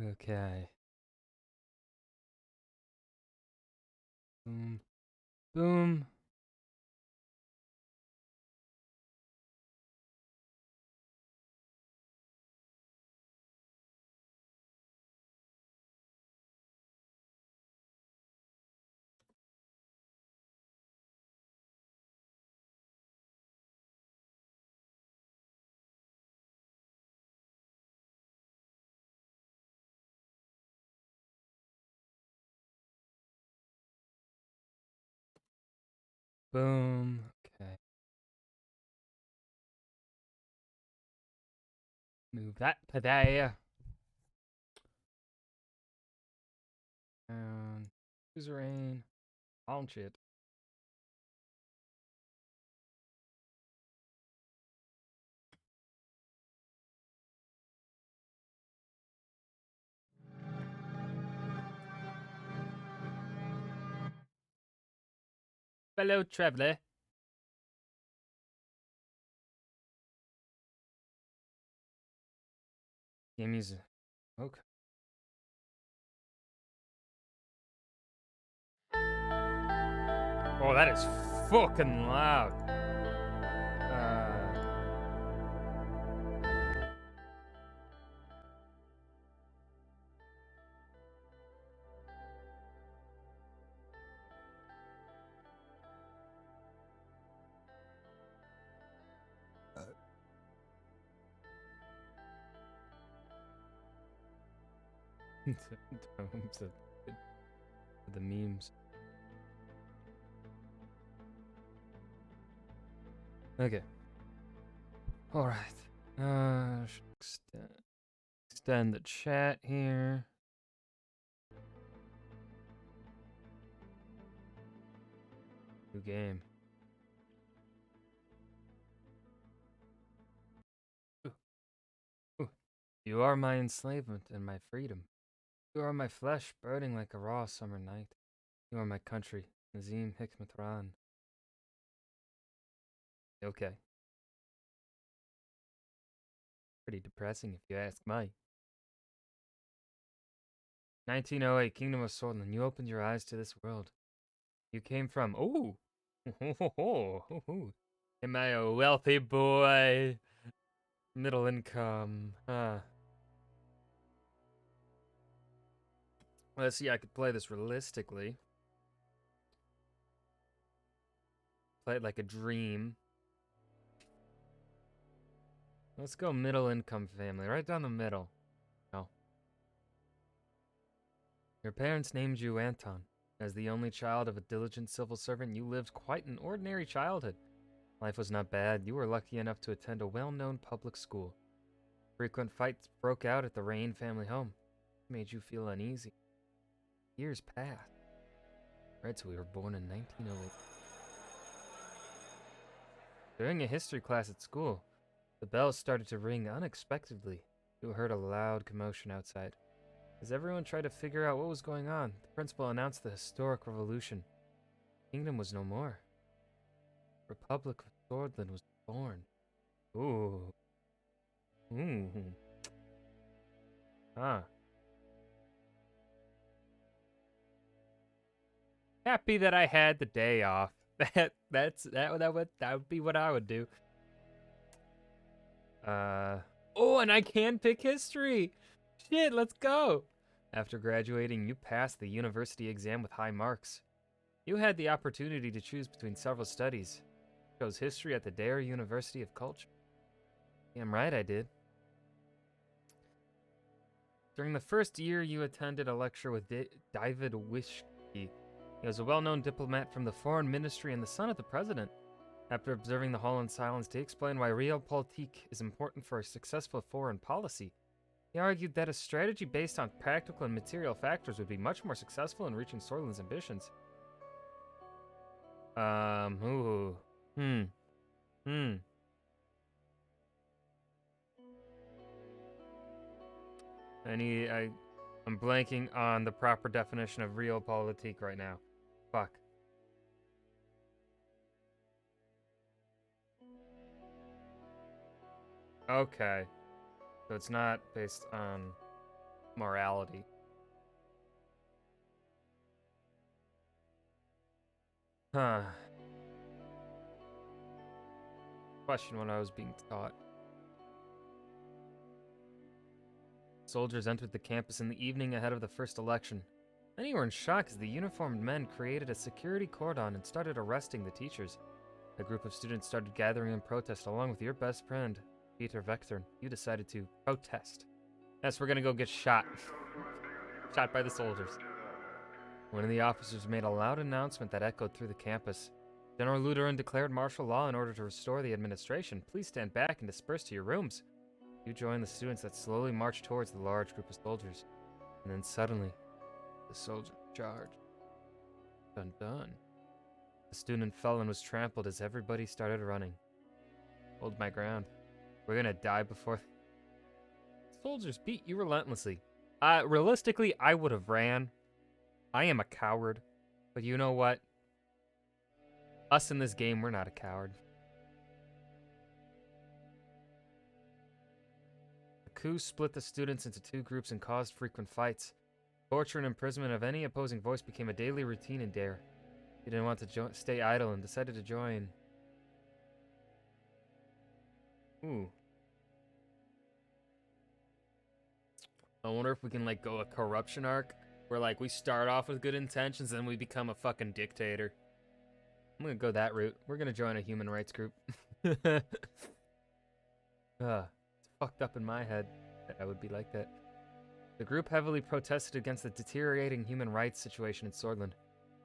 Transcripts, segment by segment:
Okay. Boom. Boom. Boom. Okay. Move that there. And Suzerain. Launch it. Fellow traveler. Game music. Okay. Oh, that is fucking loud. The memes. Okay. All right. Extend the chat here. New game. Ooh, ooh. You are my enslavement and my freedom. You are my flesh burning like a raw summer night. You are my country, Nazim Hikmat Ran. Okay. Pretty depressing if you ask me. 1908, Kingdom of Swordsland. You opened your eyes to this world. You came from. Ooh! Am I a wealthy boy? Middle income. Let's see, I could play this realistically. Play it like a dream. Let's go middle income family, right down the middle. Oh. Your parents named you Anton. As the only child of a diligent civil servant, you lived quite an ordinary childhood. Life was not bad. You were lucky enough to attend a well-known public school. Frequent fights broke out at the Rain family home. It made you feel uneasy. Years passed. Right, so we were born in 1908. During a history class at school, the bells started to ring unexpectedly. You heard a loud commotion outside. As everyone tried to figure out what was going on, the principal announced the historic revolution. The kingdom was no more. Republic of Swordland was born. Ooh. Mmm. Ah. Happy that I had the day off. That would be what I would do. Oh, and I can pick history. Shit, let's go. After graduating, you passed the university exam with high marks. You had the opportunity to choose between several studies. You chose history at the Dare University of Culture. Damn right I did. During the first year, you attended a lecture with David Wishki. He was a well-known diplomat from the Foreign Ministry and the son of the president. After observing the hall in silence, he explained why realpolitik is important for a successful foreign policy. He argued that a strategy based on practical and material factors would be much more successful in reaching Sorlin's ambitions. Ooh. Hmm. I'm blanking on the proper definition of realpolitik right now. Fuck. Okay. So it's not based on morality. Huh. Question what I was being taught. Soldiers entered the campus in the evening ahead of the first election. Many were in shock as the uniformed men created a security cordon and started arresting the teachers. A group of students started gathering in protest along with your best friend, Peter Vectorn. You decided to protest. Yes, we're gonna go get shot. Shot by the soldiers. One of the officers made a loud announcement that echoed through the campus. General Lutheran declared martial law in order to restore the administration. Please stand back and disperse to your rooms. You join the students that slowly marched towards the large group of soldiers. And then suddenly, the soldier charged. Dun dun. The student fell and was trampled as everybody started running. Hold my ground. We're gonna die before... Soldiers beat you relentlessly. Realistically, I would have ran. I am a coward. But you know what? Us in this game, we're not a coward. The coup split the students into two groups and caused frequent fights. Torture and imprisonment of any opposing voice became a daily routine in Dare. You didn't want to stay idle and decided to join. Ooh. I wonder if we can, like, go a corruption arc where, like, we start off with good intentions and then we become a fucking dictator. I'm gonna go that route. We're gonna join a human rights group. It's fucked up in my head that I would be like that. The group heavily protested against the deteriorating human rights situation in Swordland.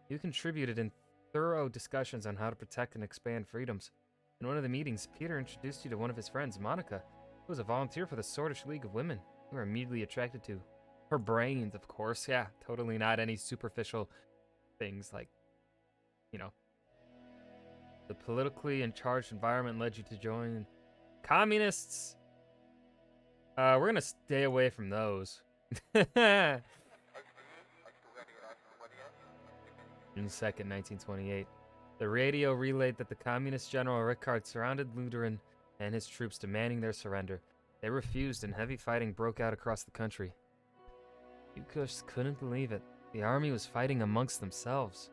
You contributed in thorough discussions on how to protect and expand freedoms. In one of the meetings, Peter introduced you to one of his friends, Monica, who was a volunteer for the Swordish League of Women. You were immediately attracted to her brains, of course. Yeah, totally not any superficial things like, you know. The politically charged environment led you to join communists. We're gonna stay away from those. June 2nd, 1928. The radio relayed that the communist general Rickard surrounded Lutheran and his troops, demanding their surrender. They refused, and heavy fighting broke out across the country. You just couldn't believe it. The army was fighting amongst themselves.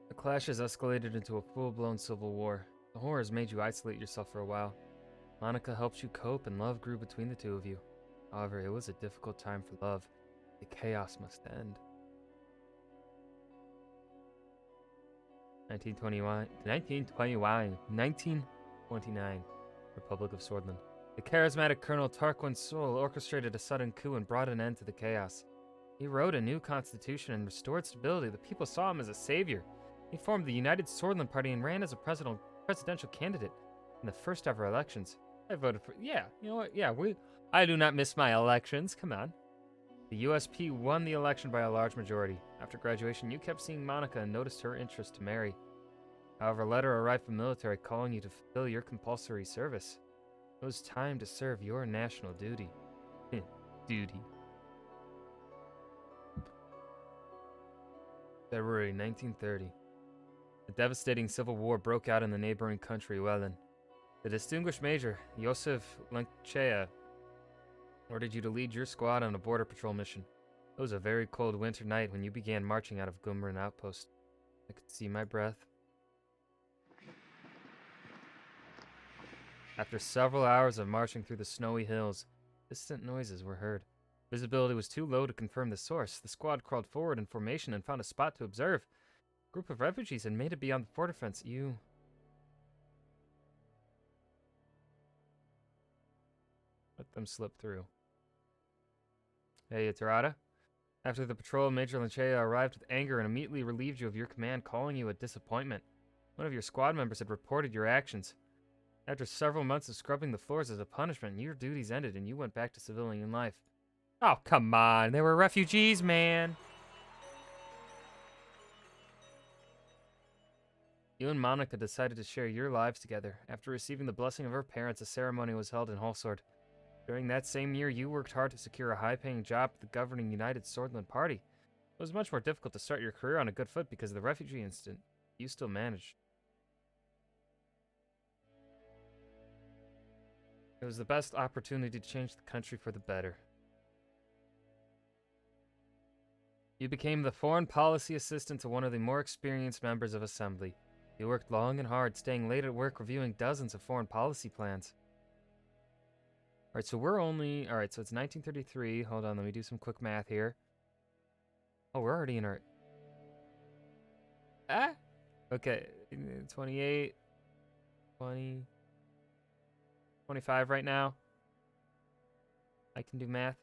The clashes escalated into a full-blown civil war. The horrors made you isolate yourself for a while. Monica helped you cope, and love grew between the two of you. However, it was a difficult time for love. The chaos must end. 1929. Republic of Swordland. The charismatic Colonel Tarquin Sol orchestrated a sudden coup and brought an end to the chaos. He wrote a new constitution and restored stability. The people saw him as a savior. He formed the United Swordland Party and ran as a presidential candidate in the first ever elections. I voted for... Yeah, you know what? Yeah, I do not miss my elections. Come on. The USP won the election by a large majority. After graduation, you kept seeing Monica and noticed her interest to marry. However, a letter arrived from the military calling you to fulfill your compulsory service. It was time to serve your national duty. Duty. February 1930. A devastating civil war broke out in the neighboring country, Wellen. The distinguished Major, Josef Lanchea, ordered you to lead your squad on a border patrol mission. It was a very cold winter night when you began marching out of Gumran Outpost. I could see my breath. After several hours of marching through the snowy hills, distant noises were heard. Visibility was too low to confirm the source. The squad crawled forward in formation and found a spot to observe. A group of refugees had made it beyond the border fence. You... let them slip through. Hey, Tarada. After the patrol, Major Lanchea arrived with anger and immediately relieved you of your command, calling you a disappointment. One of your squad members had reported your actions. After several months of scrubbing the floors as a punishment, your duties ended and you went back to civilian life. Oh, come on. They were refugees, man. You and Monica decided to share your lives together. After receiving the blessing of her parents, a ceremony was held in Holsword. During that same year, you worked hard to secure a high-paying job at the governing United Swordland Party. It was much more difficult to start your career on a good foot because of the refugee incident. You still managed. It was the best opportunity to change the country for the better. You became the foreign policy assistant to one of the more experienced members of Assembly. You worked long and hard, staying late at work reviewing dozens of foreign policy plans. Alright, so so it's 1933. Hold on, let me do some quick math here. Oh, we're already in our... Okay, 28, 20, 25 right now. I can do math.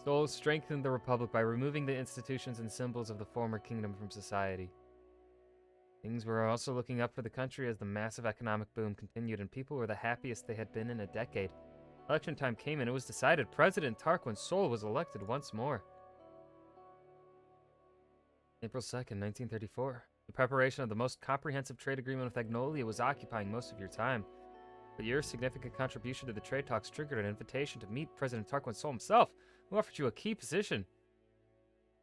Sol strengthened the Republic by removing the institutions and symbols of the former kingdom from society. Things were also looking up for the country as the massive economic boom continued, and people were the happiest they had been in a decade. Election time came, and it was decided President Tarquin Sol was elected once more. April 2nd, 1934. The preparation of the most comprehensive trade agreement with Agnolia was occupying most of your time. But your significant contribution to the trade talks triggered an invitation to meet President Tarquin Sol himself, who offered you a key position.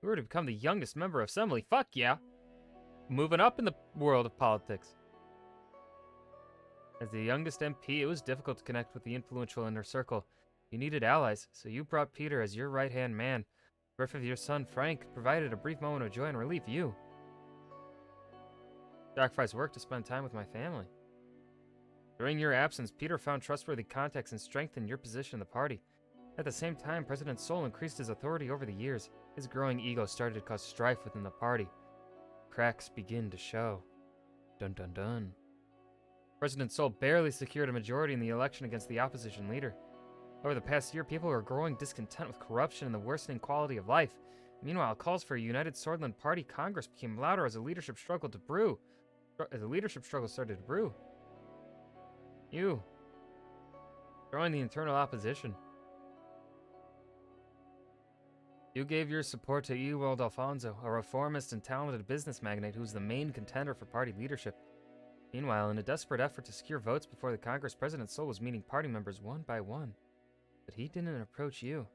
You were to become the youngest member of Assembly. Fuck yeah! Moving up in the world of politics. As the youngest MP, it was difficult to connect with the influential inner circle. You needed allies, so you brought Peter as your right-hand man. The birth of your son, Frank, provided a brief moment of joy and relief. You sacrificed work to spend time with my family. During your absence, Peter found trustworthy contacts and strengthened your position in the party. At the same time, President Sol increased his authority over the years. His growing ego started to cause strife within the party. Cracks begin to show. Dun dun dun. President Sol barely secured a majority in the election against the opposition leader. Over the past year, people were growing discontent with corruption and the worsening quality of life. Meanwhile, calls for a united Swordland Party Congress became louder as the leadership struggle started to brew. You joined the internal opposition. You gave your support to Ewald Alfonso, a reformist and talented business magnate who was the main contender for party leadership. Meanwhile, in a desperate effort to secure votes before the Congress, President Sol was meeting party members one by one. But he didn't approach you.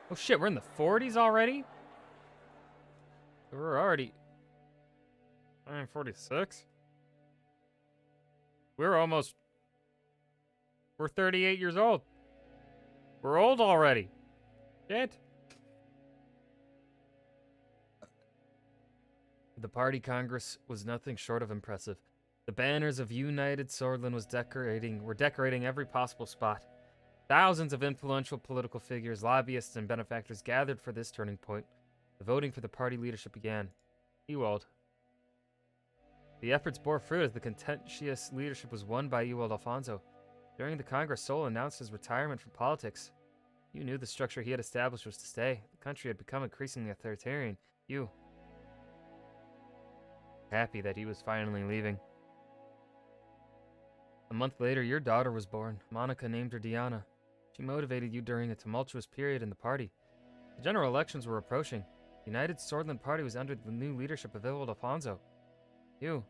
Oh shit, we're in the 40s already? We're already... I'm 46? We're 38 years old. We're old already. Shit. The party congress was nothing short of impressive. The banners of United Swordland were decorating every possible spot. Thousands of influential political figures, lobbyists, and benefactors gathered for this turning point. The voting for the party leadership began. Ewald. The efforts bore fruit as the contentious leadership was won by Ewald Alfonso. During the Congress, Sol announced his retirement from politics. You knew the structure he had established was to stay. The country had become increasingly authoritarian. You happy that he was finally leaving. A month later, your daughter was born. Monica named her Diana. She motivated you during a tumultuous period in the party. The general elections were approaching. The United Swordland Party was under the new leadership of Ewald Alfonso. You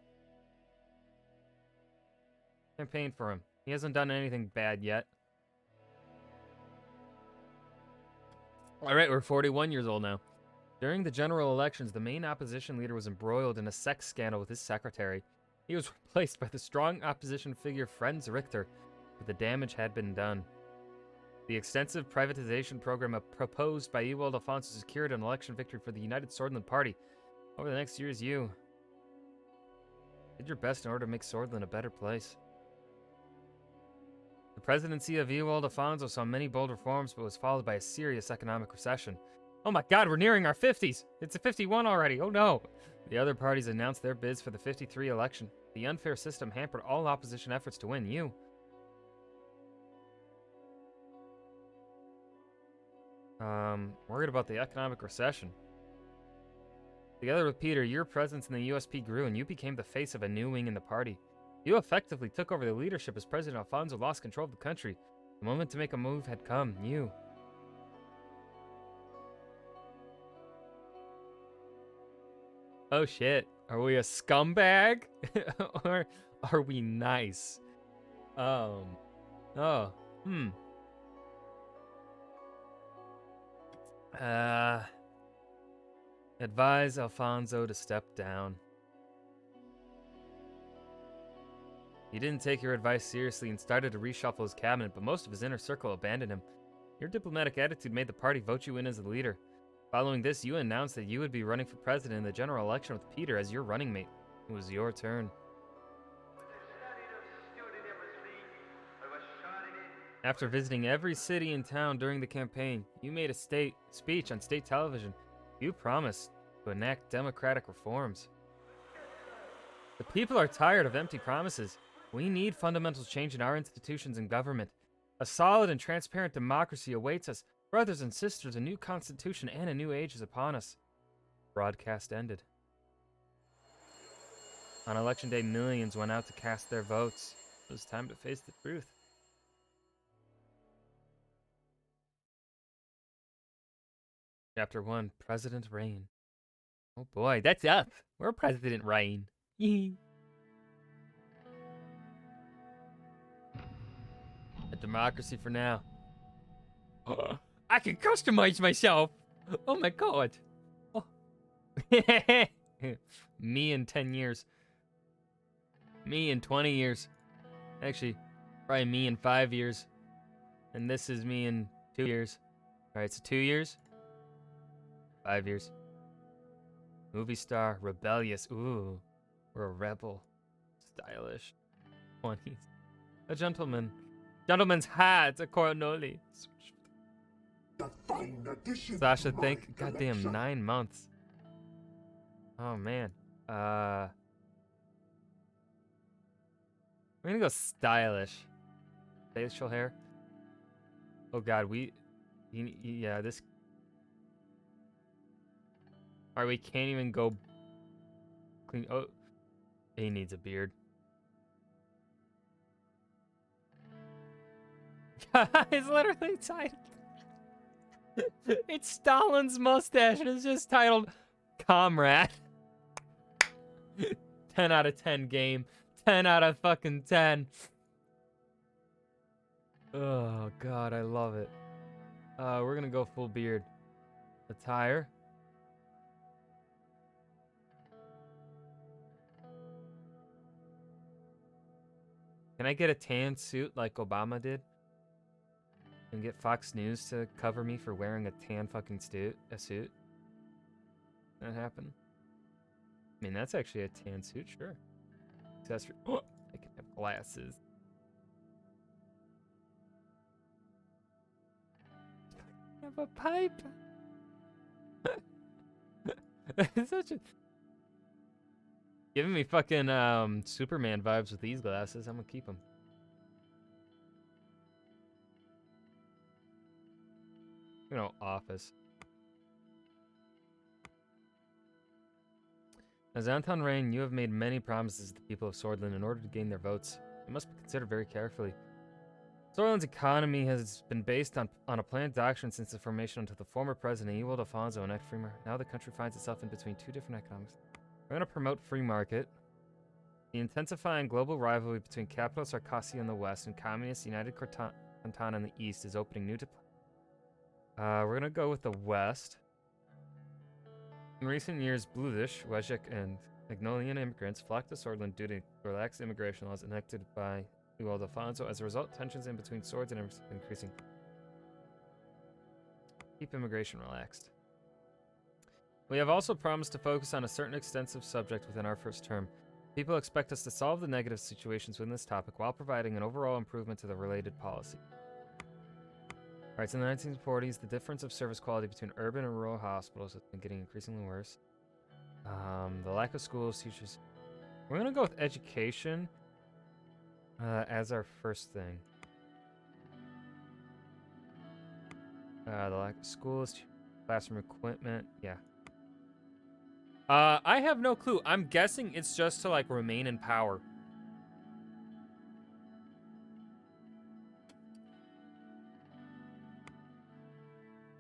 campaigned for him. He hasn't done anything bad yet. Alright, we're 41 years old now. During the general elections, the main opposition leader was embroiled in a sex scandal with his secretary. He was replaced by the strong opposition figure Franz Richter, but the damage had been done. The extensive privatization program proposed by Ewald Alfonso secured an election victory for the United Swordland Party. Over the next years, you did your best in order to make Swordland a better place. The presidency of Ewald Alfonso saw many bold reforms, but was followed by a serious economic recession. Oh my god, we're nearing our 50s! It's a 51 already, oh no! The other parties announced their bids for the 53 election. The unfair system hampered all opposition efforts to win. You worried about the economic recession. Together with Peter, your presence in the USP grew and you became the face of a new wing in the party. You effectively took over the leadership as President Alfonso lost control of the country. The moment to make a move had come. You Oh shit. Are we a scumbag? Or are we nice? Oh. Uh, Advise Alfonso to step down. He didn't take your advice seriously and started to reshuffle his cabinet, but most of his inner circle abandoned him. Your diplomatic attitude made the party vote you in as the leader. Following this, you announced that you would be running for president in the general election with Peter as your running mate. It was your turn. After visiting every city and town during the campaign, you made a speech on state television. You promised to enact democratic reforms. The people are tired of empty promises. We need fundamental change in our institutions and government. A solid and transparent democracy awaits us. Brothers and sisters, a new constitution and a new age is upon us. Broadcast ended. On election day, millions went out to cast their votes. It was time to face the truth. Chapter 1, President Reign. Oh boy, that's up. We're President Reign. A democracy for now. I can customize myself. Oh my god. Oh. Me in 10 years. Me in 20 years. Actually, probably me in 5 years. And this is me in 2 years. Alright, so 2 years. 5 years. Movie star, rebellious. Ooh, we're a rebel. Stylish. 20s. A gentleman. Gentleman's hat, a coronoli. Sasha, think. Goddamn, 9 months. Oh man. We're gonna go stylish. Facial hair. Oh god, yeah, this. Alright, we can't even go clean. Oh, he needs a beard. It's literally titled. It's Stalin's mustache and it's just titled Comrade. 10 out of 10 game. 10 out of fucking 10. Oh god, I love it. We're gonna go full beard. Attire. Can I get a tan suit like Obama did? And get Fox News to cover me for wearing a tan fucking suit? That happen? I mean, that's actually a tan suit, sure. Accessory. Oh, I can have glasses. I have a pipe. It's such a... Giving me fucking Superman vibes with these glasses. I'm gonna keep them. You know, office. As Anton Reign, you have made many promises to the people of Swordland in order to gain their votes. They must be considered very carefully. Swordland's economy has been based on a planned doctrine since the formation until the former president, Ewald Alfonso, enacted free market. Now the country finds itself in between two different economics. We're going to promote free market. The intensifying global rivalry between capitalist Sarkassia in the west and communist United Cortana in the east is opening new we're going to go with the west. In recent years, Bludish, Wezek, and Magnolian immigrants flocked to Swordland due to relaxed immigration laws enacted by Ewald Alfonso. As a result, tensions in between swords and immigrants are increasing. Keep immigration relaxed. We have also promised to focus on a certain extensive subject within our first term. People expect us to solve the negative situations within this topic while providing an overall improvement to the related policy. Alright, so in the 1940s, the difference of service quality between urban and rural hospitals has been getting increasingly worse. The lack of schools, teachers. We're going to go with education as our first thing. The lack of schools, classroom equipment, yeah. I have no clue. I'm guessing it's just to, like, remain in power.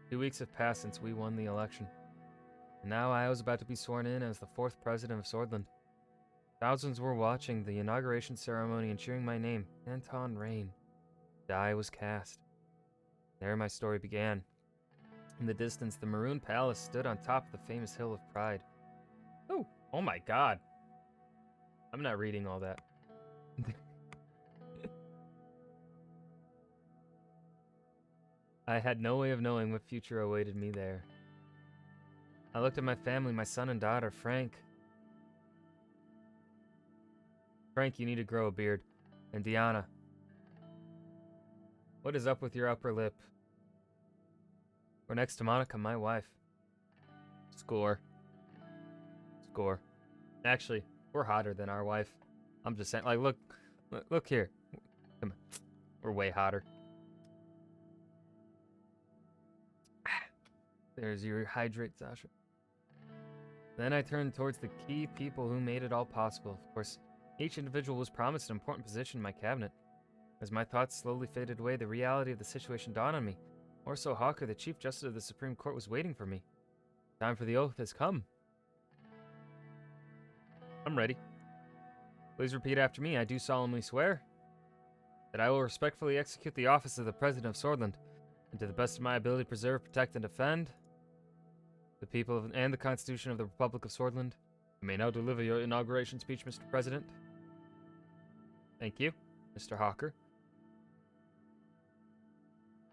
Two weeks have passed since we won the election. And now I was about to be sworn in as the 4th president of Swordland. Thousands were watching the inauguration ceremony and cheering my name, Anton Rain. The die was cast. There my story began. In the distance, the Maroon Palace stood on top of the famous Hill of Pride. Oh my god. I'm not reading all that. I had no way of knowing what future awaited me there. I looked at my family, my son and daughter, Frank. Frank, you need to grow a beard. And Diana. What is up with your upper lip? We're next to Monica, my wife. Score. Actually, we're hotter than our wife. I'm just saying, like, look here. Come on. We're way hotter. There's your hydrate, Sasha. Then I turned towards the key people who made it all possible. Of course, each individual was promised an important position in my cabinet. As my thoughts slowly faded away, the reality of the situation dawned on me. More so, Hawker, the Chief Justice of the Supreme Court, was waiting for me. Time for the oath has come. I'm ready. Please repeat after me. I do solemnly swear that I will respectfully execute the office of the President of Swordland, and to the best of my ability preserve, protect, and defend the people and the Constitution of the Republic of Swordland. You may now deliver your inauguration speech, Mr. President. Thank you, Mr. Hawker.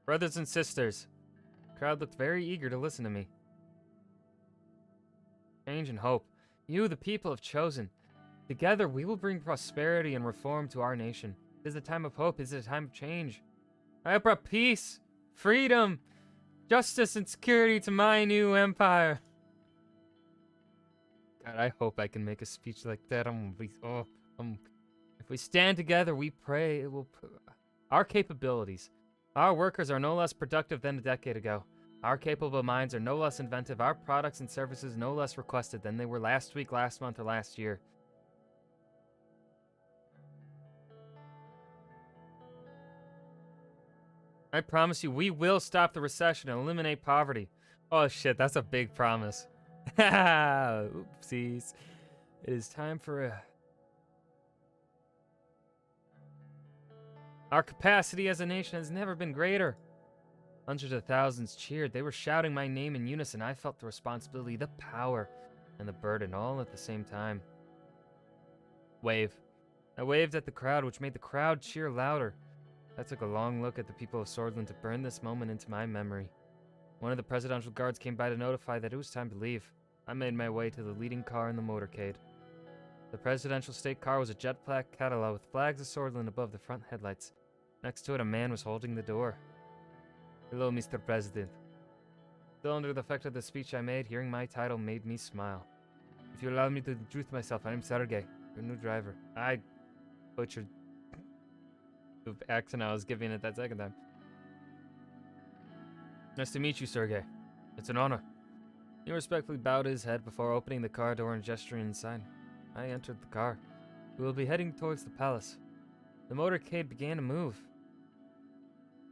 Brothers and sisters, the crowd looked very eager to listen to me. Change and hope. You, the people, have chosen. Together, we will bring prosperity and reform to our nation. It is a time of hope. It is a time of change. I have brought peace, freedom, justice, and security to my new empire. God, I hope I can make a speech like that. If we stand together, we pray it will. Our capabilities. Our workers are no less productive than a decade ago. Our capable minds are no less inventive. Our products and services no less requested than they were last week, last month, or last year. I promise you, we will stop the recession and eliminate poverty. Oh shit, that's a big promise. Oopsies. It is time for a... Our capacity as a nation has never been greater. Hundreds of thousands cheered. They were shouting my name in unison. I felt the responsibility, the power, and the burden all at the same time. Wave. I waved at the crowd, which made the crowd cheer louder. I took a long look at the people of Swordland to burn this moment into my memory. One of the presidential guards came by to notify that it was time to leave. I made my way to the leading car in the motorcade. The presidential state car was a jet black Cadillac with flags of Swordland above the front headlights. Next to it, a man was holding the door. Hello, Mr. President. Still under the effect of the speech I made, hearing my title made me smile. If you allow me to introduce myself, I am Sergey, your new driver. I butchered the accent I was giving it that second time. Nice to meet you, Sergey. It's an honor. He respectfully bowed his head before opening the car door and gesturing inside. I entered the car. We will be heading towards the palace. The motorcade began to move.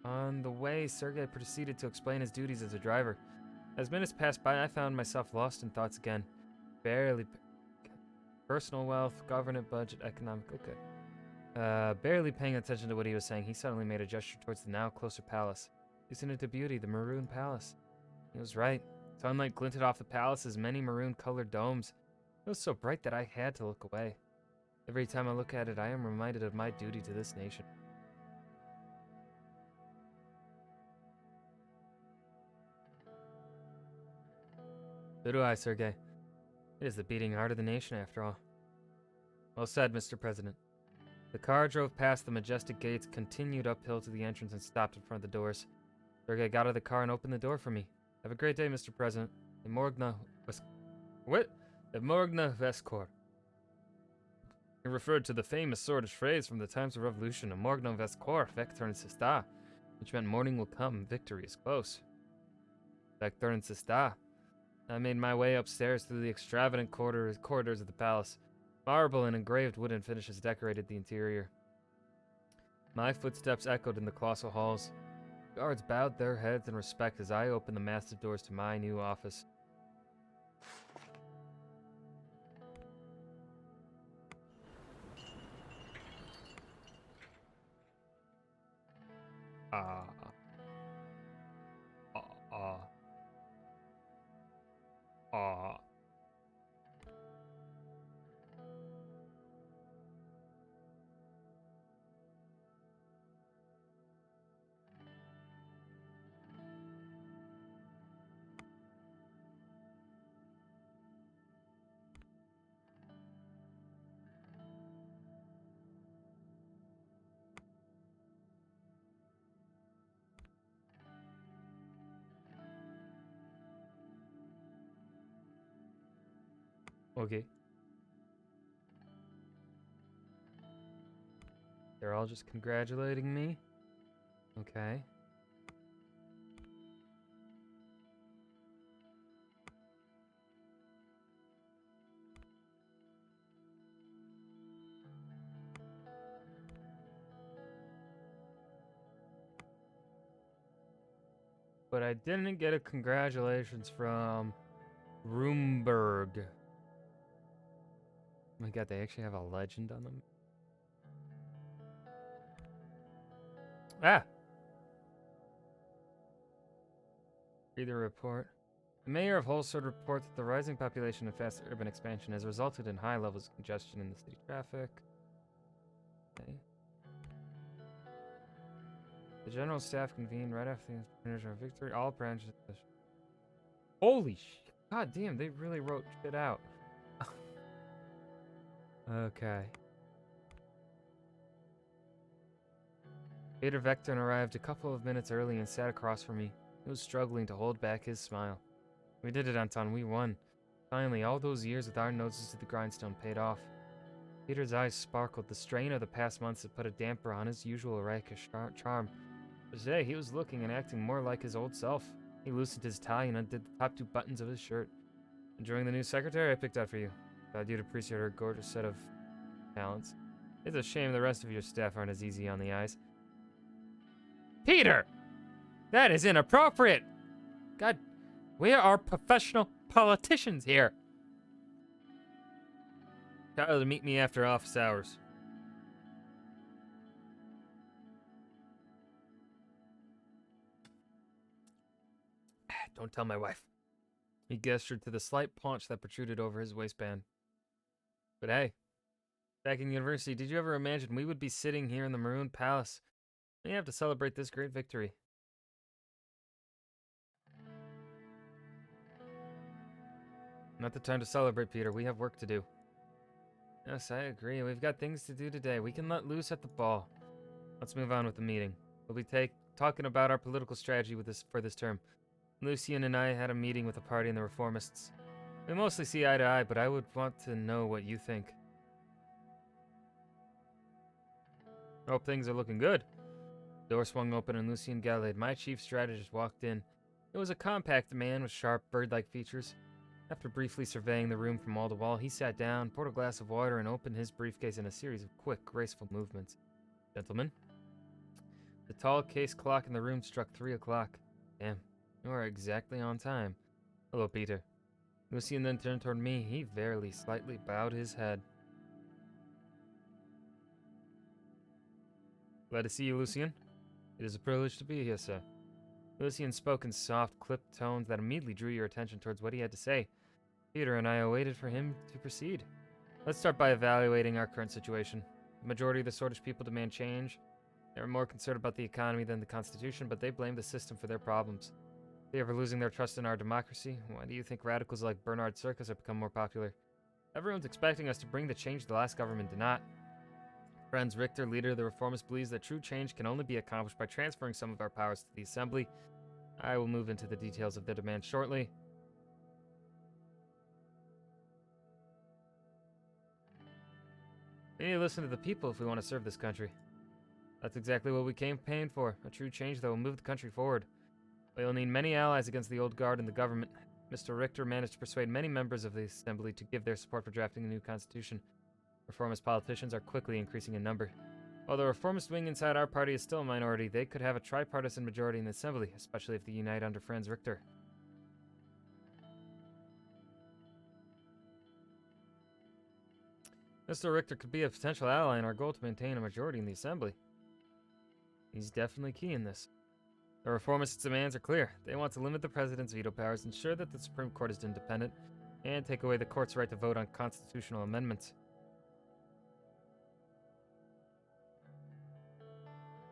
On the way, Sergey proceeded to explain his duties as a driver. As minutes passed by, I found myself lost in thoughts again. Personal wealth, government budget, economic... Okay. Barely paying attention to what he was saying, he suddenly made a gesture towards the now closer palace. Isn't it a beauty, the Maroon Palace? He was right. Sunlight glinted off the palace's many maroon-colored domes. It was so bright that I had to look away. Every time I look at it, I am reminded of my duty to this nation. So do I, Sergey. It is the beating heart of the nation, after all. Well said, Mr. President. The car drove past the majestic gates, continued uphill to the entrance, and stopped in front of the doors. Sergey got out of the car and opened the door for me. Have a great day, Mr. President. Imorgna Veskor. He referred to the famous swordish phrase from the times of revolution, Imorgna Veskor, Vector and Sista, which meant morning will come, victory is close. Vector and Sista. I made my way upstairs through the extravagant corridors of the palace. Marble and engraved wooden finishes decorated the interior. My footsteps echoed in the colossal halls. Guards bowed their heads in respect as I opened the massive doors to my new office. Ah. Ah. Okay. They're all just congratulating me? Okay. But I didn't get a congratulations from Roomberg. Oh my god, they actually have a legend on them. Ah! Read the report. The mayor of Holsford reports that the rising population and fast urban expansion has resulted in high levels of congestion in the city traffic. Okay. The general staff convened right after the finish of victory. All branches. Holy shit. God damn, they really wrote shit out. Okay. Peter Vectorn arrived a couple of minutes early and sat across from me. He was struggling to hold back his smile. We did it, Anton. We won. Finally, all those years with our noses to the grindstone paid off. Peter's eyes sparkled. The strain of the past months had put a damper on his usual rakish charm. But today, he was looking and acting more like his old self. He loosened his tie and undid the top 2 buttons of his shirt. Enjoying the new secretary I picked out for you. Thought you'd appreciate her gorgeous set of talents. It's a shame the rest of your staff aren't as easy on the eyes. Peter! That is inappropriate! God, we are professional politicians here. Tell her to meet me after office hours. Don't tell my wife. He gestured to the slight paunch that protruded over his waistband. But hey, back in university, did you ever imagine we would be sitting here in the Maroon Palace? We have to celebrate this great victory. Not the time to celebrate, Peter. We have work to do. Yes, I agree. We've got things to do today. We can let loose at the ball. Let's move on with the meeting. We'll be talking about our political strategy for this term. Lucian and I had a meeting with the party and the reformists. We mostly see eye to eye, but I would want to know what you think. Hope things are looking good. The door swung open and Lucian Gallade, my chief strategist, walked in. It was a compact man with sharp, bird-like features. After briefly surveying the room from wall to wall, he sat down, poured a glass of water, and opened his briefcase in a series of quick, graceful movements. Gentlemen? The tall case clock in the room struck 3 o'clock. Damn, you are exactly on time. Hello, Peter. Lucian then turned toward me. He very slightly bowed his head. Glad to see you, Lucian. It is a privilege to be here, sir. Lucian spoke in soft, clipped tones that immediately drew your attention towards what he had to say. Peter and I awaited for him to proceed. Let's start by evaluating our current situation. The majority of the Swordfish people demand change. They are more concerned about the economy than the Constitution, but they blame the system for their problems. They are losing their trust in our democracy. Why do you think radicals like Bernard Circus have become more popular? Everyone's expecting us to bring the change the last government did not. Franz Richter, leader of the reformists, believes that true change can only be accomplished by transferring some of our powers to the Assembly. I will move into the details of their demand shortly. We need to listen to the people if we want to serve this country. That's exactly what we campaigned for, a true change that will move the country forward. We will need many allies against the old guard and the government. Mr. Richter managed to persuade many members of the Assembly to give their support for drafting a new constitution. Reformist politicians are quickly increasing in number. While the reformist wing inside our party is still a minority, they could have a tripartisan majority in the Assembly, especially if they unite under Franz Richter. Mr. Richter could be a potential ally in our goal to maintain a majority in the Assembly. He's definitely key in this. The reformists' demands are clear. They want to limit the president's veto powers, ensure that the Supreme Court is independent, and take away the court's right to vote on constitutional amendments.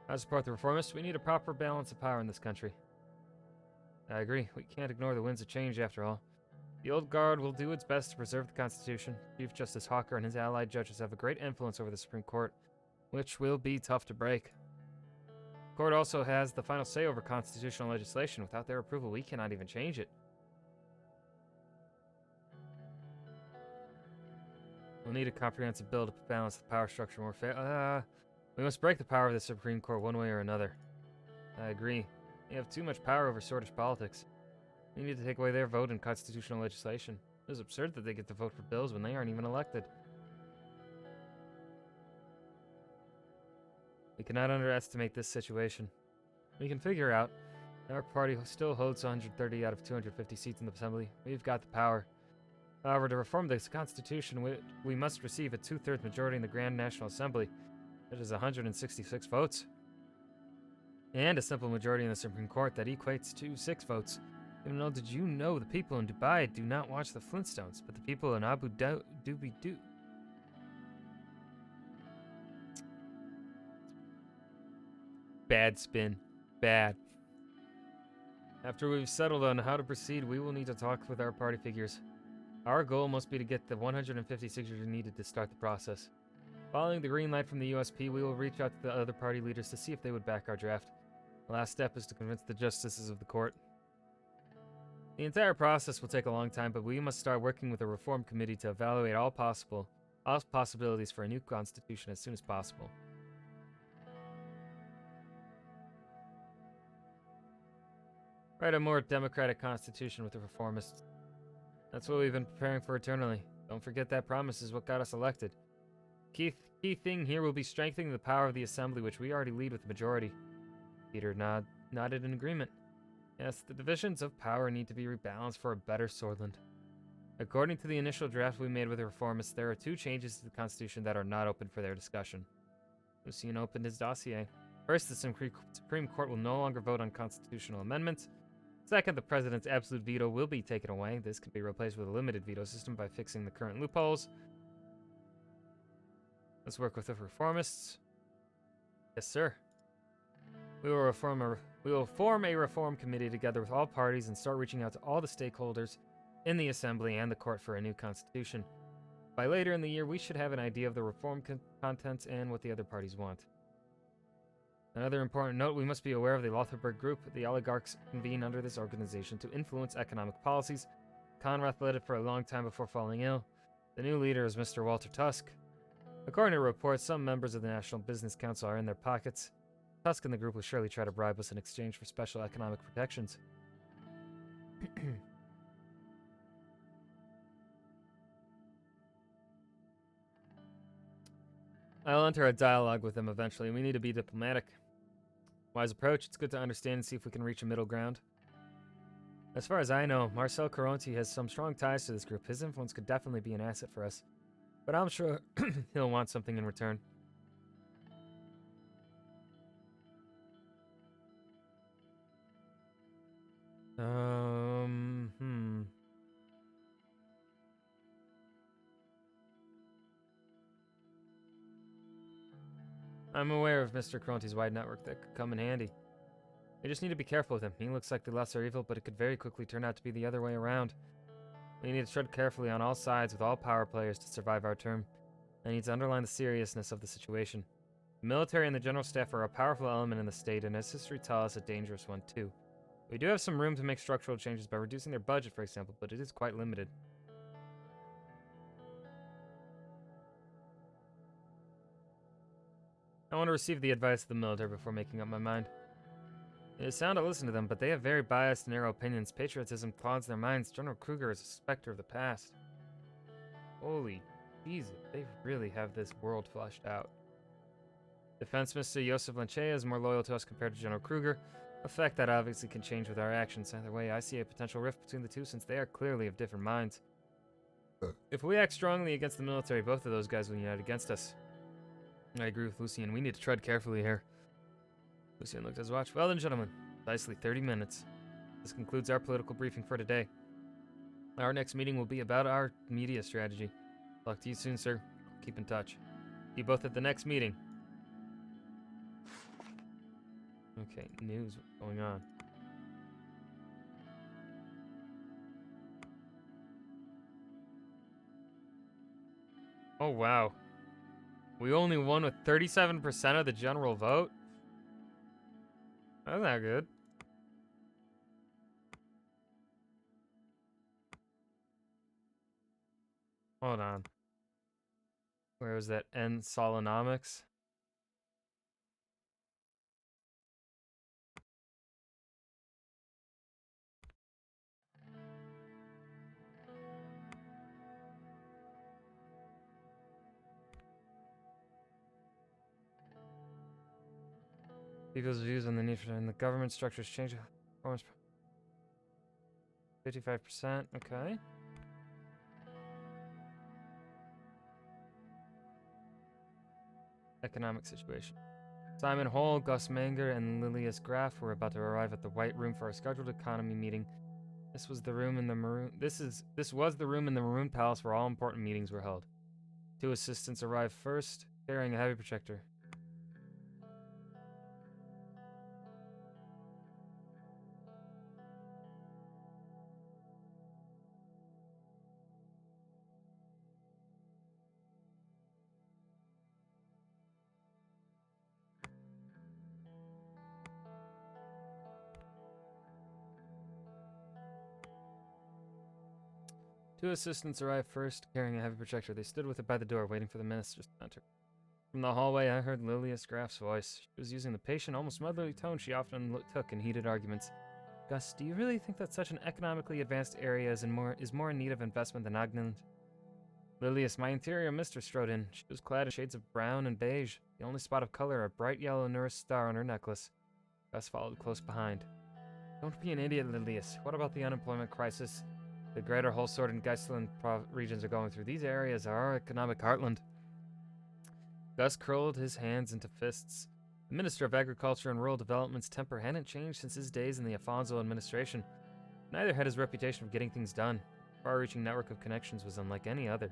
I support the reformists. We need a proper balance of power in this country. I agree. We can't ignore the winds of change after all. The old guard will do its best to preserve the Constitution. Chief Justice Hawker and his allied judges have a great influence over the Supreme Court, which will be tough to break. The court also has the final say over constitutional legislation. Without their approval, we cannot even change it. We'll need a comprehensive bill to balance the power structure more fair. We must break the power of the Supreme Court one way or another. I agree. They have too much power over Swedish politics. We need to take away their vote in constitutional legislation. It is absurd that they get to vote for bills when they aren't even elected. We cannot underestimate this situation. We can figure out. Our party still holds 130 out of 250 seats in the Assembly. We've got the power. However, to reform the Constitution, we must receive a 2/3 majority in the Grand National Assembly. That is 166 votes. And a simple majority in the Supreme Court that equates to 6 votes. Even though, did you know the people in Dubai do not watch the Flintstones, but the people in Abu Dhabi do? Bad spin. Bad. After we've settled on how to proceed, we will need to talk with our party figures. Our goal must be to get the 150 signatures needed to start the process. Following the green light from the USP, we will reach out to the other party leaders to see if they would back our draft. The last step is to convince the justices of the court. The entire process will take a long time, but we must start working with a reform committee to evaluate all possibilities for a new constitution as soon as possible. Write a more democratic constitution with the reformists. That's what we've been preparing for eternally. Don't forget that promise is what got us elected. Key thing here will be strengthening the power of the Assembly, which we already lead with the majority. Peter nodded in agreement. Yes, the divisions of power need to be rebalanced for a better Swordland. According to the initial draft we made with the reformists, there are 2 changes to the Constitution that are not open for their discussion. Lucian opened his dossier. First, the Supreme Court will no longer vote on constitutional amendments. Second, the president's absolute veto will be taken away. This could be replaced with a limited veto system by fixing the current loopholes. Let's work with the reformists. Yes, sir. We will form a reform committee together with all parties and start reaching out to all the stakeholders in the Assembly and the court for a new constitution. By later in the year, we should have an idea of the reform contents and what the other parties want. Another important note, we must be aware of the Lotharberg Group. The oligarchs convene under this organization to influence economic policies. Conrath led it for a long time before falling ill. The new leader is Mr. Walter Tusk. According to reports, some members of the National Business Council are in their pockets. Tusk and the group will surely try to bribe us in exchange for special economic protections. I'll enter a dialogue with them eventually. We need to be diplomatic. Wise approach. It's good to understand and see if we can reach a middle ground. As far as I know, Marcel Caronti has some strong ties to this group. His influence could definitely be an asset for us. But I'm sure he'll want something in return. I'm aware of Mr. Caronti's wide network that could come in handy. We just need to be careful with him. He looks like the lesser evil, but it could very quickly turn out to be the other way around. We need to tread carefully on all sides with all power players to survive our term. I need to underline the seriousness of the situation. The military and the general staff are a powerful element in the state, and as history tells us, a dangerous one too. We do have some room to make structural changes by reducing their budget, for example, but it is quite limited. I want to receive the advice of the military before making up my mind. It is sound to listen to them, but they have very biased and narrow opinions. Patriotism clogs their minds. General Kruger is a specter of the past. Holy Jesus, they really have this world fleshed out. Defense Minister Josef Lanchea is more loyal to us compared to General Kruger, a fact that obviously can change with our actions. Either way, I see a potential rift between the two since they are clearly of different minds. If we act strongly against the military, both of those guys will unite against us. I agree with Lucian. We need to tread carefully here. Lucian looked at his watch. Well then, gentlemen, precisely 30 minutes. This concludes our political briefing for today. Our next meeting will be about our media strategy. Talk to you soon, sir. Keep in touch. See you both at the next meeting. Okay, news. What's going on? Oh, wow. We only won with 37% of the general vote? That's not good. Hold on. Where was that? End Solonomics? People's views on the need for and the government structures change. 55%. Okay. Economic situation. Simon Hall, Gus Manger, and Lilius Graff were about to arrive at the White Room for our scheduled economy meeting. This was the room in the maroon. This was the room in the Maroon Palace where all important meetings were held. 2 assistants arrived first, carrying a heavy projector. Two assistants arrived first, carrying a heavy projector. They stood with it by the door, waiting for the ministers to enter. From the hallway, I heard Lilius Graff's voice. She was using the patient, almost motherly tone she often took in heated arguments. Gus, do you really think that such an economically advanced area is more in need of investment than Ogland? Lilius, my interior mistress, strode in. She was clad in shades of brown and beige, the only spot of color a bright yellow Norse star on her necklace. Gus followed close behind. Don't be an idiot, Lilius. What about the unemployment crisis the greater Holsort and Geistland regions are going through? These areas are our economic heartland. Gus curled his hands into fists. The Minister of Agriculture and Rural Development's temper hadn't changed since his days in the Afonso administration. Neither had his reputation for getting things done. A far-reaching network of connections was unlike any other.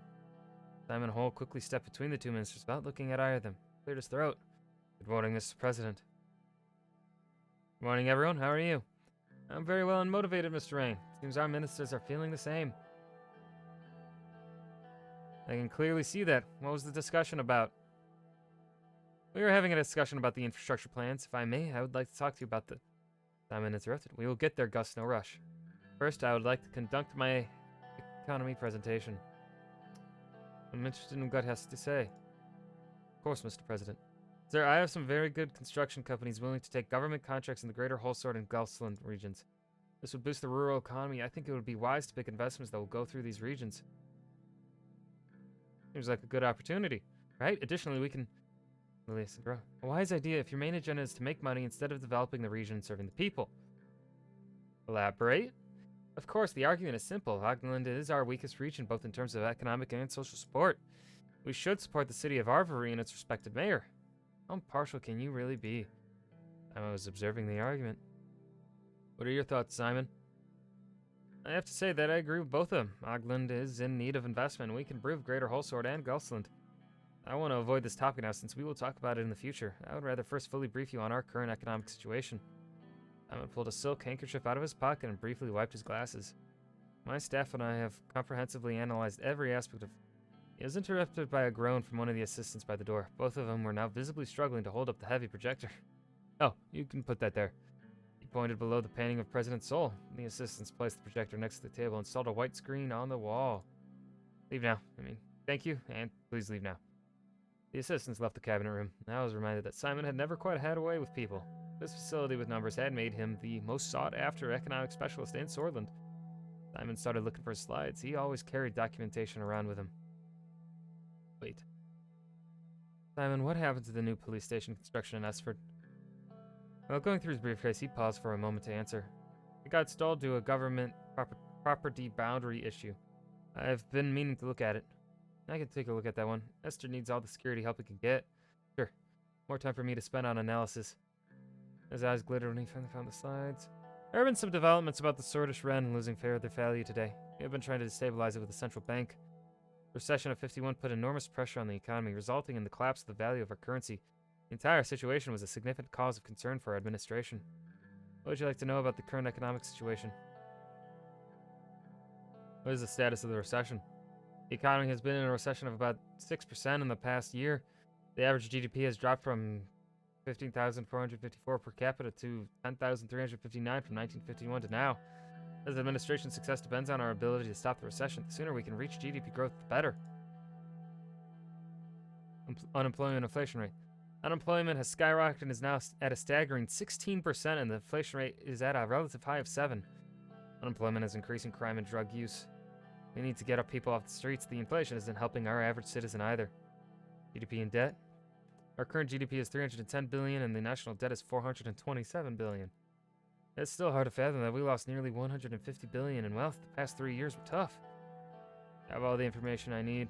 Simon Hole quickly stepped between the two ministers without looking at either of them. Cleared his throat. Good morning, Mr. President. Good morning, everyone. How are you? I'm very well and motivated, Mr. Rain. Seems our ministers are feeling the same. I can clearly see that. What was the discussion about? We were having a discussion about the infrastructure plans. If I may, I would like to talk to you about the... Simon interrupted. We will get there, Gus. No rush. First, I would like to conduct my economy presentation. I'm interested in what God has to say. Of course, Mr. President. Sir, I have some very good construction companies willing to take government contracts in the greater Holsort and Gulfsland regions. This would boost the rural economy. I think it would be wise to pick investments that will go through these regions. Seems like a good opportunity, right? Additionally, we can... Lilius, a wise idea if your main agenda is to make money instead of developing the region and serving the people. Elaborate? Of course, the argument is simple. Ogland is our weakest region, both in terms of economic and social support. We should support the city of Arvory and its respected mayor. How impartial can you really be? I was observing the argument. What are your thoughts, Simon? I have to say that I agree with both of them. Ogland is in need of investment, and we can improve Greater Holsort and Gulfsland. I want to avoid this topic now since we will talk about it in the future. I would rather first fully brief you on our current economic situation. Simon pulled a silk handkerchief out of his pocket and briefly wiped his glasses. My staff and I have comprehensively analyzed every aspect of... He was interrupted by a groan from one of the assistants by the door. Both of them were now visibly struggling to hold up the heavy projector. Oh, you can put that there. He pointed below the painting of President Sol. The assistants placed the projector next to the table and installed a white screen on the wall. Leave now. Thank you, and please leave now. The assistants left the cabinet room. I was reminded that Simon had never quite had a way with people. This facility with numbers had made him the most sought-after economic specialist in Swordland. Simon started looking for his slides. He always carried documentation around with him. Wait. Simon, what happened to the new police station construction in Esford? While going through his briefcase, he paused for a moment to answer. It got stalled due to a government property boundary issue. I've been meaning to look at it. I can take a look at that one. Esther needs all the security help we can get. Sure. More time for me to spend on analysis. His eyes glittered when he finally found the slides. There have been some developments about the Swedish Ren losing further value today. We have been trying to destabilize it with the central bank. The recession of 51 put enormous pressure on the economy, resulting in the collapse of the value of our currency. The entire situation was a significant cause of concern for our administration. What would you like to know about the current economic situation? What is the status of the recession? The economy has been in a recession of about 6% in the past year. The average GDP has dropped from 15,454 per capita to 10,359 from 1951 to now. As the administration's success depends on our ability to stop the recession. The sooner we can reach GDP growth, the better. Unemployment and inflation rate. Unemployment has skyrocketed and is now at a staggering 16%, and the inflation rate is at a relative high of 7%. Unemployment is increasing crime and drug use. We need to get our people off the streets. The inflation isn't helping our average citizen either. GDP and debt. Our current GDP is $310 billion, and the national debt is $427 billion. It's still hard to fathom that we lost nearly $150 billion in wealth. The past 3 years were tough. I have all the information I need.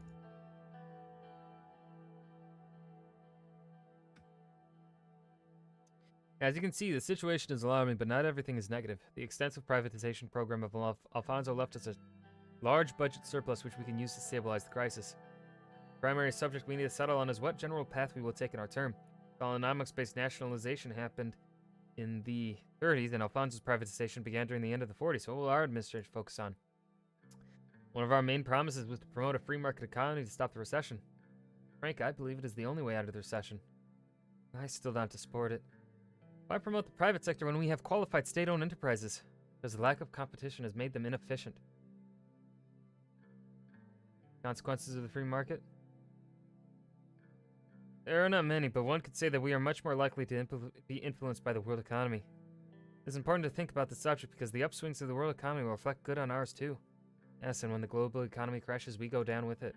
As you can see, the situation is alarming, but not everything is negative. The extensive privatization program of Alfonso left us a large budget surplus which we can use to stabilize the crisis. The primary subject we need to settle on is what general path we will take in our term. Economics-based nationalization happened in the 30s, and Alfonso's privatization began during the end of the 40s, so what will our administration focus on? One of our main promises was to promote a free market economy to stop the recession. Frank, I believe it is the only way out of the recession. I still don't support it. Why promote the private sector when we have qualified state-owned enterprises? Because the lack of competition has made them inefficient. Consequences of the free market? There are not many, but one could say that we are much more likely to be influenced by the world economy. It's important to think about this subject because the upswings of the world economy will reflect good on ours too. Yes, and when the global economy crashes, we go down with it.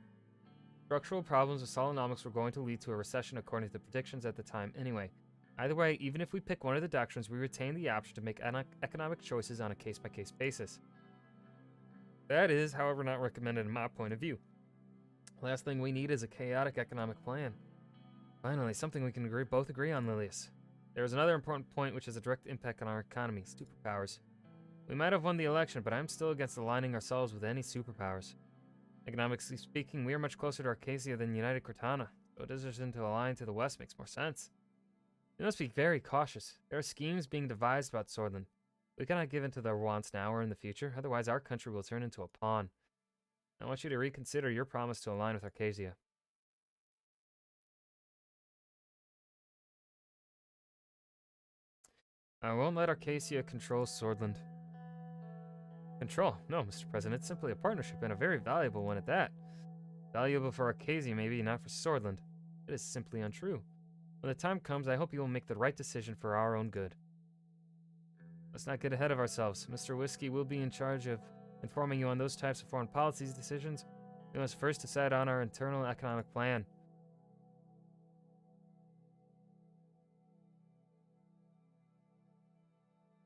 Structural problems with Solonomics were going to lead to a recession according to the predictions at the time anyway. Either way, even if we pick one of the doctrines, we retain the option to make economic choices on a case-by-case basis. That is, however, not recommended in my point of view. Last thing we need is a chaotic economic plan. Finally, something we can both agree on, Lilius. There is another important point which has a direct impact on our economy, superpowers. We might have won the election, but I'm still against aligning ourselves with any superpowers. Economically speaking, we are much closer to Arcasia than United Cortana, so a decision to align to the west makes more sense. We must be very cautious. There are schemes being devised about Swordland. We cannot give in to their wants now or in the future, otherwise our country will turn into a pawn. I want you to reconsider your promise to align with Arcasia. I won't let Arcasia control Swordland. Control? No, Mr. President, it's simply a partnership, and a very valuable one at that. Valuable for Arcasia, maybe, not for Swordland. It is simply untrue. When the time comes, I hope you will make the right decision for our own good. Let's not get ahead of ourselves. Mr. Whiskey will be in charge of informing you on those types of foreign policy decisions. We must first decide on our internal economic plan.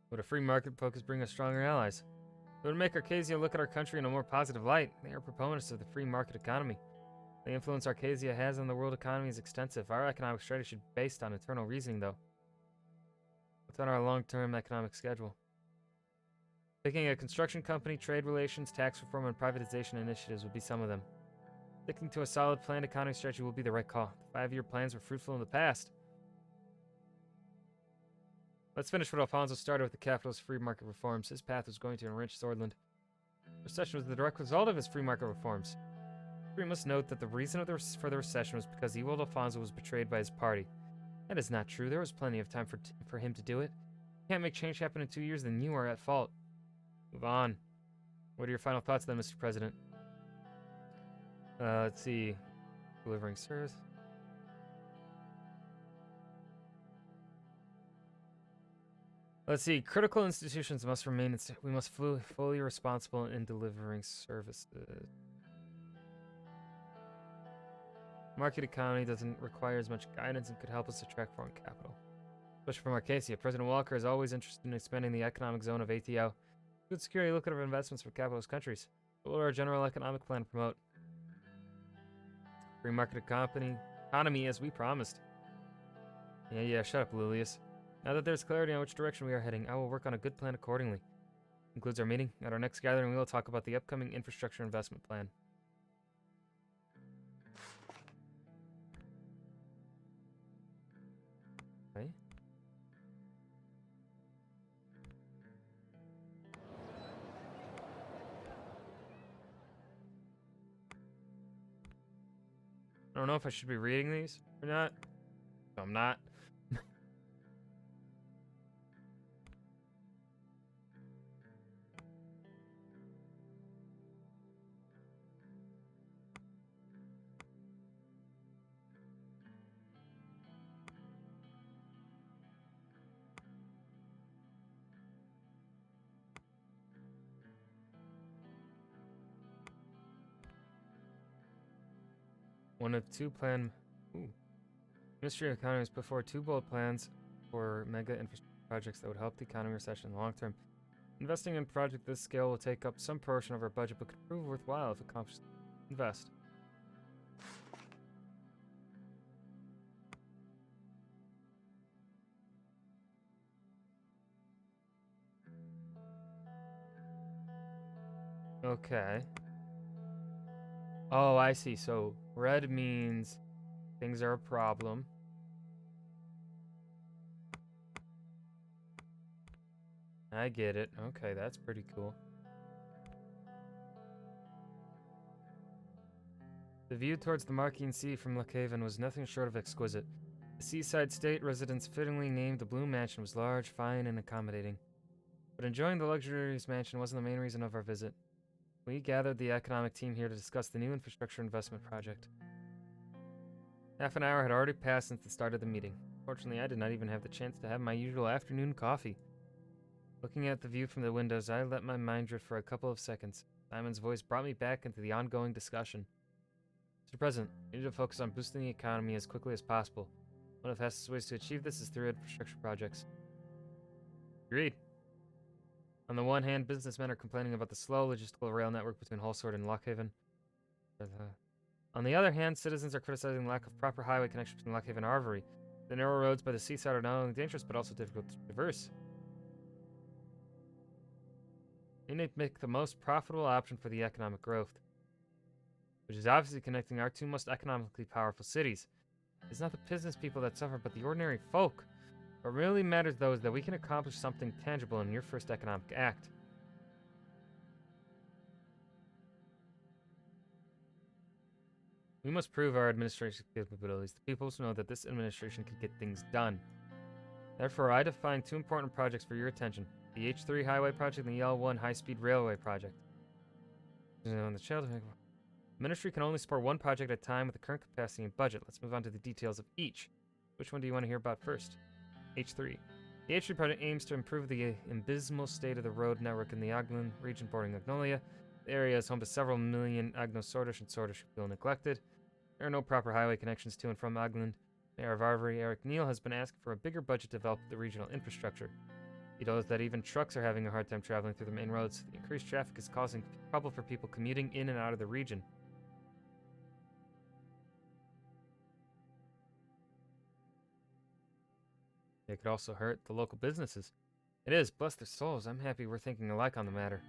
Would a free market focus bring us stronger allies? It would make Arcasia look at our country in a more positive light. They are proponents of the free market economy. The influence Arcasia has on the world economy is extensive. Our economic strategy should be based on internal reasoning, though. What's on our long-term economic schedule? Picking a construction company, trade relations, tax reform, and privatization initiatives would be some of them. Sticking to a solid planned economy strategy will be the right call. The 5-year plans were fruitful in the past. Let's finish what Alfonso started with the capitalist free market reforms. His path was going to enrich Swordland. Recession was the direct result of his free market reforms. We must note that the reason for the recession was because evil Alfonso was betrayed by his party. That is not true. There was plenty of time for him to do it. You can't make change happen in 2 years, then you are at fault. Move on. What are your final thoughts then, Mr. President? Let's see. Delivering service. Let's see. Critical institutions must remain. We must fully responsible in delivering services. Market economy doesn't require as much guidance and could help us attract foreign capital, especially from Arcasia. President Walker is always interested in expanding the economic zone of ATO. Good security lucrative investments for capitalist countries. What will our general economic plan promote? Free market economy as we promised. Yeah, shut up, Lilius. Now that there's clarity on which direction we are heading, I will work on a good plan accordingly. Concludes our meeting. At our next gathering, we will talk about the upcoming infrastructure investment plan. Okay. I don't know if I should be reading these or not. So I'm not. One of two plan. Ooh. Ministry of Economy has put forward 2 bold plans for mega infrastructure projects that would help the economy recession in the long term. Investing in a project this scale will take up some portion of our budget, but could prove worthwhile if accomplished. Invest. Okay. Oh, I see. So red means things are a problem. I get it. Okay, that's pretty cool. The view towards the Marquine Sea from Lockhaven was nothing short of exquisite. The seaside state residence fittingly named the Blue Mansion was large, fine, and accommodating. But enjoying the luxurious mansion wasn't the main reason of our visit. We gathered the economic team here to discuss the new infrastructure investment project. Half an hour had already passed since the start of the meeting. Fortunately, I did not even have the chance to have my usual afternoon coffee. Looking at the view from the windows, I let my mind drift for a couple of seconds. Simon's voice brought me back into the ongoing discussion. Mr. President, we need to focus on boosting the economy as quickly as possible. One of the fastest ways to achieve this is through infrastructure projects. Agreed. On the one hand, businessmen are complaining about the slow logistical rail network between Hullsword and Lockhaven. On the other hand, citizens are criticizing the lack of proper highway connection between Lockhaven and Arvory. The narrow roads by the seaside are not only dangerous, but also difficult to traverse. We need to make the most profitable option for the economic growth, which is obviously connecting our 2 most economically powerful cities. It's not the business people that suffer, but the ordinary folk. What really matters, though, is that we can accomplish something tangible in your first economic act. We must prove our administration capabilities. The people must know that this administration can get things done. Therefore, I define 2 important projects for your attention. The H3 Highway Project and the L1 High-Speed Railway Project. On the Ministry can only support 1 project at a time with the current capacity and budget. Let's move on to the details of each. Which one do you want to hear about first? H3. The H3 project aims to improve the abysmal state of the road network in the Agnon region bordering Agnolia. The area is home to several million Agno-Sordish and Sordish who feel neglected. There are no proper highway connections to and from Agland. Mayor of Arvory, Eric Neal, has been asking for a bigger budget to develop the regional infrastructure. He knows that even trucks are having a hard time traveling through the main roads. The increased traffic is causing trouble for people commuting in and out of the region. It could also hurt the local businesses. It is, bless their souls. I'm happy we're thinking alike on the matter.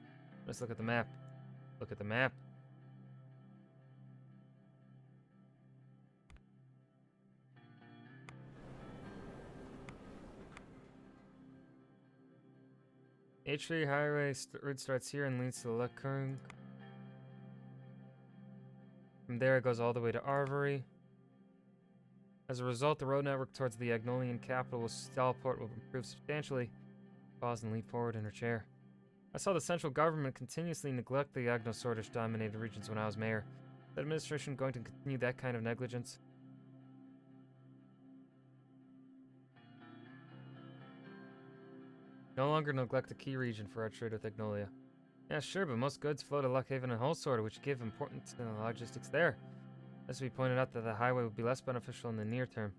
Let's look at the map. Look at the map. H3 highway route starts here and leads to Lekung. From there, it goes all the way to Arvory. As a result, the road network towards the Agnolian capital, Stalport, will improve substantially. Pause and lean forward in her chair. I saw the central government continuously neglect the Agno-Sordish dominated regions when I was mayor. Is the administration going to continue that kind of negligence? No longer neglect a key region for our trade with Agnolia. Yeah, sure, but most goods flow to Lockhaven and Hullsword, which give importance to the logistics there. As we pointed out that the highway would be less beneficial in the near term.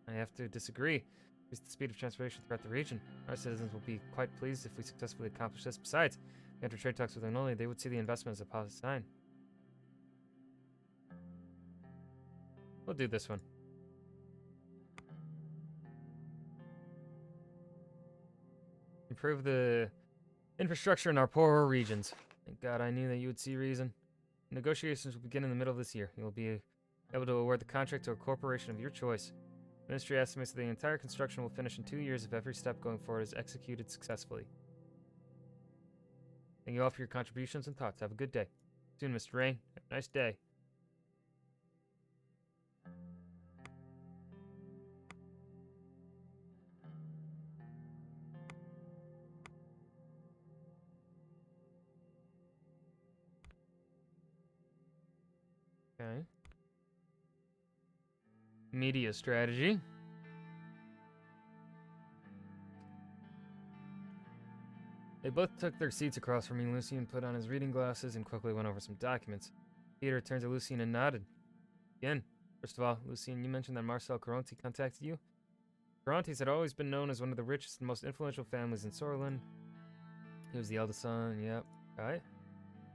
I have to disagree. Increase the speed of transportation throughout the region. Our citizens will be quite pleased if we successfully accomplish this. Besides, if we enter trade talks with Agnolia, they would see the investment as a positive sign. We'll do this one. improve the infrastructure in our poorer regions. Thank God I knew that you would see reason. Negotiations will begin in the middle of this year. You'll be able to award the contract to a corporation of your choice. The Ministry estimates that the entire construction will finish in 2 years if every step going forward is executed successfully. Thank you all for your contributions and thoughts. Have a good day. Soon, Mr. Rain. Have a nice day. Okay. Media strategy. They both took their seats across from me. Lucien put on his reading glasses and quickly went over some documents. Peter turned to Lucien and nodded. Again, first of all, Lucien, you mentioned that Marcel Caronti contacted you? Carontis had always been known as one of the richest and most influential families in Sorlin. He was the eldest son, yep. Right?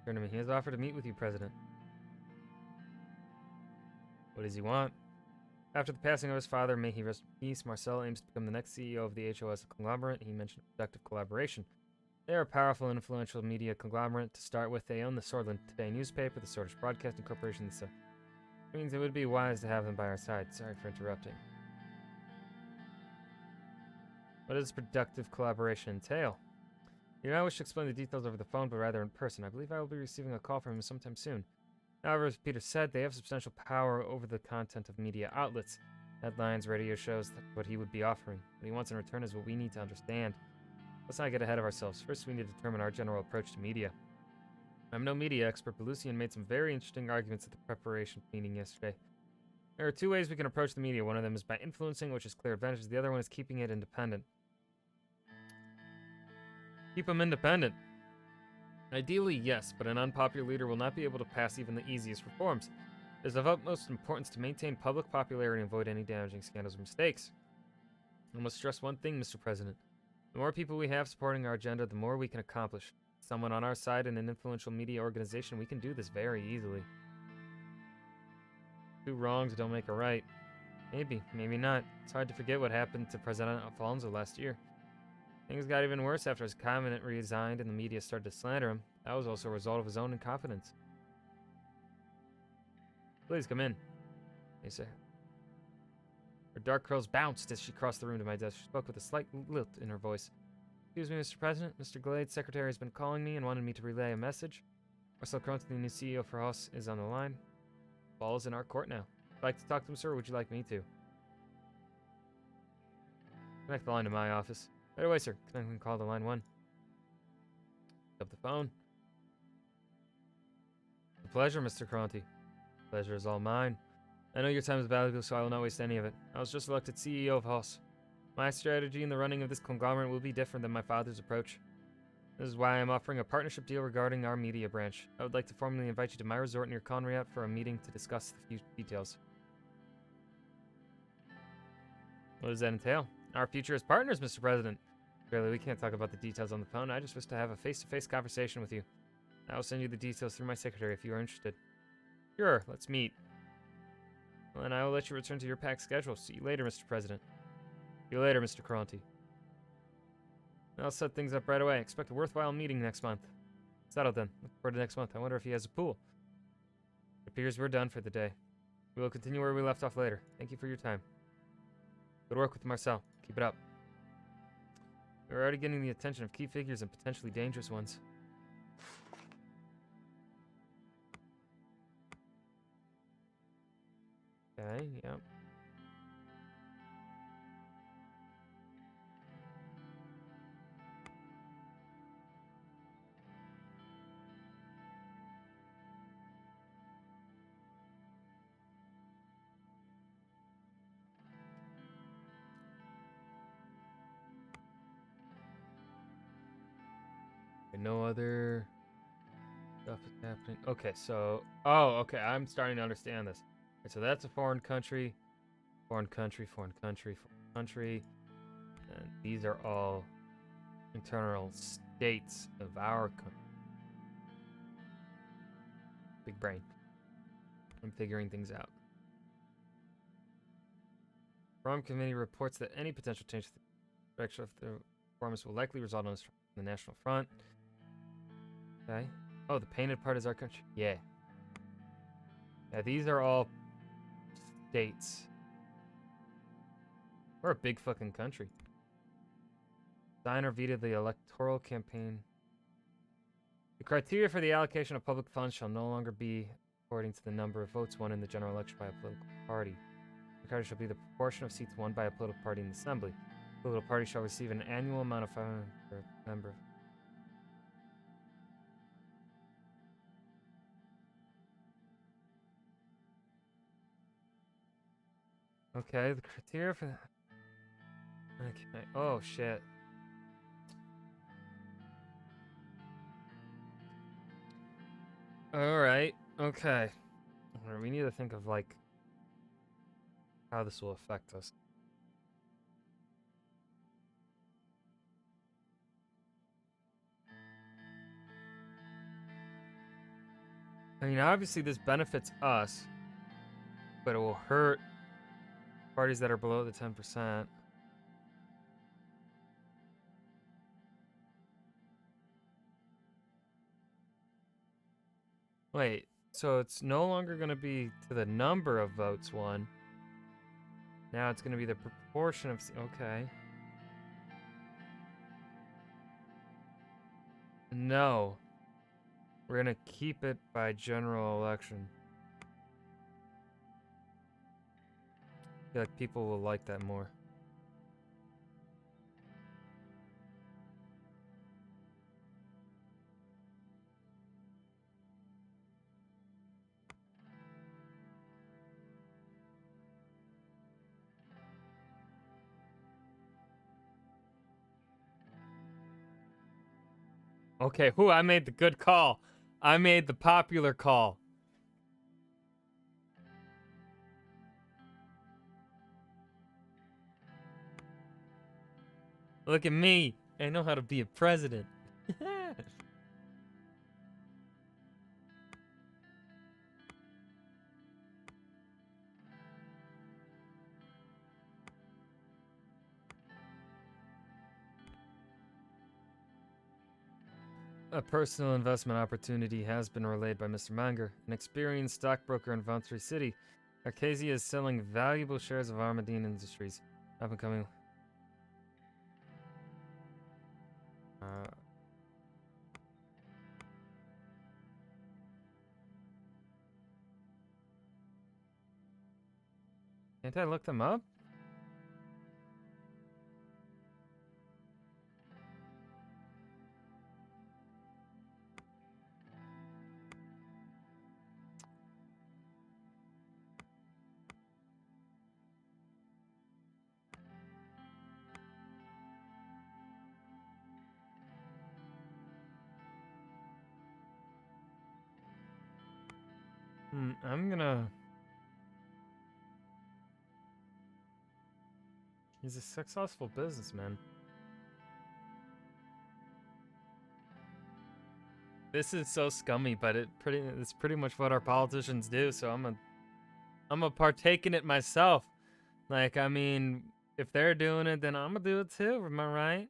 Turn to me. He has offered to meet with you, President. What does he want? After the passing of his father, may he rest in peace, Marcel aims to become the next CEO of the HOS conglomerate. He mentioned productive collaboration. They are a powerful and influential media conglomerate. To start with, they own the Sorlin Today newspaper, the Swedish Broadcasting Corporation. This means it would be wise to have them by our side. Sorry for interrupting. What does productive collaboration entail? You do not wish to explain the details over the phone, but rather in person. I believe I will be receiving a call from him sometime soon. However, as Peter said, they have substantial power over the content of media outlets. Headlines, radio shows, that's what he would be offering. What he wants in return is what we need to understand. Let's not get ahead of ourselves. First, we need to determine our general approach to media. I'm no media expert, but Lucien made some very interesting arguments at the preparation meeting yesterday. There are 2 ways we can approach the media. One of them is by influencing, which is clear advantage. The other one is keeping it independent. Keep them independent. Ideally, yes, but an unpopular leader will not be able to pass even the easiest reforms. It is of utmost importance to maintain public popularity and avoid any damaging scandals or mistakes. I must stress one thing, Mr. President. The more people we have supporting our agenda, the more we can accomplish. Someone on our side in an influential media organization, we can do this very easily. 2 wrongs don't make a right. Maybe, maybe not. It's hard to forget what happened to President Alfonso last year. Things got even worse after his cabinet resigned and the media started to slander him. That was also a result of his own incompetence. Please come in, he said. Her dark curls bounced as she crossed the room to my desk. She spoke with a slight lilt in her voice. Excuse me, Mr. President. Mr. Glade's secretary has been calling me and wanted me to relay a message. Marcel Caronti, the new CEO for Haus, is on the line. Ball is in our court now. Would you like to talk to him, sir, or would you like me to? Connect the line to my office. Right away, sir. Connecting call to line 1. Pick up the phone. A pleasure, Mr. Caronti. Pleasure is all mine. I know your time is valuable, so I will not waste any of it. I was just elected CEO of Haus. My strategy in the running of this conglomerate will be different than my father's approach. This is why I am offering a partnership deal regarding our media branch. I would like to formally invite you to my resort near Conriat for a meeting to discuss the few details. What does that entail? Our future as partners, Mr. President. Really, we can't talk about the details on the phone. I just wish to have a face-to-face conversation with you. I will send you the details through my secretary if you are interested. Sure, let's meet. Well, then I will let you return to your packed schedule. See you later, Mr. President. See you later, Mr. Caronti. I'll set things up right away. Expect a worthwhile meeting next month. Settled then. Look forward to next month. I wonder if he has a pool. It appears we're done for the day. We will continue where we left off later. Thank you for your time. Good work with Marcel. Keep it up. We're already getting the attention of key figures and potentially dangerous ones. Okay, yep. No other stuff is happening. Okay, so... Oh, okay, I'm starting to understand this. Okay, so that's a foreign country. Foreign country, foreign country, foreign country. And these are all internal states of our country. Big brain. I'm figuring things out. Forum Committee reports that any potential change to the direction of the performance will likely result in the National Front. Okay. Oh, the painted part is our country. Yeah. Yeah, these are all states. We're a big fucking country. Sign or veto the electoral campaign. The criteria for the allocation of public funds shall no longer be according to the number of votes won in the general election by a political party. The criteria shall be the proportion of seats won by a political party in the assembly. The political party shall receive an annual amount of $500 per member. Okay, the criteria for... Okay. Oh, shit. Alright, okay. We need to think of, like, how this will affect us. I mean, obviously this benefits us, but it will hurt parties that are below the 10%. Wait, so it's no longer going to be to the number of votes won. Now it's going to be the proportion of... Okay. No. We're going to keep it by general election. I feel like people will like that more. Okay, I made the good call. I made the popular call. Look at me. I know how to be a president. A personal investment opportunity has been relayed by Mr. Manger, an experienced stockbroker in Ventry City. Arcasia is selling valuable shares of Armadine Industries. Up and coming. Can't I look them up? I'm gonna... He's a successful businessman. This is so scummy, but it's pretty much what our politicians do, so I'm a partake in it myself. Like, I mean, if they're doing it, then I'm gonna do it too, am I right?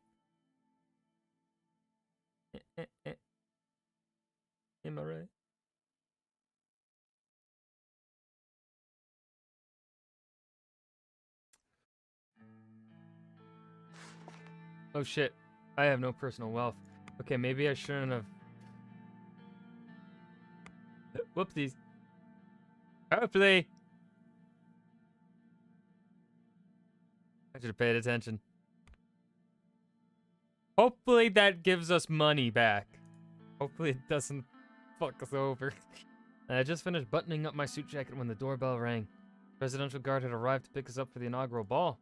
Am I right? Oh shit, I have no personal wealth. Okay, maybe I shouldn't have... Whoopsies. Hopefully. I should have paid attention. Hopefully that gives us money back. Hopefully it doesn't fuck us over. I just finished buttoning up my suit jacket when the doorbell rang. The presidential guard had arrived to pick us up for the inaugural ball.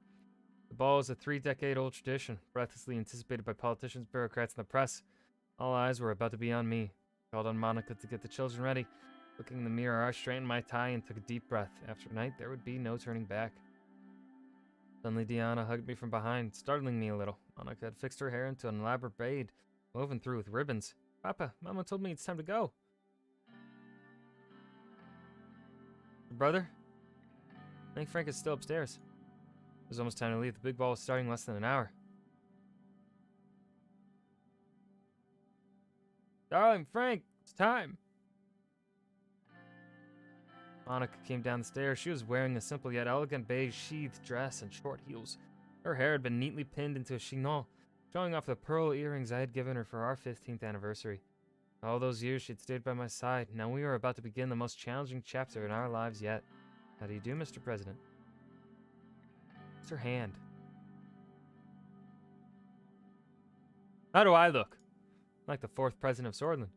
The ball is a 3-decade-old tradition, breathlessly anticipated by politicians, bureaucrats, and the press. All eyes were about to be on me. I called on Monica to get the children ready. Looking in the mirror, I straightened my tie and took a deep breath. After tonight, there would be no turning back. Suddenly, Deanna hugged me from behind, startling me a little. Monica had fixed her hair into an elaborate braid, woven through with ribbons. Papa, Mama told me it's time to go. Your brother? I think Frank is still upstairs. It was almost time to leave. The big ball was starting in less than an hour. Darling Frank, it's time. Monica came down the stairs. She was wearing a simple yet elegant beige sheathed dress and short heels. Her hair had been neatly pinned into a chignon, showing off the pearl earrings I had given her for our 15th anniversary. All those years she'd stayed by my side. Now we were about to begin the most challenging chapter in our lives yet. How do you do, Mr. President? It's her hand. How do I look? Like the 4th president of Swordland.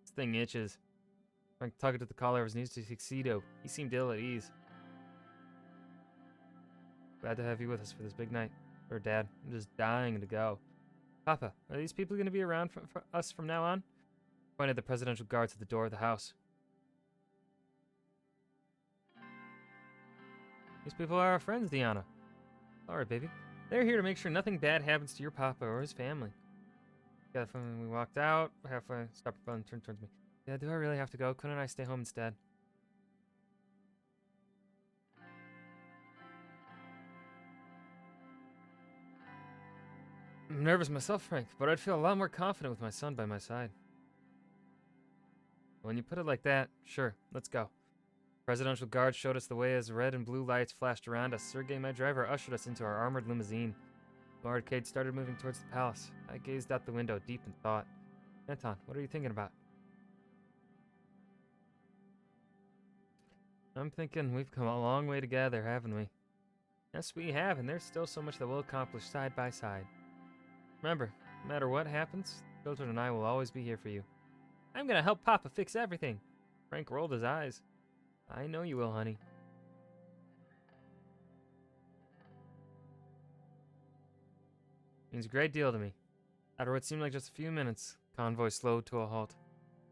This thing itches. Frank tugged at the collar of his new tuxedo. He seemed ill at ease. Glad to have you with us for this big night. Or Dad, I'm just dying to go. Papa, are these people going to be around for us from now on? Pointed the presidential guards at the door of the house. These people are our friends, Deanna. Alright, baby. They're here to make sure nothing bad happens to your papa or his family. Yeah, we walked out. Halfway, stopped and turned towards me. Yeah, do I really have to go? Couldn't I stay home instead? I'm nervous myself, Frank, but I'd feel a lot more confident with my son by my side. When you put it like that, sure, let's go. Presidential guard showed us the way as red and blue lights flashed around us. Sergei, my driver, ushered us into our armored limousine. The arcade started moving towards the palace. I gazed out the window, deep in thought. Anton, what are you thinking about? I'm thinking we've come a long way together, haven't we? Yes, we have, and there's still so much that we'll accomplish side by side. Remember, no matter what happens, children and I will always be here for you. I'm gonna help Papa fix everything. Frank rolled his eyes. I know you will, honey. Means a great deal to me. After what seemed like just a few minutes, convoy slowed to a halt.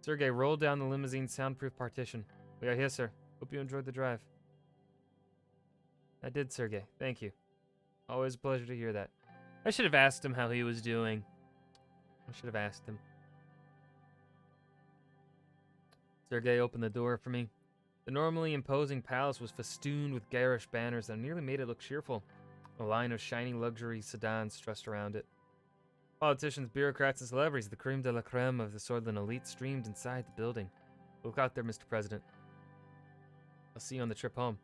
Sergei rolled down the limousine's soundproof partition. We are here, sir. Hope you enjoyed the drive. I did, Sergei. Thank you. Always a pleasure to hear that. I should have asked him how he was doing. I should have asked him. Sergei opened the door for me. The normally imposing palace was festooned with garish banners that nearly made it look cheerful. A line of shiny luxury sedans stressed around it. Politicians, bureaucrats, and celebrities, the creme de la creme of the Swordland elite, streamed inside the building. Look out there, Mr. President. I'll see you on the trip home.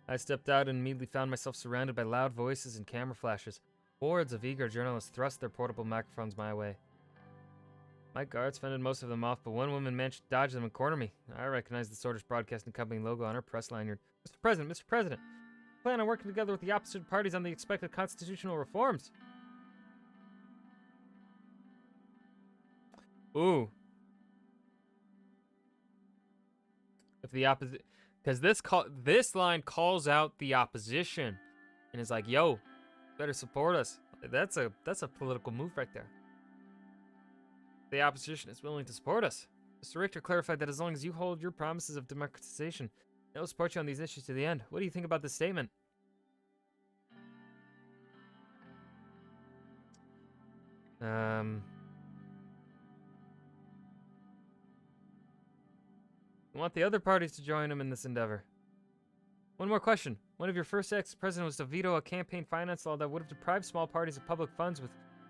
I stepped out and immediately found myself surrounded by loud voices and camera flashes. Hordes of eager journalists thrust their portable microphones my way. My guards fended most of them off, but one woman managed to dodge them and corner me. I recognized the Sworders Broadcasting Company logo on her press lanyard. Mr. President, we plan on working together with the opposite parties on the expected constitutional reforms. Ooh. If the opposite, because this line calls out the opposition, and is like, "Yo, better support us." That's a political move right there. The opposition is willing to support us. Mr. Richter clarified that as long as you hold your promises of democratization, they'll support you on these issues to the end. What do you think about this statement? I want the other parties to join him in this endeavor. One more question. One of your first acts as president was to veto a campaign finance law that would have deprived small parties of public funds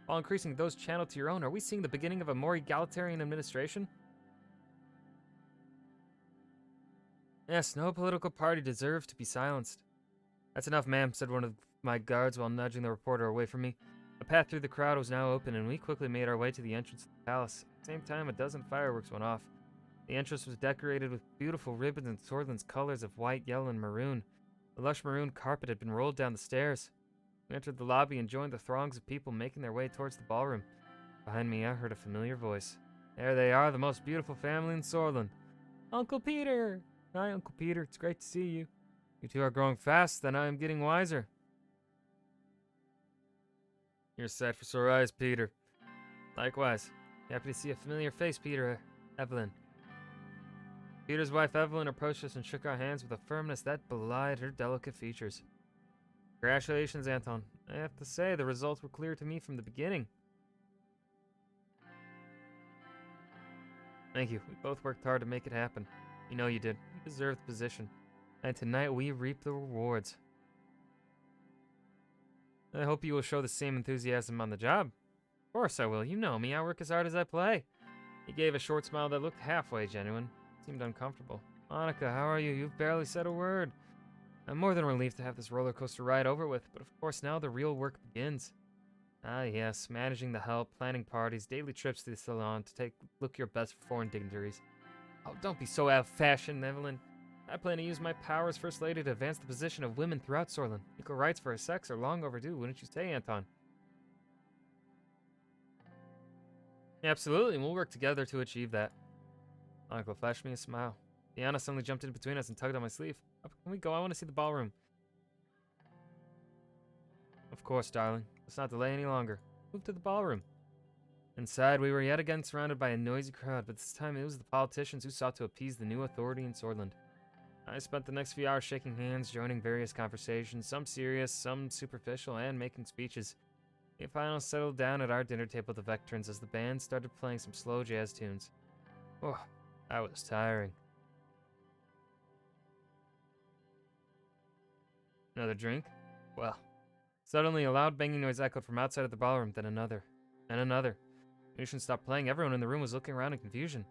while increasing those channeled to your own. Are we seeing the beginning of a more egalitarian administration? Yes, no political party deserves to be silenced. That's enough, ma'am, said one of my guards while nudging the reporter away from me. A path through the crowd was now open, and we quickly made our way to the entrance of the palace. At the same time, a dozen fireworks went off. The entrance was decorated with beautiful ribbons and Swordland's colors of white, yellow, and maroon. The lush maroon carpet had been rolled down the stairs. We entered the lobby and joined the throngs of people making their way towards the ballroom. Behind me, I heard a familiar voice. There they are, the most beautiful family in Swordland. Uncle Peter! Hi, Uncle Peter. It's great to see you. You two are growing fast, and I am getting wiser. You're set for sore eyes, Peter. Likewise. Happy to see a familiar face, Peter. Evelyn. Peter's wife, Evelyn, approached us and shook our hands with a firmness that belied her delicate features. Congratulations, Anton. I have to say, the results were clear to me from the beginning. Thank you. We both worked hard to make it happen. You know you did. You deserved the position. And tonight we reap the rewards. I hope you will show the same enthusiasm on the job. Of course I will. You know me. I work as hard as I play. He gave a short smile that looked halfway genuine. Seemed uncomfortable. Monica, how are you? You've barely said a word. I'm more than relieved to have this roller coaster ride over with, but of course now the real work begins. Ah yes, managing the help, planning parties, daily trips to the salon to look your best for foreign dignitaries. Oh, don't be so out-of-fashion, Evelyn. I plan to use my power as First Lady to advance the position of women throughout Sorlin. Equal rights for her sex are long overdue, wouldn't you say, Anton? Absolutely, and we'll work together to achieve that. Monica flashed me a smile. Diana suddenly jumped in between us and tugged on my sleeve. Up can we go? I want to see the ballroom. Of course, darling. Let's not delay any longer. Move to the ballroom. Inside, we were yet again surrounded by a noisy crowd, but this time it was the politicians who sought to appease the new authority in Swordland. I spent the next few hours shaking hands, joining various conversations, some serious, some superficial, and making speeches. We finally settled down at our dinner table with the veterans as the band started playing some slow jazz tunes. Oh, that was tiring. Another drink? Well, suddenly a loud banging noise echoed from outside of the ballroom, then another, and another. The musicians stopped playing. Everyone in the room was looking around in confusion.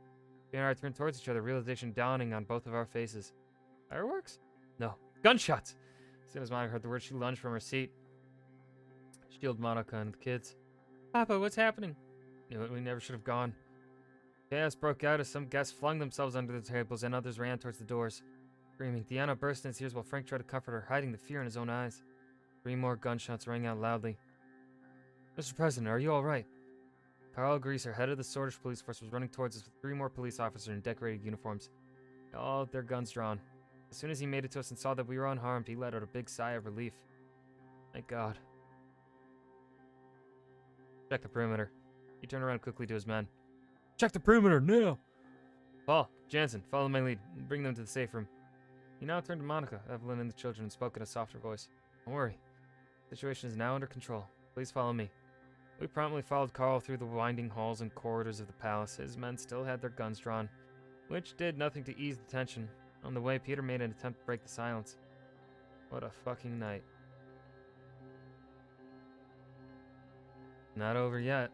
We and I turned towards each other, realization dawning on both of our faces. Fireworks? No. Gunshots! As soon as Monica heard the word, she lunged from her seat. Shielded Monica and the kids. Papa, what's happening? Knew it, we never should have gone. Chaos broke out as some guests flung themselves under the tables and others ran towards the doors. Screaming, Deanna burst in tears while Frank tried to comfort her, hiding the fear in his own eyes. 3 more gunshots rang out loudly. Mr. President, are you alright? Carl Greaser, head of the Swordfish police force, was running towards us with 3 more police officers in decorated uniforms, all with their guns drawn. As soon as he made it to us and saw that we were unharmed, he let out a big sigh of relief. Thank God. Check the perimeter. He turned around quickly to his men. Check the perimeter, now! Paul, Jansen, follow my lead and bring them to the safe room. He now turned to Monica, Evelyn, and the children and spoke in a softer voice. Don't worry. The situation is now under control. Please follow me. We promptly followed Carl through the winding halls and corridors of the palace. His men still had their guns drawn, which did nothing to ease the tension. On the way, Peter made an attempt to break the silence. What a fucking night. Not over yet.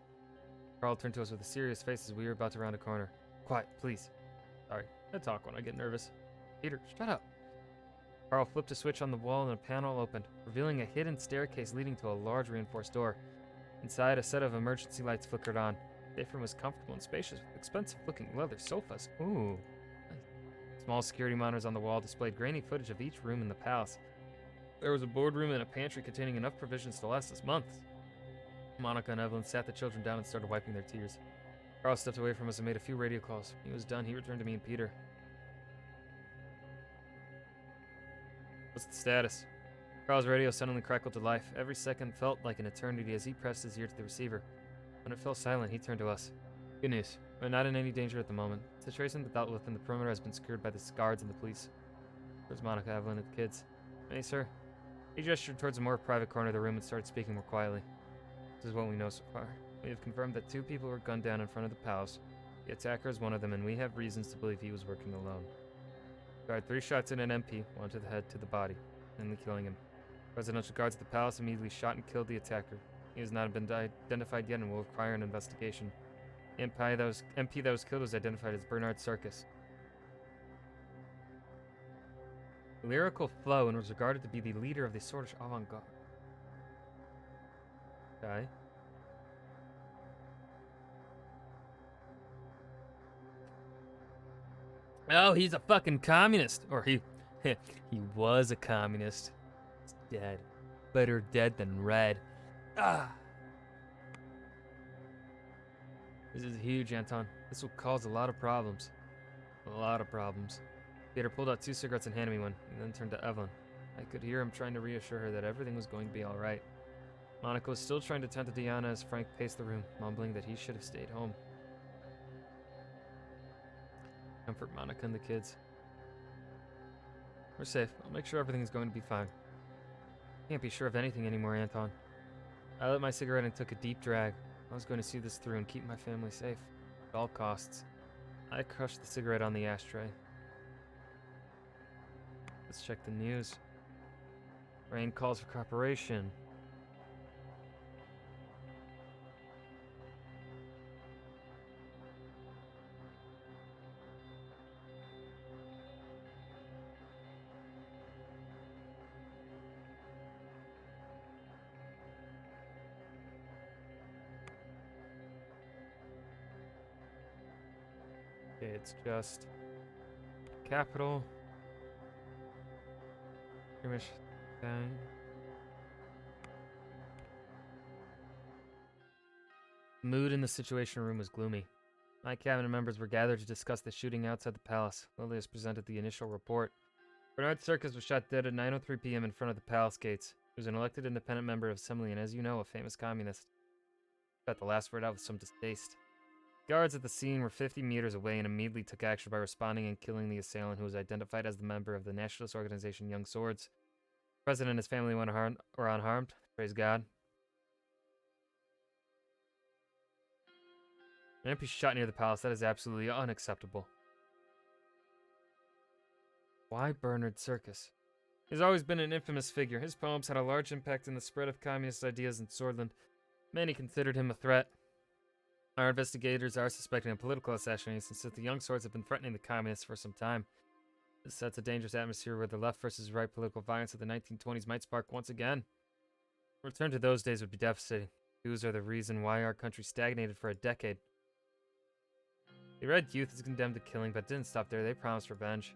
Carl turned to us with a serious face as we were about to round a corner. Quiet, please. Sorry, I talk when I get nervous. Peter, shut up. Carl flipped a switch on the wall and a panel opened, revealing a hidden staircase leading to a large reinforced door. Inside, a set of emergency lights flickered on. The safe room was comfortable and spacious, with expensive-looking leather sofas. Ooh. Small security monitors on the wall displayed grainy footage of each room in the palace. There was a boardroom and a pantry containing enough provisions to last us months. Monica and Evelyn sat the children down and started wiping their tears. Carl stepped away from us and made a few radio calls. When he was done, he returned to me and Peter. What's the status? Carl's radio suddenly crackled to life. Every second felt like an eternity as he pressed his ear to the receiver. When it fell silent, he turned to us. Good news. We're not in any danger at the moment. The situation dealt with in the perimeter has been secured by the guards and the police. Where's Monica, Evelyn, and the kids? Hey, sir. He gestured towards a more private corner of the room and started speaking more quietly. This is what we know so far. We have confirmed that 2 people were gunned down in front of the palace. The attacker is one of them, and we have reasons to believe he was working alone. Fired 3 shots in an MP, 1 to the head, to the body, mainly killing him. Presidential guards at the palace immediately shot and killed the attacker. He has not been identified yet and will require an investigation. The MP that was killed was identified as Bernard Circus. Lyrical flow and was regarded to be the leader of the Swordfish avant-garde. Okay. Oh, he's a fucking communist. Or he was a communist. He's dead. Better dead than red. Ah! This is huge, Anton. This will cause a lot of problems. A lot of problems. Peter pulled out 2 cigarettes and handed me one, and then turned to Evelyn. I could hear him trying to reassure her that everything was going to be alright. Monica was still trying to tend to Deanna as Frank paced the room, mumbling that he should have stayed home. Comfort Monica and the kids. We're safe. I'll make sure everything is going to be fine. Can't be sure of anything anymore, Anton. I lit my cigarette and took a deep drag. I was going to see this through and keep my family safe. At all costs. I crushed the cigarette on the ashtray. Let's check the news. Rain calls for cooperation. Okay, it's just capital. The mood in the Situation Room was gloomy. My cabinet members were gathered to discuss the shooting outside the palace. Lilius presented the initial report. Bernard Circus was shot dead at 9:03 p.m. in front of the palace gates. He was an elected independent member of Assembly and, as you know, a famous communist. He got the last word out with some distaste. Guards at the scene were 50 meters away and immediately took action by responding and killing the assailant, who was identified as the member of the nationalist organization Young Swords. The president and his family were unharmed. Praise God. An MP shot near the palace. That is absolutely unacceptable. Why Bernard Circus? He's always been an infamous figure. His poems had a large impact in the spread of communist ideas in Swordland. Many considered him a threat. Our investigators are suspecting a political assassination since the Young Swords have been threatening the communists for some time. This sets a dangerous atmosphere where the left versus right political violence of the 1920s might spark once again. A return to those days would be devastating. Jews are the reason why our country stagnated for a decade. The Red Youth is condemned to killing, but didn't stop there. They promised revenge.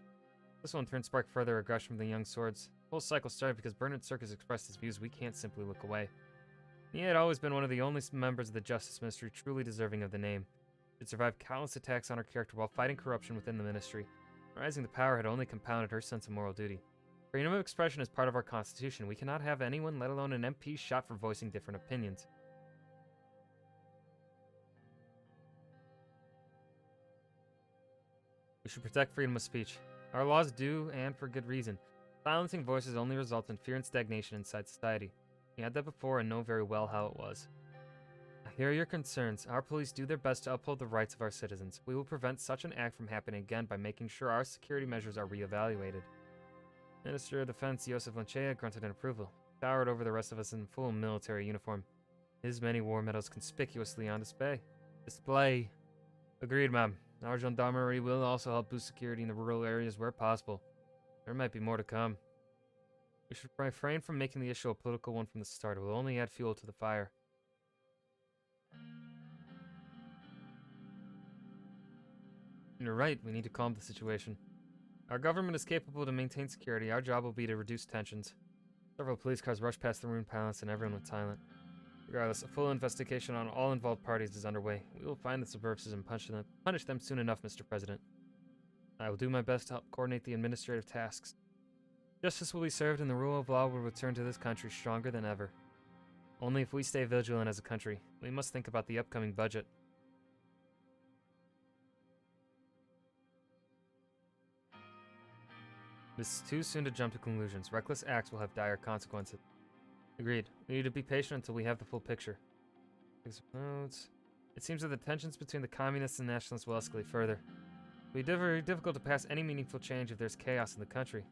This one in turn sparked further aggression from the Young Swords. The whole cycle started because Bernard Circus expressed his views. We can't simply look away. He had always been one of the only members of the Justice Ministry truly deserving of the name. He had survived countless attacks on her character while fighting corruption within the ministry. Rising to power had only compounded her sense of moral duty. Freedom of expression is part of our Constitution. We cannot have anyone, let alone an MP, shot for voicing different opinions. We should protect freedom of speech. Our laws do, and for good reason. Silencing voices only results in fear and stagnation inside society. We had that before and know very well how it was. I hear your concerns. Our police do their best to uphold the rights of our citizens. We will prevent such an act from happening again by making sure our security measures are re-evaluated. Minister of Defense Joseph Lancea grunted in approval, towered over the rest of us in full military uniform. His many war medals conspicuously on display. Agreed, ma'am. Our gendarmerie will also help boost security in the rural areas where possible. There might be more to come. We should refrain from making the issue a political one from the start. It will only add fuel to the fire. You're right, we need to calm the situation. Our government is capable to maintain security. Our job will be to reduce tensions. Several police cars rushed past the ruined palace and everyone went silent. Regardless, a full investigation on all involved parties is underway. We will find the subversives and punish them soon enough, Mr. President. I will do my best to help coordinate the administrative tasks. Justice will be served and the rule of law will return to this country stronger than ever. Only if we stay vigilant as a country. We must think about the upcoming budget. It is too soon to jump to conclusions. Reckless acts will have dire consequences. Agreed. We need to be patient until we have the full picture. Notes. It seems that the tensions between the communists and nationalists will escalate further. It will be very difficult to pass any meaningful change if there's chaos in the country.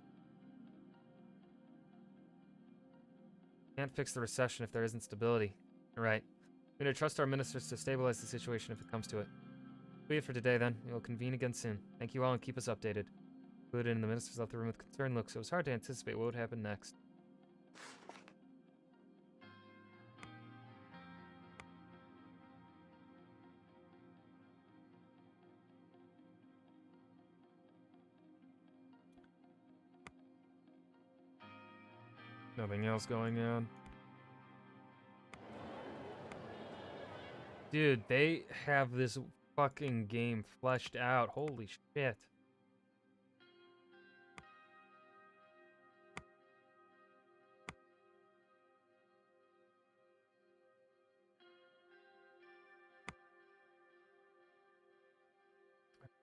Can't fix the recession if there isn't stability. Right. We need to trust our ministers to stabilize the situation if it comes to it. Be it for today then. We will convene again soon. Thank you all and keep us updated. Included in the ministers left the room with concerned looks, so it was hard to anticipate what would happen next. Nothing else going on. Dude, they have this fucking game fleshed out. Holy shit.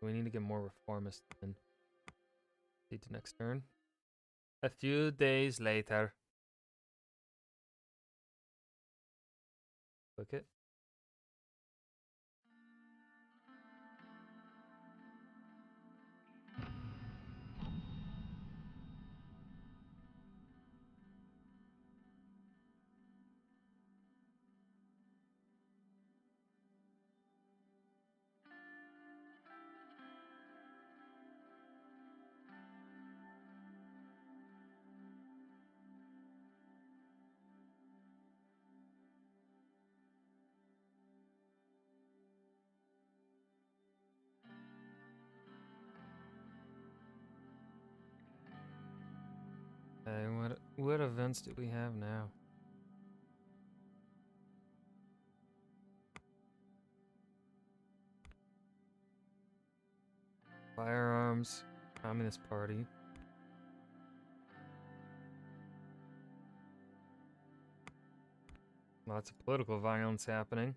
We need to get more reformist in. Lead to next turn. A few days later. Click it. What events do we have now? Firearms, Communist Party. Lots of political violence happening.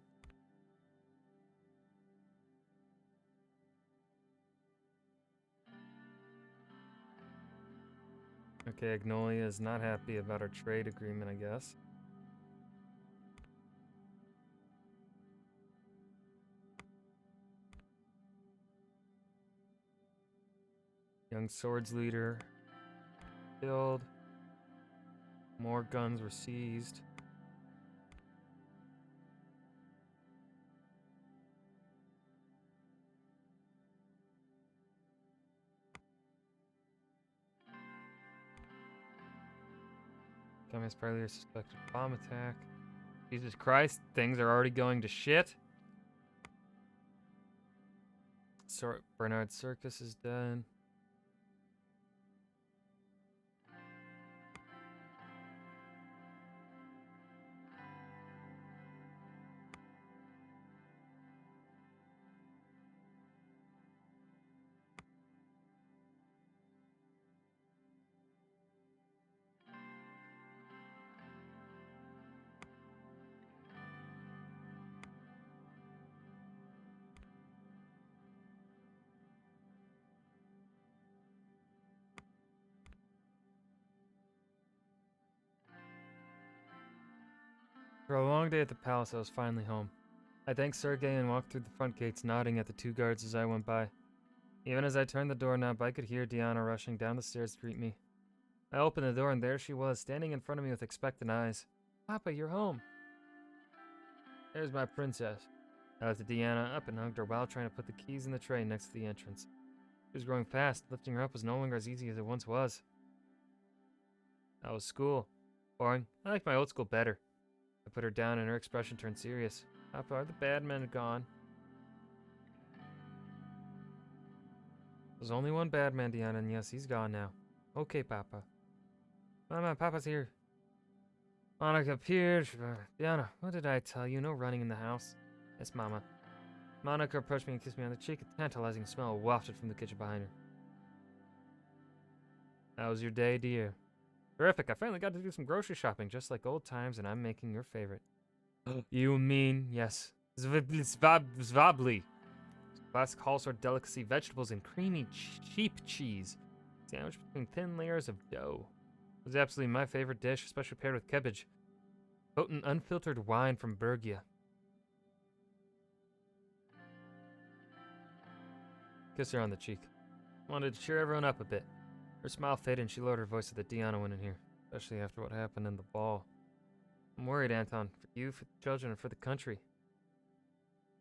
Okay, Agnolia is not happy about our trade agreement, I guess. Young Swords Leader killed. More guns were seized. Communist Party leader suspected bomb attack. Jesus Christ, things are already going to shit. Bernard Circus is dead. For a long day at the palace, I was finally home. I thanked Sergei and walked through the front gates, nodding at the two guards as I went by. Even as I turned the doorknob, I could hear Diana rushing down the stairs to greet me. I opened the door and there she was, standing in front of me with expectant eyes. Papa, you're home. There's my princess. I lifted Deanna up and hugged her while trying to put the keys in the tray next to the entrance. She was growing fast. Lifting her up was no longer as easy as it once was. How was school? Boring. I liked my old school better. I put her down and her expression turned serious. Papa, are the bad men gone? There's only one bad man, Deanna, and yes, he's gone now. Okay, Papa. Mama, Papa's here. Monica appeared. Diana, what did I tell you? No running in the house. Yes, Mama. Monica approached me and kissed me on the cheek. A tantalizing smell wafted from the kitchen behind her. How was your day, dear? Terrific. I finally got to do some grocery shopping, just like old times, and I'm making your favorite. You mean, yes. Zvabli. Classic hall-sort delicacy, vegetables, and creamy sheep cheese. Sandwiched between thin layers of dough. It was absolutely my favorite dish, especially paired with cabbage. Potent, unfiltered wine from Bergia. Kiss her on the cheek. Wanted to cheer everyone up a bit. Her smile faded and she lowered her voice so that Deanna went in here, especially after what happened in the ball. I'm worried, Anton, for you, for the children, and for the country.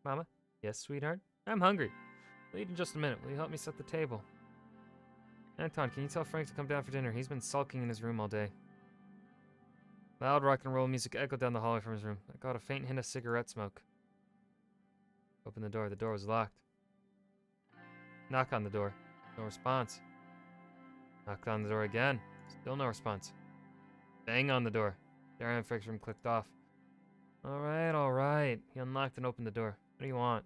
Mama? Yes, sweetheart? I'm hungry. I'll eat in just a minute. Will you help me set the table? Anton, can you tell Frank to come down for dinner? He's been sulking in his room all day. Loud rock and roll music echoed down the hallway from his room. I caught a faint hint of cigarette smoke. Opened the door. The door was locked. Knock on the door. No response. Knocked on the door again. Still no response. Bang on the door. The iron fix room clicked off. Alright, alright. He unlocked and opened the door. What do you want?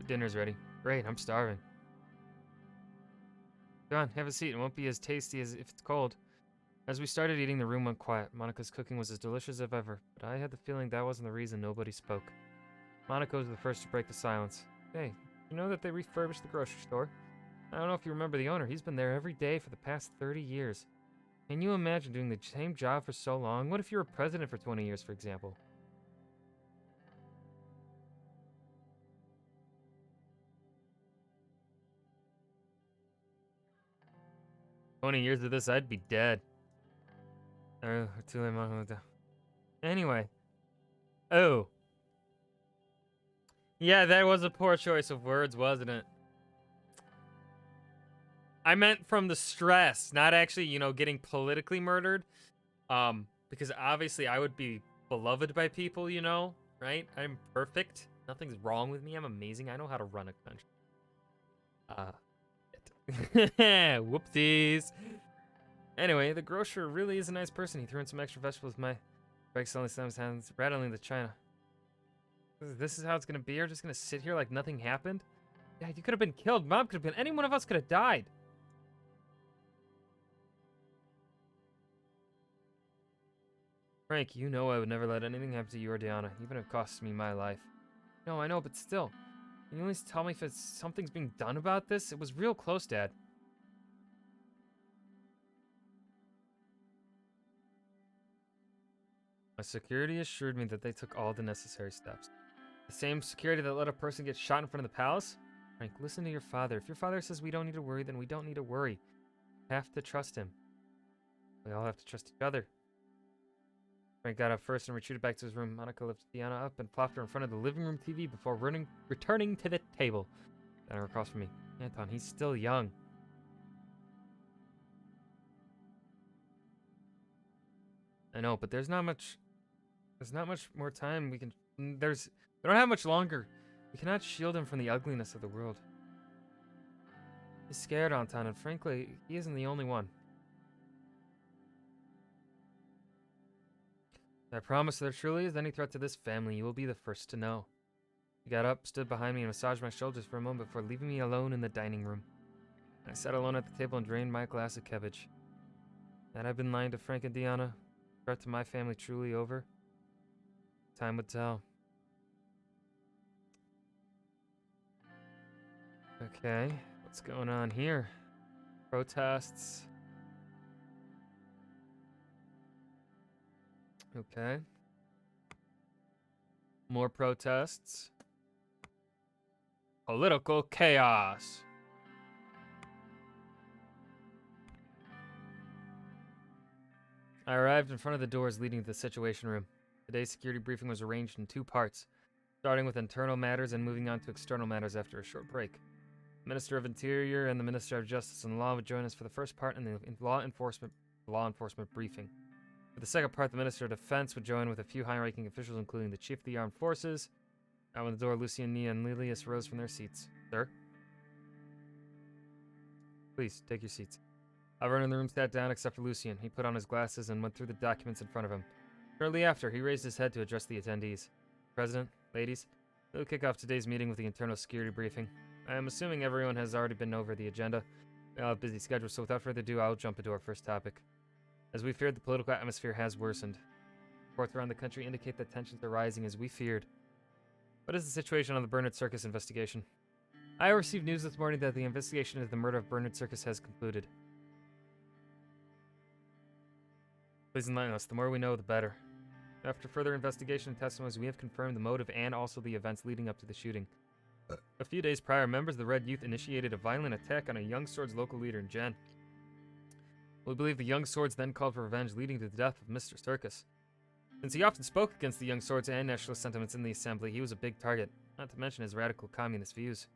Dinner's ready. Great, I'm starving. Go on, have a seat. It won't be as tasty as if it's cold. As we started eating, the room went quiet. Monica's cooking was as delicious as ever, but I had the feeling that wasn't the reason nobody spoke. Monica was the first to break the silence. Hey, you know that they refurbished the grocery store? I don't know if you remember the owner. He's been there every day for the past 30 years. Can you imagine doing the same job for so long? What if you were president for 20 years, for example? "20 years of this, I'd be dead." Anyway. Oh. Yeah, that was a poor choice of words, wasn't it? I meant from the stress, not actually, getting politically murdered. Because obviously I would be beloved by people, right? I'm perfect. Nothing's wrong with me. I'm amazing. I know how to run a country. Whoopsies. Anyway, the grocer really is a nice person. He threw in some extra vegetables in my bag, suddenly slammed his hands, rattling the china. This is how it's gonna be? You're just gonna sit here like nothing happened? Yeah, you could have been killed. Mom could have been. Any one of us could have died. Frank, you know I would never let anything happen to you or Diana, even if it costs me my life. No, I know, but still. Can you at least tell me if something's being done about this? It was real close, Dad. My security assured me that they took all the necessary steps. The same security that let a person get shot in front of the palace? Frank, listen to your father. If your father says we don't need to worry, then we don't need to worry. We have to trust him. We all have to trust each other. Frank got up first and retreated back to his room. Monica lifted Diana up and plopped her in front of the living room TV before returning to the table. Diana across from me. Anton, he's still young. I know, but there's not much more time we can... We don't have much longer. We cannot shield him from the ugliness of the world. He's scared, Anton, and frankly, he isn't the only one. I promise there truly is any threat to this family, you will be the first to know. He got up, stood behind me, and massaged my shoulders for a moment before leaving me alone in the dining room. I sat alone at the table and drained my glass of cabbage. Had I been lying to Frank and Diana? Threat to my family truly over? Time would tell. Okay, what's going on here? Protests. Okay. More protests. Political chaos. I arrived in front of the doors leading to the Situation Room. Today's security briefing was arranged in two parts, starting with internal matters and moving on to external matters after a short break. The Minister of Interior and the Minister of Justice and Law would join us for the first part in the law enforcement briefing. For the second part, the Minister of Defense would join with a few high-ranking officials, including the Chief of the Armed Forces. Out on the door, Lucian, Nia, and Lilius rose from their seats. Sir? Please, take your seats. Everyone in the room sat down except for Lucian. He put on his glasses and went through the documents in front of him. Shortly after, he raised his head to address the attendees. President, ladies, we'll kick off today's meeting with the internal security briefing. I am assuming everyone has already been over the agenda. We all have busy schedules, so without further ado, I'll jump into our first topic. As we feared, the political atmosphere has worsened. Reports around the country indicate that tensions are rising as we feared. What is the situation on the Bernard Circus investigation? I received news this morning that the investigation into the murder of Bernard Circus has concluded. Please enlighten us. The more we know, the better. After further investigation and testimonies, we have confirmed the motive and also the events leading up to the shooting. A few days prior, members of the Red Youth initiated a violent attack on a Young Swords local leader, Jen. We believe the Young Swords then called for revenge, leading to the death of Mr. Circus. Since he often spoke against the Young Swords and nationalist sentiments in the assembly, he was a big target, not to mention his radical communist views.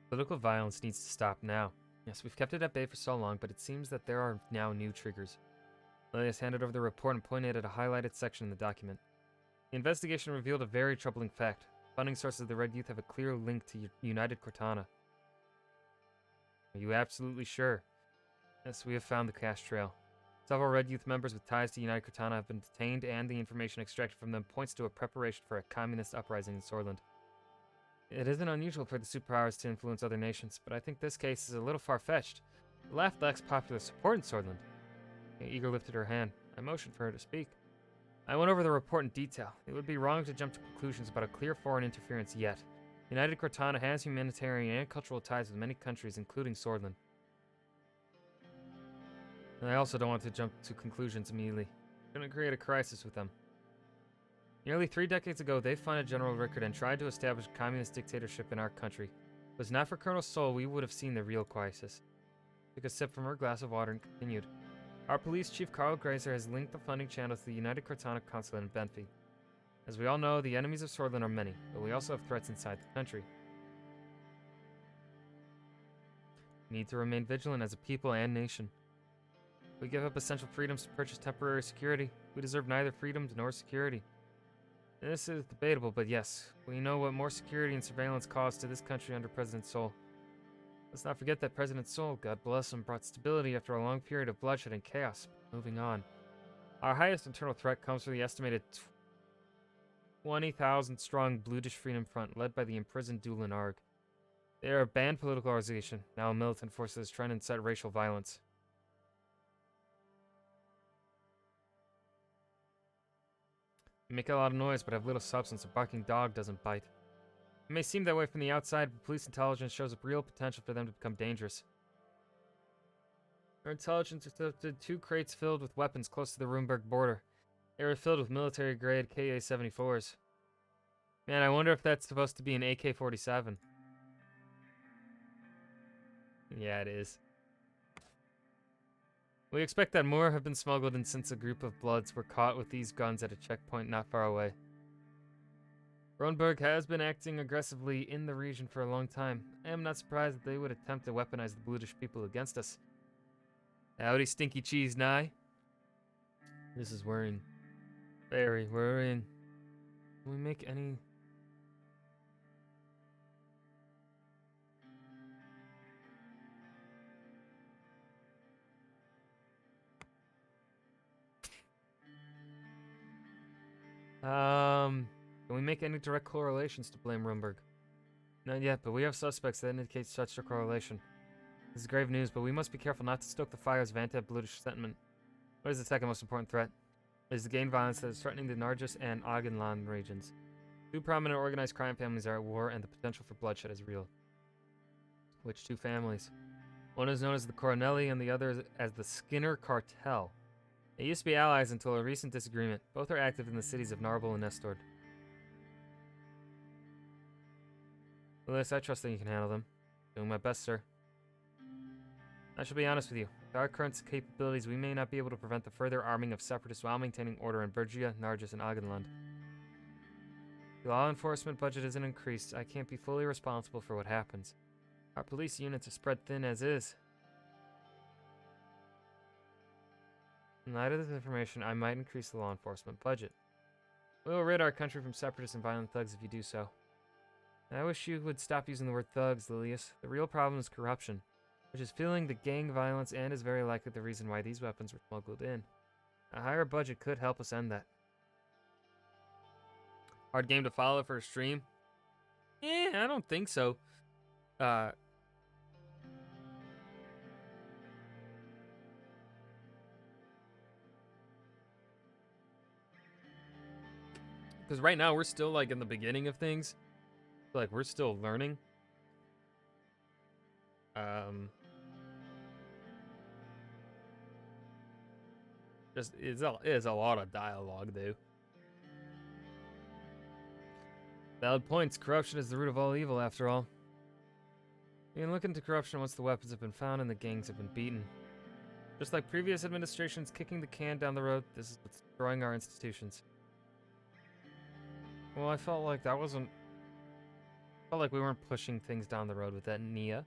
Political violence needs to stop now. Yes, we've kept it at bay for so long, but it seems that there are now new triggers. Lilius handed over the report and pointed at a highlighted section in the document. The investigation revealed a very troubling fact. Funding sources of the Red Youth have a clear link to United Cortana. Are you absolutely sure? Yes, we have found the cash trail. Several Red Youth members with ties to United Cortana have been detained, and the information extracted from them points to a preparation for a communist uprising in Sworland. It isn't unusual for the superpowers to influence other nations, but I think this case is a little far-fetched. The left lacks popular support in Sworland. Eager lifted her hand. I motioned for her to speak. I went over the report in detail. It would be wrong to jump to conclusions about a clear foreign interference yet. United Cortana has humanitarian and cultural ties with many countries, including Sworland. And I also don't want to jump to conclusions immediately. I'm going to create a crisis with them. Nearly 3 decades ago, they funded General Rickard and tried to establish communist dictatorship in our country. If it was not for Colonel Sol, we would have seen the real crisis. Took a sip from her glass of water and continued. Our police chief, Carl Greiser, has linked the funding channels to the United Cortana consulate in Benfi. As we all know, the enemies of Sworland are many, but we also have threats inside the country. We need to remain vigilant as a people and nation. If we give up essential freedoms to purchase temporary security, we deserve neither freedoms nor security. This is debatable, but yes, we know what more security and surveillance caused to this country under President Sol. Let's not forget that President Sol, God bless him, brought stability after a long period of bloodshed and chaos. Moving on. Our highest internal threat comes from the estimated 20,000 strong Bludish Freedom Front led by the imprisoned Dulan Arg. They are a banned political organization, now a militant force that is trying to incite racial violence. They make a lot of noise but have little substance. A barking dog doesn't bite. It may seem that way from the outside, but police intelligence shows a real potential for them to become dangerous. Our intelligence intercepted 2 crates filled with weapons close to the Rumberg border. They were filled with military-grade Ka-74s. Man, I wonder if that's supposed to be an AK-47. Yeah, it is. We expect that more have been smuggled in since a group of Bloods were caught with these guns at a checkpoint not far away. Kronberg has been acting aggressively in the region for a long time. I am not surprised that they would attempt to weaponize the Bludish people against us. Howdy, stinky cheese nye. This is worrying. Very worrying. Can we make any... Can we make any direct correlations to blame Rumberg? Not yet, but we have suspects that indicate such a correlation. This is grave news, but we must be careful not to stoke the fires of anti-Bludish sentiment. What is the second most important threat? It is the gang violence that is threatening the Nargis and Augenland regions. 2 prominent organized crime families are at war, and the potential for bloodshed is real. Which 2 families? One is known as the Coronelli, and the other as the Skinner Cartel. They used to be allies until a recent disagreement. Both are active in the cities of Narbel and Estord. Lewis, I trust that you can handle them. Doing my best, sir. I shall be honest with you. With our current capabilities, we may not be able to prevent the further arming of separatists while maintaining order in Bergia, Nargis, and Augenland. The law enforcement budget isn't increased. I can't be fully responsible for what happens. Our police units are spread thin as is. In light of this information, I might increase the law enforcement budget. We will rid our country from separatists and violent thugs if you do so. I wish you would stop using the word thugs, Lilius. The real problem is corruption, which is fueling the gang violence and is very likely the reason why these weapons were smuggled in. A higher budget could help us end that. Hard game to follow for a stream? I don't think so. Because right now we're still like in the beginning of things. Like we're still learning. Just is a lot of dialogue though. Valid points. Corruption is the root of all evil, after all. You can look into corruption once the weapons have been found and the gangs have been beaten. Just like previous administrations kicking the can down the road, this is what's destroying our institutions. Well, I felt like that wasn't... I felt like we weren't pushing things down the road with that, Nia.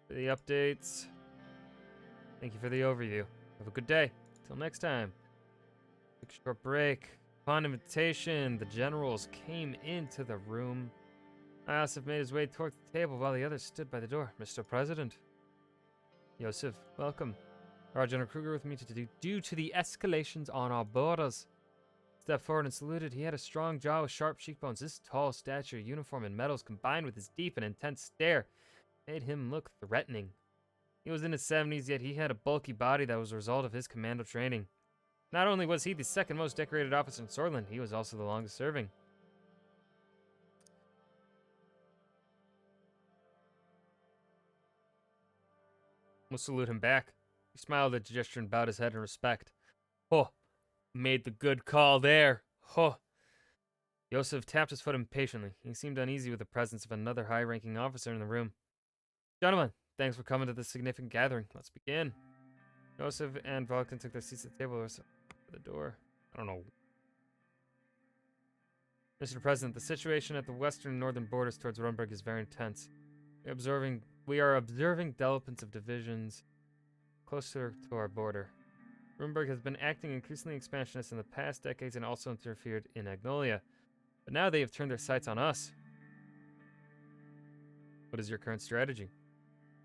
For the updates. Thank you for the overview. Have a good day. Till next time. Take a short break. Upon invitation, the generals came into the room. Iosif made his way toward the table while the others stood by the door. Mr. President. Yosef, welcome. Our General Kruger with me due to the escalations on our borders. Stepped forward and saluted. He had a strong jaw with sharp cheekbones. His tall stature, uniform, and medals combined with his deep and intense stare made him look threatening. He was in his 70s, yet he had a bulky body that was a result of his commando training. Not only was he the second most decorated officer in Sorland, he was also the longest serving. We'll salute him back. He smiled at the gesture and bowed his head in respect. Oh, made the good call there. Oh. Yosef tapped his foot impatiently. He seemed uneasy with the presence of another high-ranking officer in the room. Gentlemen, thanks for coming to this significant gathering. Let's begin. Yosef and Vulcan took their seats at the table or the door. I don't know. Mr. President, the situation at the western and northern borders towards Rumberg is very intense. We are observing developments of divisions closer to our border. Rumberg has been acting increasingly expansionist in the past decades and also interfered in Agnolia. But now they have turned their sights on us. What is your current strategy?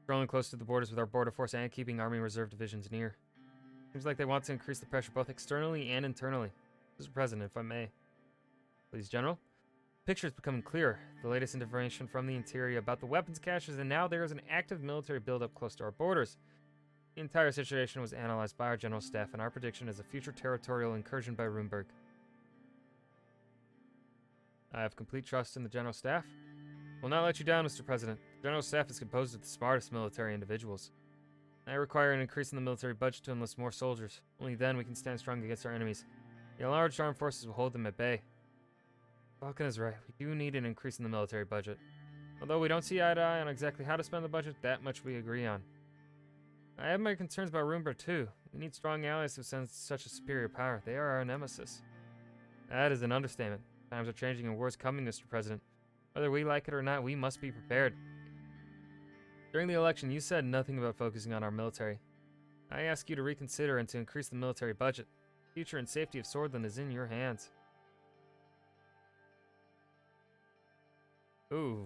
Strolling close to the borders with our border force and keeping Army Reserve divisions near. Seems like they want to increase the pressure both externally and internally. Mr. President, if I may. Please, General. The picture is becoming clearer. The latest information from the interior about the weapons caches, and now there is an active military buildup close to our borders. The entire situation was analyzed by our general staff, and our prediction is a future territorial incursion by Rumberg. I have complete trust in the general staff. Will not let you down, Mr. President. The general staff is composed of the smartest military individuals. I require an increase in the military budget to enlist more soldiers. Only then we can stand strong against our enemies. The enlarged armed forces will hold them at bay. Falcon is right. We do need an increase in the military budget. Although we don't see eye to eye on exactly how to spend the budget, that much we agree on. I have my concerns about Rumberg too. We need strong allies who send such a superior power. They are our nemesis. That is an understatement. Times are changing and war is coming, Mr. President. Whether we like it or not, we must be prepared. During the election, you said nothing about focusing on our military. I ask you to reconsider and to increase the military budget. The future and safety of Swordland is in your hands. Ooh.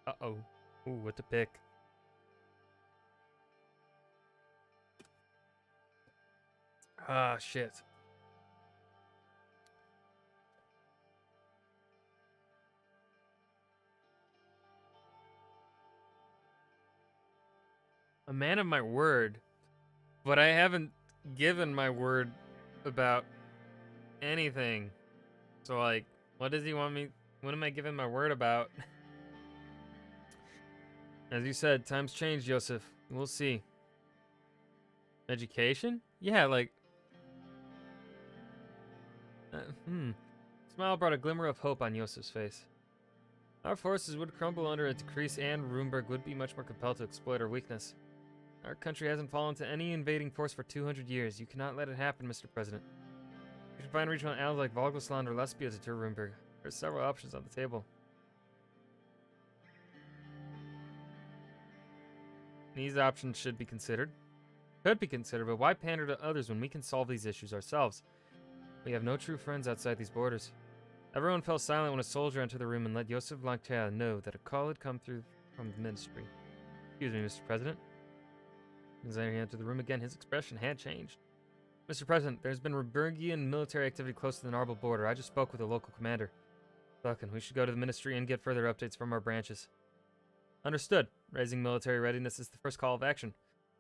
Uh-oh. Ooh, what to pick? Ah, shit. A man of my word, but I haven't given my word about anything. So, like, what does he want me? What am I giving my word about? As you said, times change, Joseph. We'll see. Education? Yeah, like... Smile brought a glimmer of hope on Yosef's face. Our forces would crumble under a decrease and Rumberg would be much more compelled to exploit our weakness. Our country hasn't fallen to any invading force for 200 years. You cannot let it happen, Mr. President. You should find regional allies like Volgosland or Lesbia to deter Rumberg. There's several options on the table. These options should be considered. Could be considered, but why pander to others when we can solve these issues ourselves? We have no true friends outside these borders. Everyone fell silent when a soldier entered the room and let Joseph Blanquer know that a call had come through from the ministry. Excuse me, Mr. President. As he entered the room again, his expression had changed. Mr. President, there's been Rumbergian military activity close to the Narble border. I just spoke with the local commander. Falcon, we should go to the ministry and get further updates from our branches. Understood. Raising military readiness is the first call of action.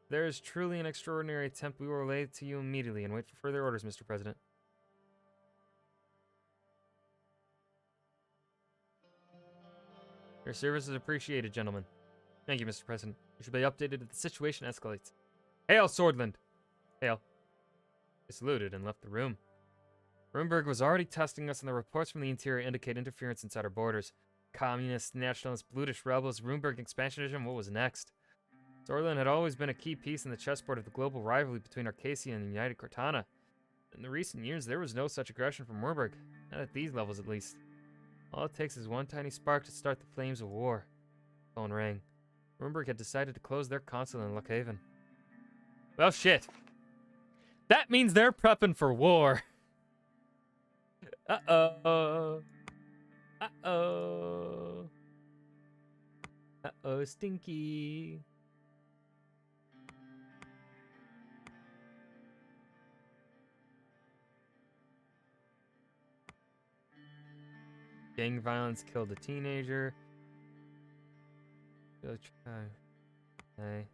If there is truly an extraordinary attempt, we will relay it to you immediately and wait for further orders, Mr. President. Your service is appreciated, gentlemen. Thank you, Mr. President. You should be updated if the situation escalates. Hail, Swordland! Hail. He saluted and left the room. Rumberg was already testing us, and the reports from the interior indicate interference inside our borders. Communists, nationalists, brutish rebels, Rumberg expansionism, what was next? Swordland had always been a key piece in the chessboard of the global rivalry between Arcasia and the United Cortana. In the recent years, there was no such aggression from Rumberg, not at these levels at least. All it takes is one tiny spark to start the flames of war. Phone rang. Rumberg had decided to close their consulate in Lockhaven. Well, shit. That means they're prepping for war. Uh-oh. Uh-oh. Uh-oh, stinky. Gang violence killed a teenager. Okay.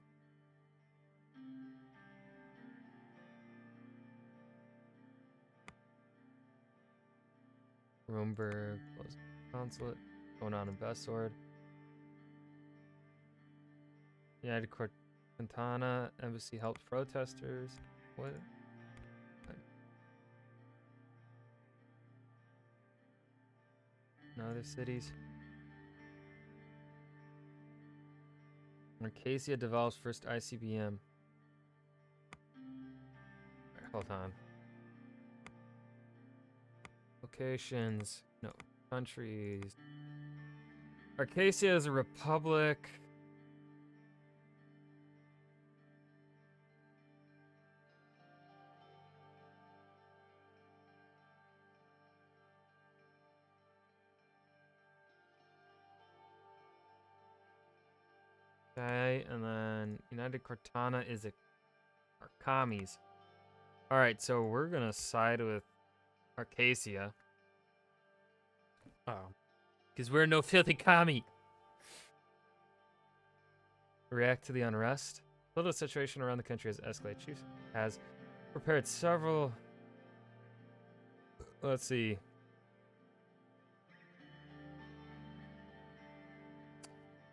Rumberg closed consulate. Going on in Besword. United Cortana embassy helped protesters. What? No other cities. Arcasia develops first ICBM. Right, hold on. Locations. No. Countries. Arcasia is a republic. Okay, and then United Cortana is our commies. Alright, so we're gonna side with Arcasia. Oh. Because we're no filthy commie. React to the unrest. Political situation around the country has escalated. Chief has prepared several... Let's see.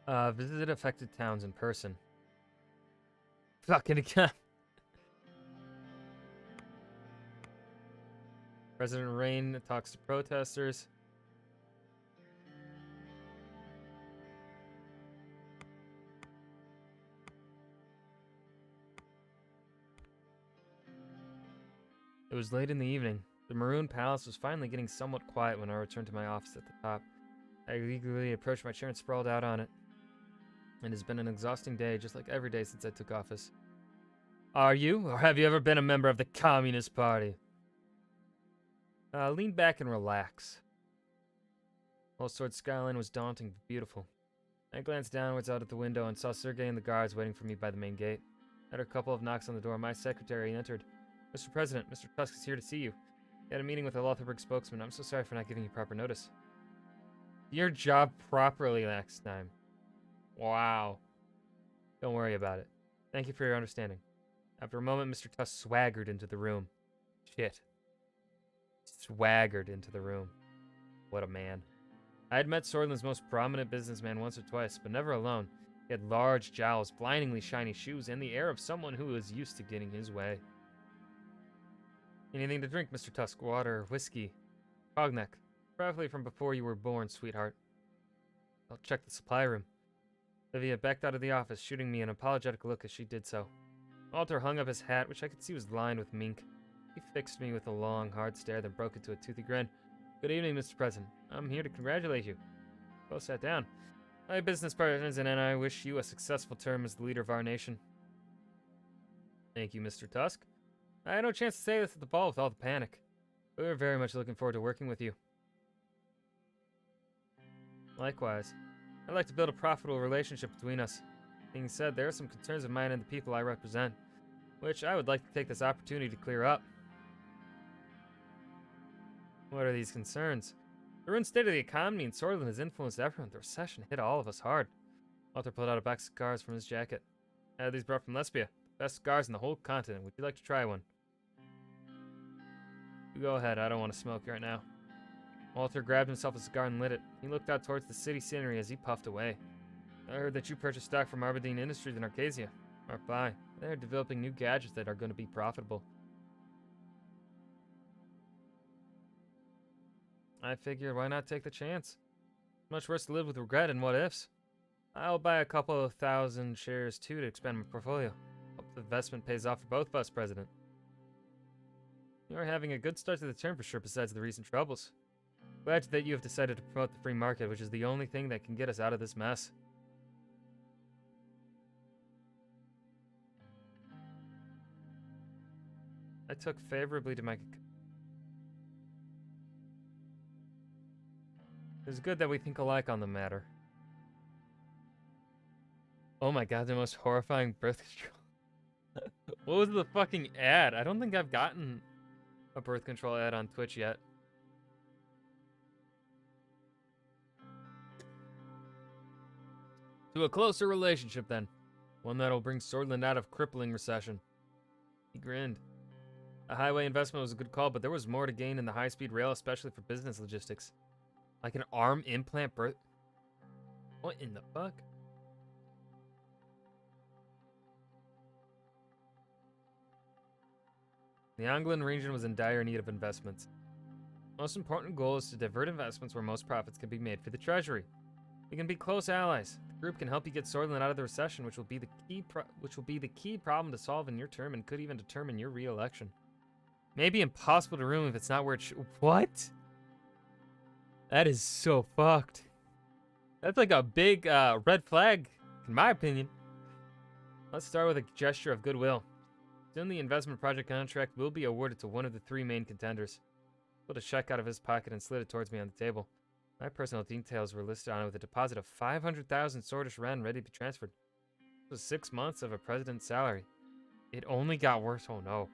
Visited affected towns in person. Fucking again. President Rain talks to protesters. It was late in the evening. The Maroon Palace was finally getting somewhat quiet when I returned to my office at the top. I eagerly approached my chair and sprawled out on it. It has been an exhausting day, just like every day since I took office. Are you, or have you ever been a member of the Communist Party? Lean back and relax. Whole sword skyline was daunting but beautiful. I glanced downwards out at the window and saw Sergei and the guards waiting for me by the main gate. After a couple of knocks on the door, my secretary entered. Mr. President, Mr. Tusk is here to see you. He had a meeting with the Lotharburg spokesman. I'm so sorry for not giving you proper notice. Do your job properly next time. Wow. Don't worry about it. Thank you for your understanding. After a moment, Mr. Tusk swaggered into the room. Shit. Swaggered into the room. What a man. I had met Sordland's most prominent businessman once or twice, but never alone. He had large jowls, blindingly shiny shoes, and the air of someone who was used to getting his way. Anything to drink, Mr. Tusk? Water, whiskey, cognac. Probably from before you were born, sweetheart. I'll check the supply room. Livia backed out of the office, shooting me an apologetic look as she did so. Walter hung up his hat, which I could see was lined with mink. He fixed me with a long, hard stare, then broke into a toothy grin. Good evening, Mr. President. I'm here to congratulate you. Both sat down. My business partners and I wish you a successful term as the leader of our nation. Thank you, Mr. Tusk. I had no chance to say this at the ball with all the panic. But we're very much looking forward to working with you. Likewise. I'd like to build a profitable relationship between us. Being said, there are some concerns of mine and the people I represent, which I would like to take this opportunity to clear up. What are these concerns? The ruined state of the economy in Sordland has influenced everyone. The recession hit all of us hard. Walter pulled out a box of cigars from his jacket. I had these brought from Lesbia. The best cigars in the whole continent. Would you like to try one? You go ahead. I don't want to smoke right now. Walter grabbed himself a cigar and lit it. He looked out towards the city scenery as he puffed away. I heard that you purchased stock from Arbadine Industries in Arcasia. Bye. They're developing new gadgets that are going to be profitable. I figured, why not take the chance? Much worse to live with regret and what ifs. I'll buy a couple of thousand shares too to expand my portfolio. Hope the investment pays off for both of us, President. You're having a good start to the term for sure, besides the recent troubles. Glad that you have decided to promote the free market, which is the only thing that can get us out of this mess. I took favorably to my... It's good that we think alike on the matter. Oh my god, the most horrifying birth control. What was the fucking ad? I don't think I've gotten a birth control ad on Twitch yet. To a closer relationship, then. One that'll bring Sordland out of crippling recession. He grinned. A highway investment was a good call, but there was more to gain in the high-speed rail, especially for business logistics. Like an arm implant birth... What in the fuck? The Anglin region was in dire need of investments. Most important goal is to divert investments where most profits can be made for the Treasury. We can be close allies. The group can help you get Sordland out of the recession, which will be the key problem to solve in your term and could even determine your re-election. Maybe impossible to remove if it's not where it What? That is so fucked. That's like a big red flag, in my opinion. Let's start with a gesture of goodwill. Soon the investment project contract will be awarded to one of the three main contenders. He pulled a check out of his pocket and slid it towards me on the table. My personal details were listed on it with a deposit of 500,000 Sordish Ren ready to be transferred. This was 6 months of a president's salary. It only got worse. Oh no.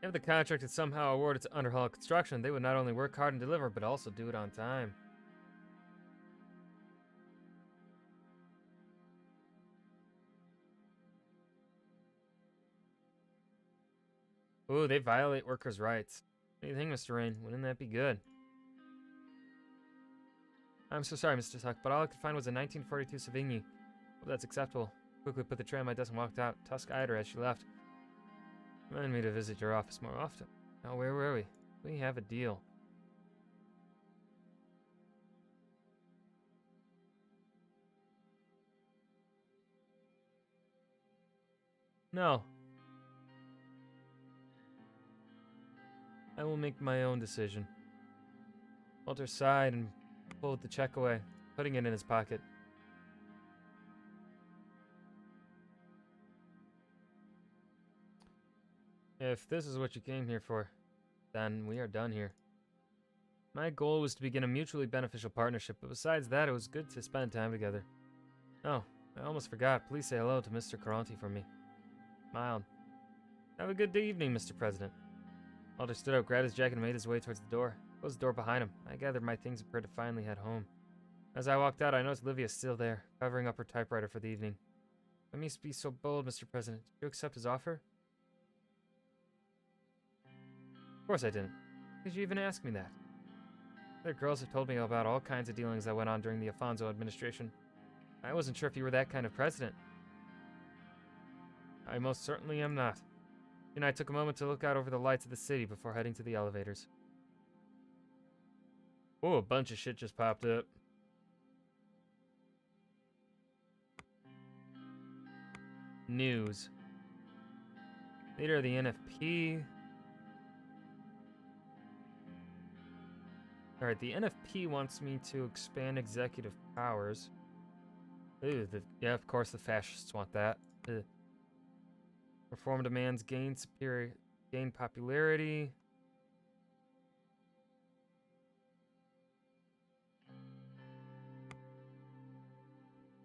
If the contract is somehow awarded to Underhall Construction, they would not only work hard and deliver, but also do it on time. Ooh, they violate workers' rights. What do you think, Mr. Rain? Wouldn't that be good? I'm so sorry, Mr. Tuck, but all I could find was a 1942 Savigny. Hope that's acceptable. Quickly put the tray on my desk and walked out. Tusk eyed her as she left. Remind me to visit your office more often. Now, where were we? We have a deal. No. I will make my own decision. Walter sighed and pulled the check away, putting it in his pocket. If this is what you came here for, then we are done here. My goal was to begin a mutually beneficial partnership, but besides that, it was good to spend time together. Oh, I almost forgot. Please say hello to Mr. Caronti for me. Smiled. Have a good evening, Mr. President. Walter stood up, grabbed his jacket, and made his way towards the door. Closed the door behind him. I gathered my things and prepared to finally head home. As I walked out, I noticed Livia's still there, covering up her typewriter for the evening. Let me be so bold, Mr. President. Did you accept his offer? Of course I didn't. Did you even ask me that? Other girls have told me about all kinds of dealings that went on during the Afonso administration. I wasn't sure if you were that kind of president. I most certainly am not. And I took a moment to look out over the lights of the city before heading to the elevators. Oh, a bunch of shit just popped up. News. Leader of the NFP. Alright, the NFP wants me to expand executive powers. Ooh, yeah, of course the fascists want that. Ugh. Reform demands gain popularity.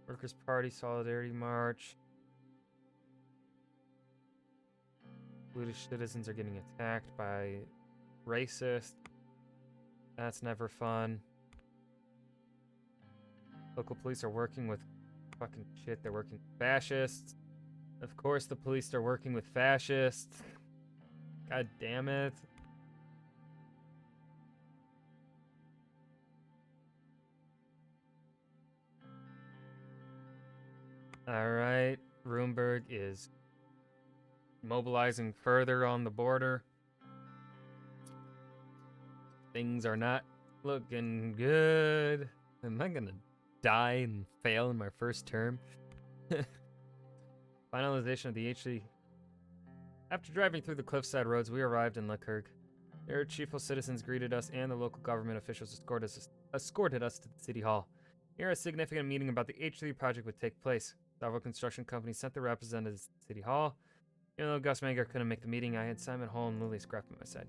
Workers' Party Solidarity March. British citizens are getting attacked by racists. That's never fun. Local police are working with fucking shit. They're working with fascists. Of course the police are working with fascists. God damn it. Alright. Roomberg is mobilizing further on the border. Things are not looking good. Am I gonna die and fail in my first term? Finalization of the HD. After driving through the cliffside roads, we arrived in Leclerc. Their chiefful citizens greeted us, and the local government officials escorted us to the city hall. Here, a significant meeting about the H3 project would take place. Several construction companies sent their representatives to the city hall. Even though Gus Manger couldn't make the meeting, I had Simon Hall and Lily Scrapp at my side.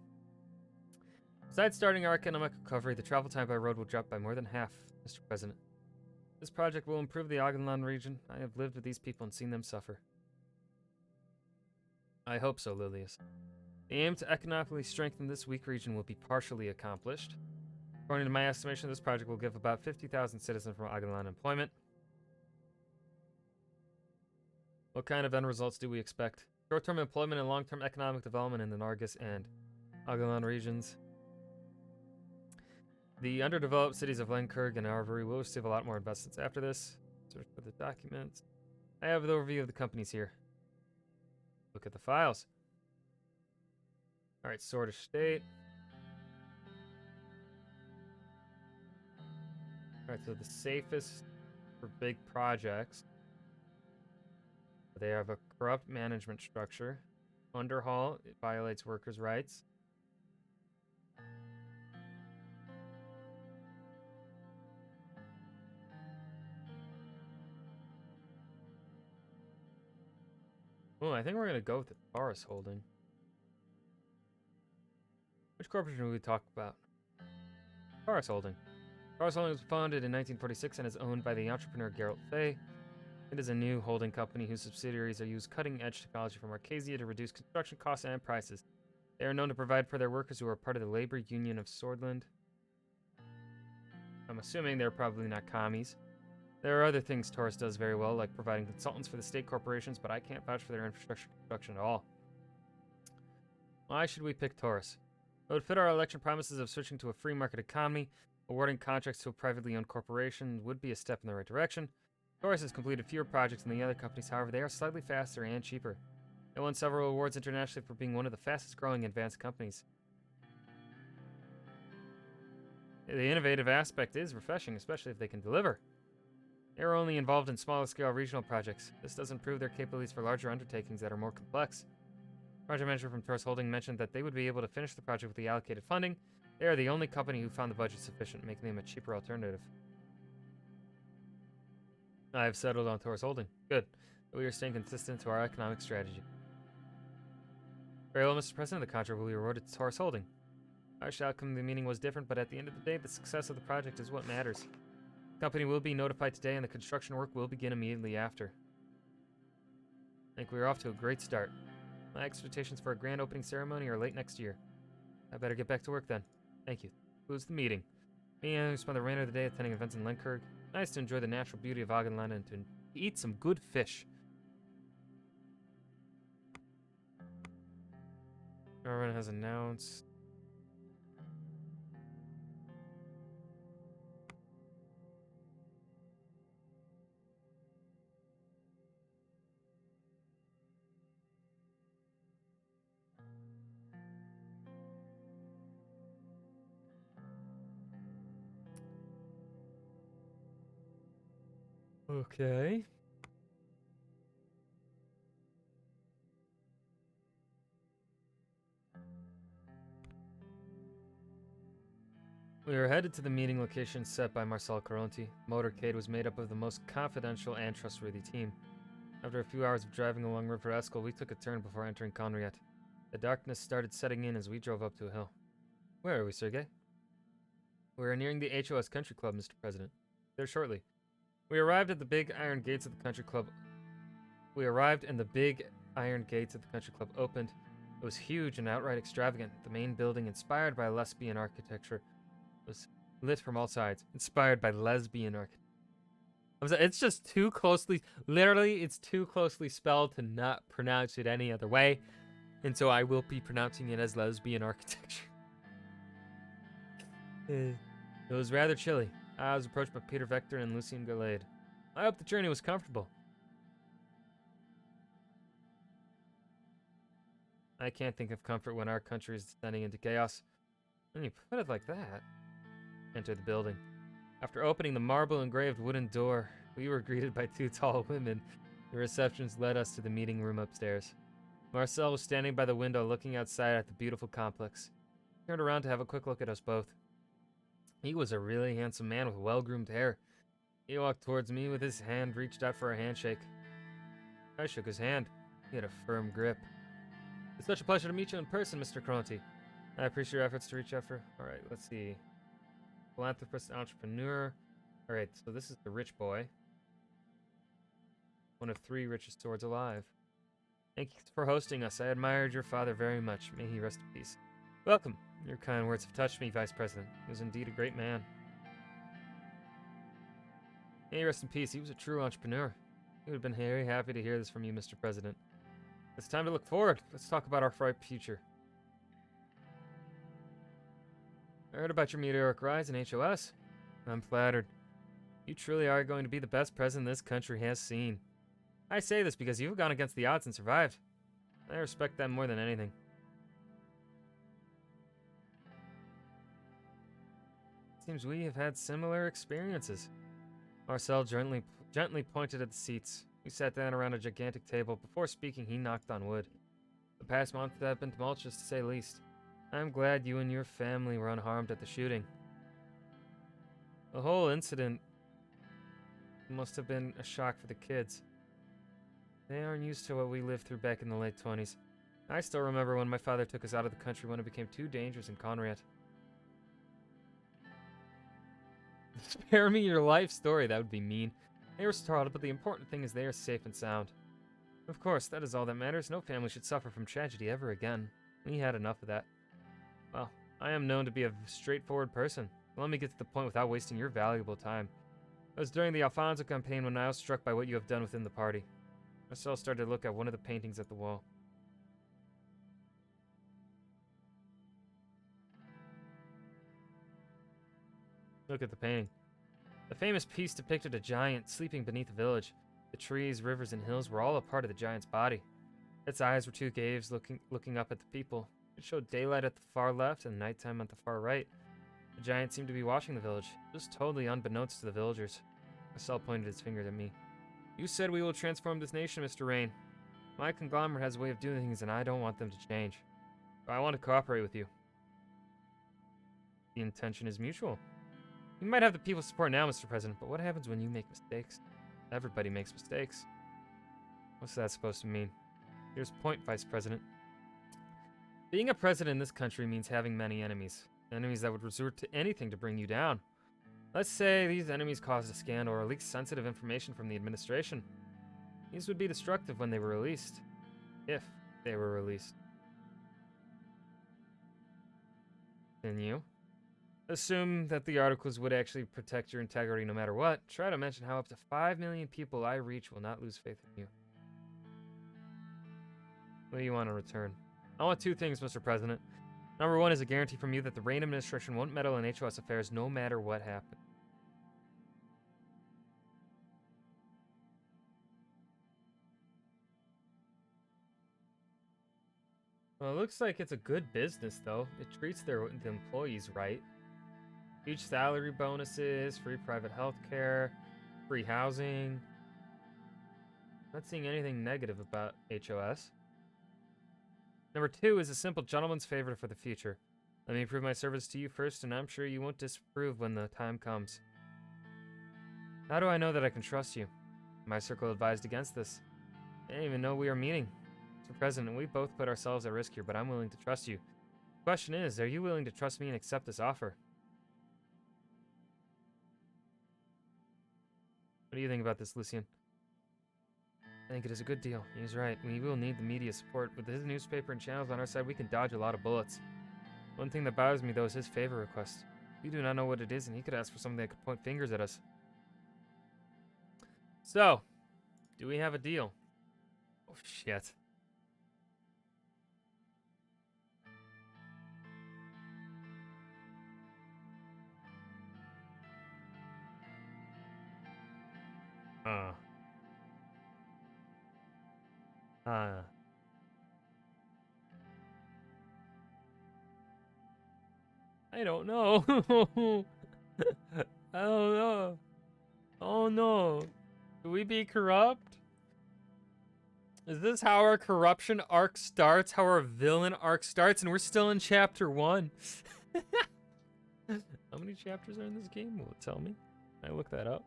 Besides starting our economic recovery, the travel time by road will drop by more than half, Mr. President. This project will improve the Augenland region. I have lived with these people and seen them suffer. I hope so, Lilius. The aim to economically strengthen this weak region will be partially accomplished. According to my estimation, this project will give about 50,000 citizens from Augenland employment. What kind of end results do we expect? Short-term employment and long-term economic development in the Nargis and Augenland regions. The underdeveloped cities of Lenkurg and Arvery will receive a lot more investments after this. Search for the documents. I have the overview of the companies here. Look at the files. Alright, Swordfish State. Alright, so the safest for big projects. They have a corrupt management structure. Underhaul, it violates workers' rights. Oh, I think we're going to go with the Forex Holding. Which corporation will we talk about? Forex Holding. Forex Holding was founded in 1946 and is owned by the entrepreneur Geralt Fay. It is a new holding company whose subsidiaries are used cutting-edge technology from Arcasia to reduce construction costs and prices. They are known to provide for their workers who are part of the labor union of Swordland. I'm assuming they're probably not commies. There are other things Taurus does very well, like providing consultants for the state corporations, but I can't vouch for their infrastructure construction at all. Why should we pick Taurus? It would fit our election promises of switching to a free market economy. Awarding contracts to a privately owned corporation would be a step in the right direction. Taurus has completed fewer projects than the other companies, however, they are slightly faster and cheaper. They won several awards internationally for being one of the fastest growing advanced companies. The innovative aspect is refreshing, especially if they can deliver. They are only involved in smaller scale regional projects. This does improve their capabilities for larger undertakings that are more complex. Project manager from Taurus Holding mentioned that they would be able to finish the project with the allocated funding. They are the only company who found the budget sufficient, making them a cheaper alternative. I have settled on Taurus Holding. Good. We are staying consistent to our economic strategy. Very well, Mr. President, the contract will be awarded to Taurus Holding. Our outcome of the meeting was different, but at the end of the day, the success of the project is what matters. The company will be notified today, and the construction work will begin immediately after. I think we are off to a great start. My expectations for a grand opening ceremony are late next year. I better get back to work then. Thank you. Concludes the meeting. Me and I spent the remainder of the day attending events in Lenkirk. Nice to enjoy the natural beauty of Augenland and to eat some good fish. Darwin has announced. Okay. We were headed to the meeting location set by Marcel Caronti. The motorcade was made up of the most confidential and trustworthy team. After a few hours of driving along River Eskel, we took a turn before entering Conriat. The darkness started setting in as we drove up to a hill. Where are we, Sergei? We are nearing the HOS Country Club, Mr. President. There shortly. We arrived at the big iron gates of the country club. Opened. It was huge and outright extravagant. The main building, inspired by Lesbian architecture, was lit from all sides. Inspired by Lesbian architecture. It's just too closely, literally, it's too closely spelled to not pronounce it any other way. And so I will be pronouncing it as Lesbian architecture. It was rather chilly. I was approached by Peter Vector and Lucien Galade. I hope the journey was comfortable. I can't think of comfort when our country is descending into chaos. When you put it like that. Enter the building. After opening the marble-engraved wooden door, we were greeted by two tall women. The receptions led us to the meeting room upstairs. Marcel was standing by the window looking outside at the beautiful complex. He turned around to have a quick look at us both. He was a really handsome man with well-groomed hair. He walked towards me with his hand reached out for a handshake. I shook his hand. He had a firm grip. It's such a pleasure to meet you in person, Mr. Cronty. I appreciate your efforts to reach out for... Alright, let's see. Philanthropist, entrepreneur. Alright, so this is the rich boy. One of 3 richest swords alive. Thank you for hosting us. I admired your father very much. May he rest in peace. Welcome. Your kind words have touched me, Vice President. He was indeed a great man. May he rest in peace. He was a true entrepreneur. He would have been very happy to hear this from you, Mr. President. It's time to look forward. Let's talk about our bright future. I heard about your meteoric rise in HOS. I'm flattered. You truly are going to be the best president this country has seen. I say this because you've gone against the odds and survived. I respect that more than anything. Seems we have had similar experiences. Marcel gently pointed at the seats. We sat down around a gigantic table. Before speaking, he knocked on wood. The past month have been tumultuous, to say the least. I'm glad you and your family were unharmed at the shooting. The whole incident must have been a shock for the kids. They aren't used to what we lived through back in the late 20s. I still remember when my father took us out of the country when it became too dangerous in Conriat. Spare me your life story, that would be mean. They were startled, but the important thing is they are safe and sound. Of course, that is all that matters. No family should suffer from tragedy ever again. We had enough of that. Well, I am known to be a straightforward person. Let me get to the point without wasting your valuable time. It was during the Alfonso campaign when I was struck by what you have done within the party. Marcel started to look at one of the paintings at the wall. Look at the painting. The famous piece depicted a giant sleeping beneath a village. The trees, rivers, and hills were all a part of the giant's body. Its eyes were two caves looking up at the people. It showed daylight at the far left and nighttime at the far right. The giant seemed to be watching the village, just totally unbeknownst to the villagers. Marcel pointed his finger at me. You said we will transform this nation, Mr. Rain. My conglomerate has a way of doing things, and I don't want them to change. But I want to cooperate with you. The intention is mutual. You might have the people's support now, Mr. President, but what happens when you make mistakes? Everybody makes mistakes. What's that supposed to mean? Here's point, Vice President. Being a president in this country means having many enemies. Enemies that would resort to anything to bring you down. Let's say these enemies caused a scandal or leaked sensitive information from the administration. These would be destructive when they were released. If they were released. Then you? Assume that the articles would actually protect your integrity no matter what. Try to mention how up to 5 million people I reach will not lose faith in you. What do you want in return? I want two things, Mr. President. Number one is a guarantee from you that the Rain administration won't meddle in HOS affairs no matter what happens. Well, it looks like it's a good business, though. It treats the employees right. Huge salary bonuses, free private health care, free housing. Not seeing anything negative about HOS. Number two is a simple gentleman's favor for the future. Let me prove my service to you first, and I'm sure you won't disapprove when the time comes. How do I know that I can trust you? My circle advised against this. I didn't even know we are meeting. Mr. President, we both put ourselves at risk here, but I'm willing to trust you. The question is, are you willing to trust me and accept this offer? What do you think about this, Lucien? I think it is a good deal. He's right. We will need the media support. With his newspaper and channels on our side, we can dodge a lot of bullets. One thing that bothers me, though, is his favor request. We do not know what it is, and he could ask for something that could point fingers at us. So, do we have a deal? Oh, shit. I don't know. I don't know. Oh no. Do we be corrupt? Is this how our corruption arc starts? How our villain arc starts? And we're still in chapter 1. How many chapters are in this game? Will it tell me? Can I look that up?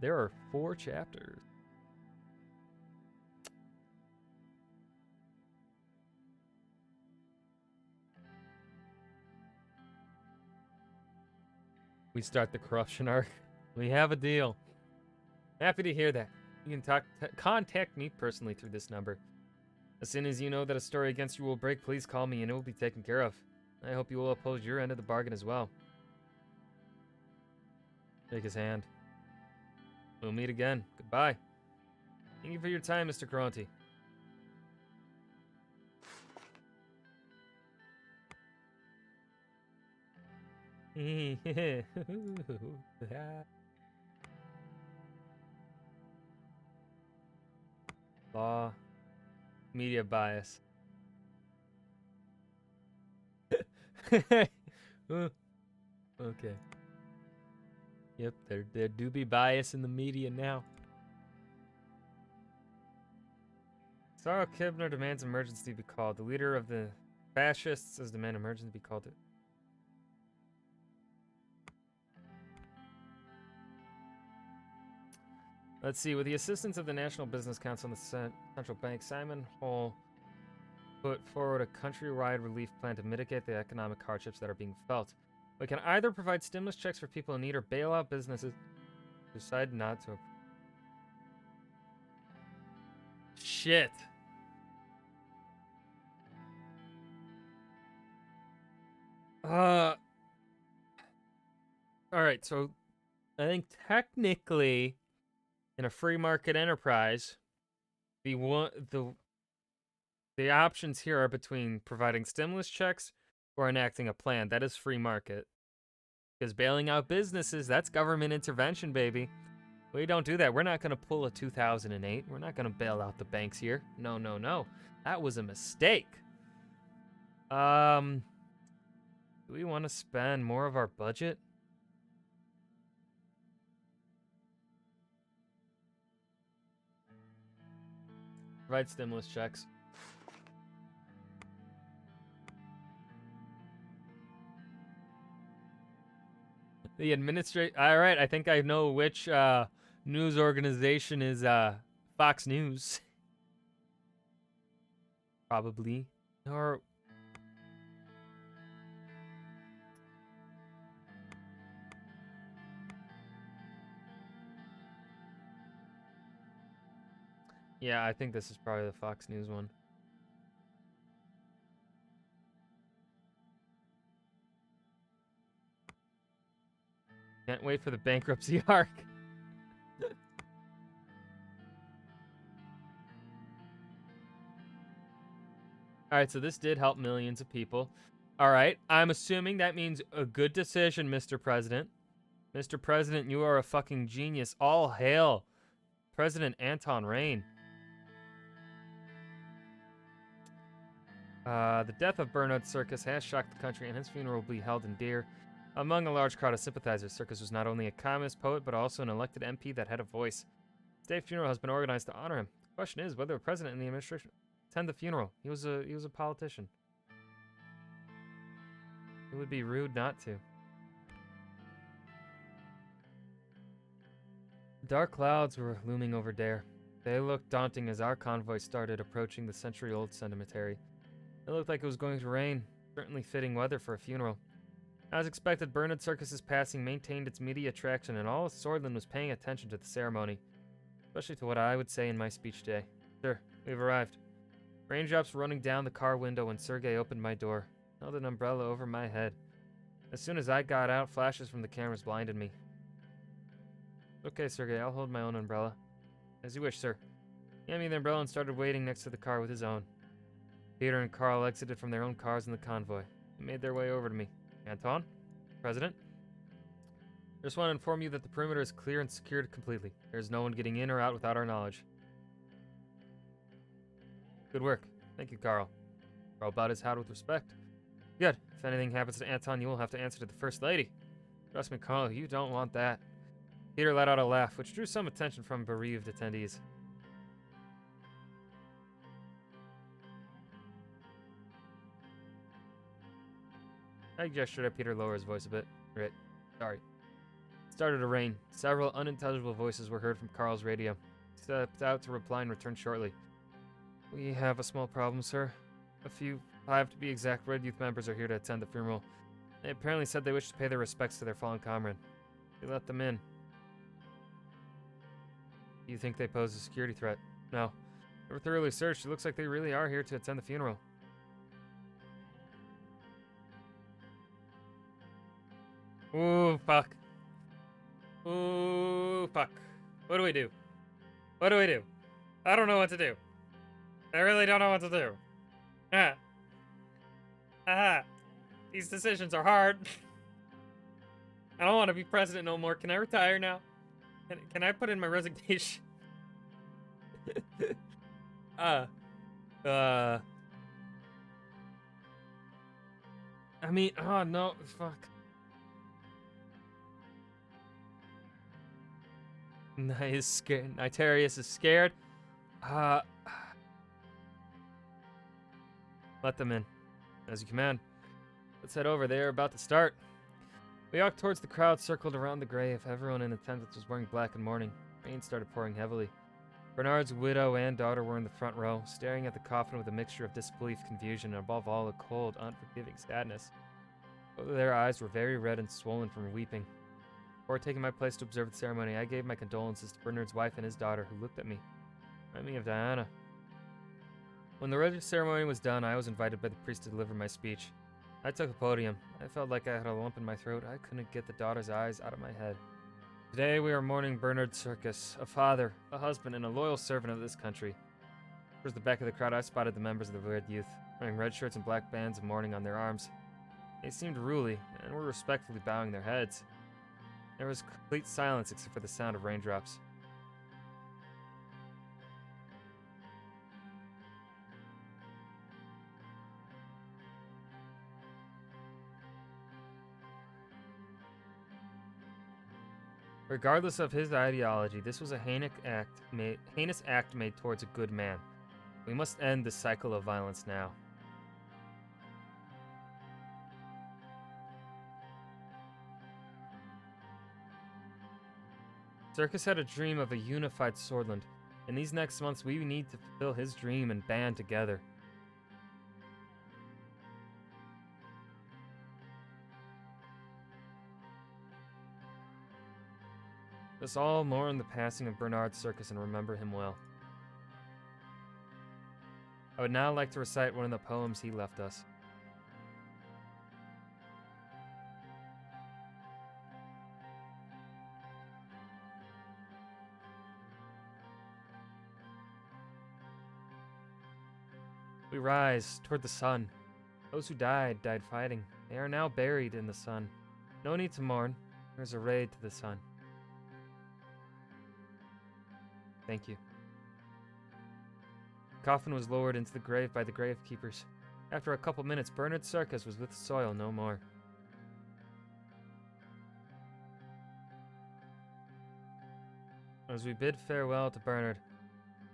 There are 4 chapters. We start the corruption arc. We have a deal. Happy to hear that. You can contact me personally through this number. As soon as you know that a story against you will break, please call me and it will be taken care of. I hope you will oppose your end of the bargain as well. Shake his hand. We'll meet again. Goodbye. Thank you for your time, Mr. Caronti. Law. Media bias. Okay. Yep, there do be bias in the media now. Sarah Kibner demands emergency be called. The leader of the fascists has demanded emergency be called. Let's see. With the assistance of the National Business Council and the Central Bank, Simon Hall put forward a countrywide relief plan to mitigate the economic hardships that are being felt. We can either provide stimulus checks for people in need or bail out businesses Decide not to. Shit. All right, so I think technically in a free market enterprise, the options here are between providing stimulus checks or enacting a plan. That is free market. Because bailing out businesses, that's government intervention, baby. We don't do that. We're not going to pull a 2008. We're not going to bail out the banks here. No, no, no. That was a mistake. Do we want to spend more of our budget? Provide stimulus checks. The administration. All right, I think I know which news organization is Fox News. Probably. Or yeah, I think this is probably the Fox News one. Can't wait for the bankruptcy arc. All right, so this did help millions of people. All right, I'm assuming that means a good decision, Mr. President. Mr. President, you are a fucking genius. All hail President Anton Rain. The death of Bernard Circus has shocked the country, and his funeral will be held in Deer. Among a large crowd of sympathizers, Circus was not only a communist poet, but also an elected MP that had a voice. A state funeral has been organized to honor him. The question is whether the president and the administration attend the funeral. He was a politician. It would be rude not to. Dark clouds were looming over Dare. They looked daunting as our convoy started approaching the century-old cemetery. It looked like it was going to rain, certainly fitting weather for a funeral. As expected, Bernard Circus's passing maintained its media attraction, and all of Swordland was paying attention to the ceremony, especially to what I would say in my speech today. Sir, we've arrived. Raindrops were running down the car window when Sergei opened my door, held an umbrella over my head. As soon as I got out, flashes from the cameras blinded me. Okay, Sergei, I'll hold my own umbrella. As you wish, sir. He handed me the umbrella and started waiting next to the car with his own. Peter and Carl exited from their own cars in the convoy and made their way over to me. Anton? President? I just want to inform you that the perimeter is clear and secured completely. There's no one getting in or out without our knowledge. Good work. Thank you, Carl. Carl bowed his head with respect. Good. If anything happens to Anton, you will have to answer to the First Lady. Trust me, Carl, you don't want that. Peter let out a laugh, which drew some attention from bereaved attendees. I gestured at Peter to lower his voice a bit. Right. Sorry. It started to rain. Several unintelligible voices were heard from Carl's radio. He stepped out to reply and returned shortly. We have a small problem, sir. Five to be exact, Red Youth members are here to attend the funeral. They apparently said they wish to pay their respects to their fallen comrade. We let them in. Do you think they pose a security threat? No. They were thoroughly searched. It looks like they really are here to attend the funeral. Ooh, fuck. Ooh, fuck. What do we do? What do we do? I don't know what to do. I really don't know what to do. Ah. Aha. These decisions are hard. I don't want to be president no more. Can I retire now? Can I put in my resignation? I mean, oh no, fuck. Is scared. Nitarius is scared. Let them in. As you command. Let's head over. They are about to start. We walked towards the crowd circled around the grave. Everyone in attendance was wearing black and mourning. Rain started pouring heavily. Bernard's widow and daughter were in the front row, staring at the coffin with a mixture of disbelief, confusion, and above all, a cold, unforgiving sadness. Both of their eyes were very red and swollen from weeping. Before taking my place to observe the ceremony, I gave my condolences to Bernard's wife and his daughter, who looked at me. Remind me of Diana. When the religious ceremony was done, I was invited by the priest to deliver my speech. I took the podium. I felt like I had a lump in my throat. I couldn't get the daughter's eyes out of my head. Today we are mourning Bernard Circus, a father, a husband, and a loyal servant of this country. Towards the back of the crowd, I spotted the members of the Red Youth, wearing red shirts and black bands of mourning on their arms. They seemed ruly, and were respectfully bowing their heads. There was complete silence except for the sound of raindrops. Regardless of his ideology, this was a heinous act made towards a good man. We must end this cycle of violence now. Circus had a dream of a unified Swordland. In these next months, we need to fulfill his dream and band together. Let us all mourn the passing of Bernard Circus and remember him well. I would now like to recite one of the poems he left us. We rise toward the sun. Those who died, died fighting. They are now buried in the sun. No need to mourn. There is a raid to the sun. Thank you. The coffin was lowered into the grave by the gravekeepers. After a couple minutes, Bernard Circus was with the soil no more. As we bid farewell to Bernard,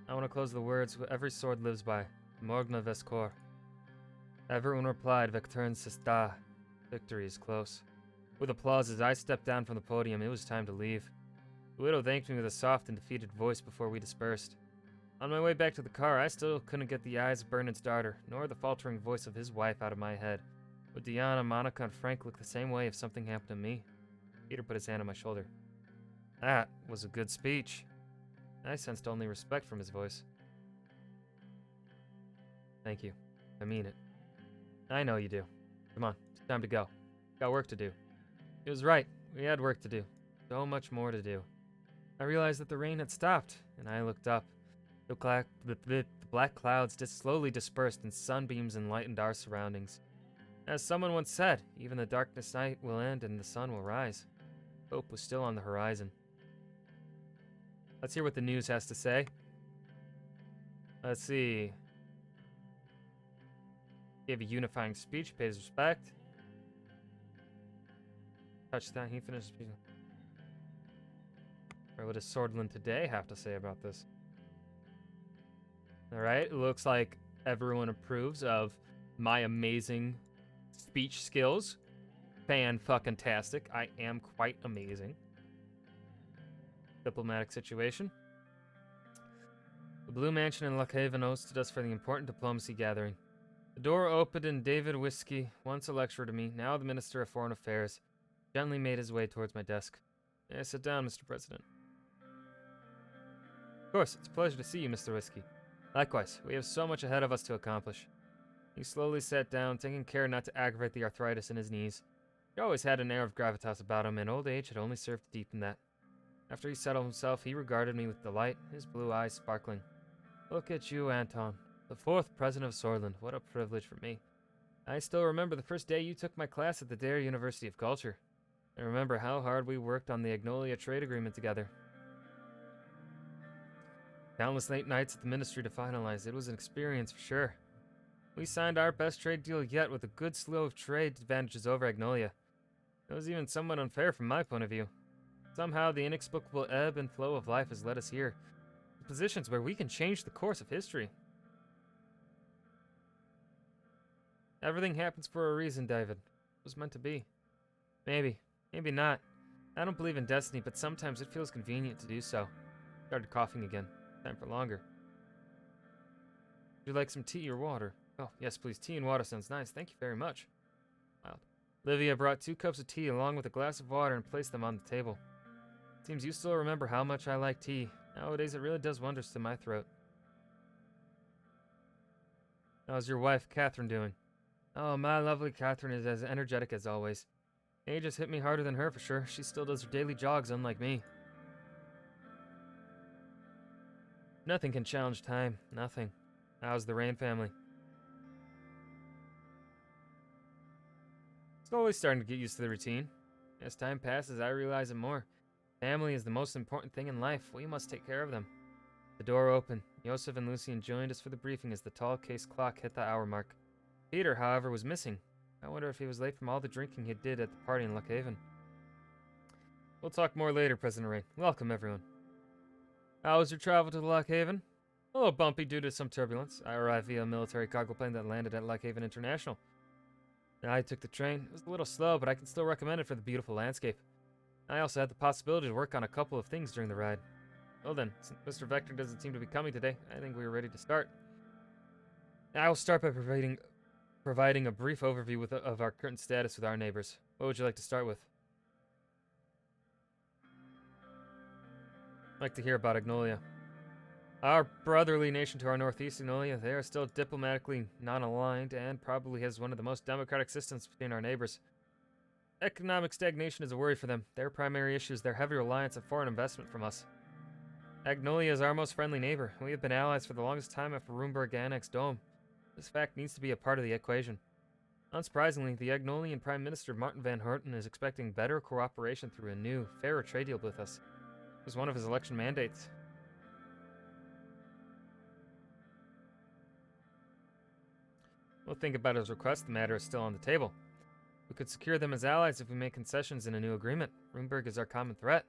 I want to close the words every sword lives by. Morgna Vescor. Everyone replied, Vectern Sista. Victory is close. With applause as I stepped down from the podium, it was time to leave. The widow thanked me with a soft and defeated voice before we dispersed. On my way back to the car, I still couldn't get the eyes of Bernard's daughter, nor the faltering voice of his wife out of my head. Would Diana, Monica, and Frank look the same way if something happened to me? Peter put his hand on my shoulder. That was a good speech. I sensed only respect from his voice. Thank you. I mean it. I know you do. Come on, it's time to go. Got work to do. He was right. We had work to do. So much more to do. I realized that the rain had stopped, and I looked up. The black clouds slowly dispersed, and sunbeams enlightened our surroundings. As someone once said, even the darkness night will end and the sun will rise. Hope was still on the horizon. Let's hear what the news has to say. Let's see. Gave a unifying speech, paid his respect. Touchdown, he finished speaking. What does Swordland today have to say about this? Alright, it looks like everyone approves of my amazing speech skills. Fan-fucking-tastic. I am quite amazing. Diplomatic situation. The Blue Mansion in Lockhaven hosted us for the important diplomacy gathering. The door opened and David Whiskey, once a lecturer to me, now the Minister of Foreign Affairs, gently made his way towards my desk. May I sit down, Mr. President? Of course, it's a pleasure to see you, Mr. Whiskey. Likewise, we have so much ahead of us to accomplish. He slowly sat down, taking care not to aggravate the arthritis in his knees. He always had an air of gravitas about him, and old age had only served to deepen that. After he settled himself, he regarded me with delight, his blue eyes sparkling. Look at you, Anton. The 4th president of Swordland. What a privilege for me. I still remember the first day you took my class at the Dare University of Culture. I remember how hard we worked on the Agnolia trade agreement together. Countless late nights at the ministry to finalize. It was an experience for sure. We signed our best trade deal yet with a good slew of trade advantages over Agnolia. It was even somewhat unfair from my point of view. Somehow the inexplicable ebb and flow of life has led us here, to positions where we can change the course of history. Everything happens for a reason, David. It was meant to be. Maybe. Maybe not. I don't believe in destiny, but sometimes it feels convenient to do so. Started coughing again. Time for longer. Would you like some tea or water? Oh, yes, please. Tea and water sounds nice. Thank you very much. Wild. Livia brought 2 cups of tea along with a glass of water and placed them on the table. Seems you still remember how much I like tea. Nowadays, it really does wonders to my throat. How's your wife, Catherine, doing? Oh, my lovely Catherine is as energetic as always. Age has hit me harder than her for sure. She still does her daily jogs, unlike me. Nothing can challenge time. Nothing. How's the Rain family? Slowly starting to get used to the routine. As time passes, I realize it more. Family is the most important thing in life. We must take care of them. The door opened. Yosef and Lucian joined us for the briefing as the tall case clock hit the hour mark. Peter, however, was missing. I wonder if he was late from all the drinking he did at the party in Lockhaven. We'll talk more later, President Rain. Welcome, everyone. How was your travel to Lockhaven? A little bumpy due to some turbulence. I arrived via a military cargo plane that landed at Lockhaven International. I took the train. It was a little slow, but I can still recommend it for the beautiful landscape. I also had the possibility to work on a couple of things during the ride. Well then, since Mr. Vector doesn't seem to be coming today, I think we are ready to start. I will start by providing a brief overview of our current status with our neighbors. What would you like to start with? I'd like to hear about Agnolia. Our brotherly nation to our northeast, Agnolia, they are still diplomatically non-aligned and probably has one of the most democratic systems between our neighbors. Economic stagnation is a worry for them. Their primary issue is their heavy reliance on foreign investment from us. Agnolia is our most friendly neighbor. We have been allies for the longest time after Roomberg annexed Dome. This fact needs to be a part of the equation. Unsurprisingly, the Agnolian Prime Minister Martin van Horten is expecting better cooperation through a new, fairer trade deal with us. It was one of his election mandates. We'll think about his request. The matter is still on the table. We could secure them as allies if we make concessions in a new agreement. Roomberg is our common threat.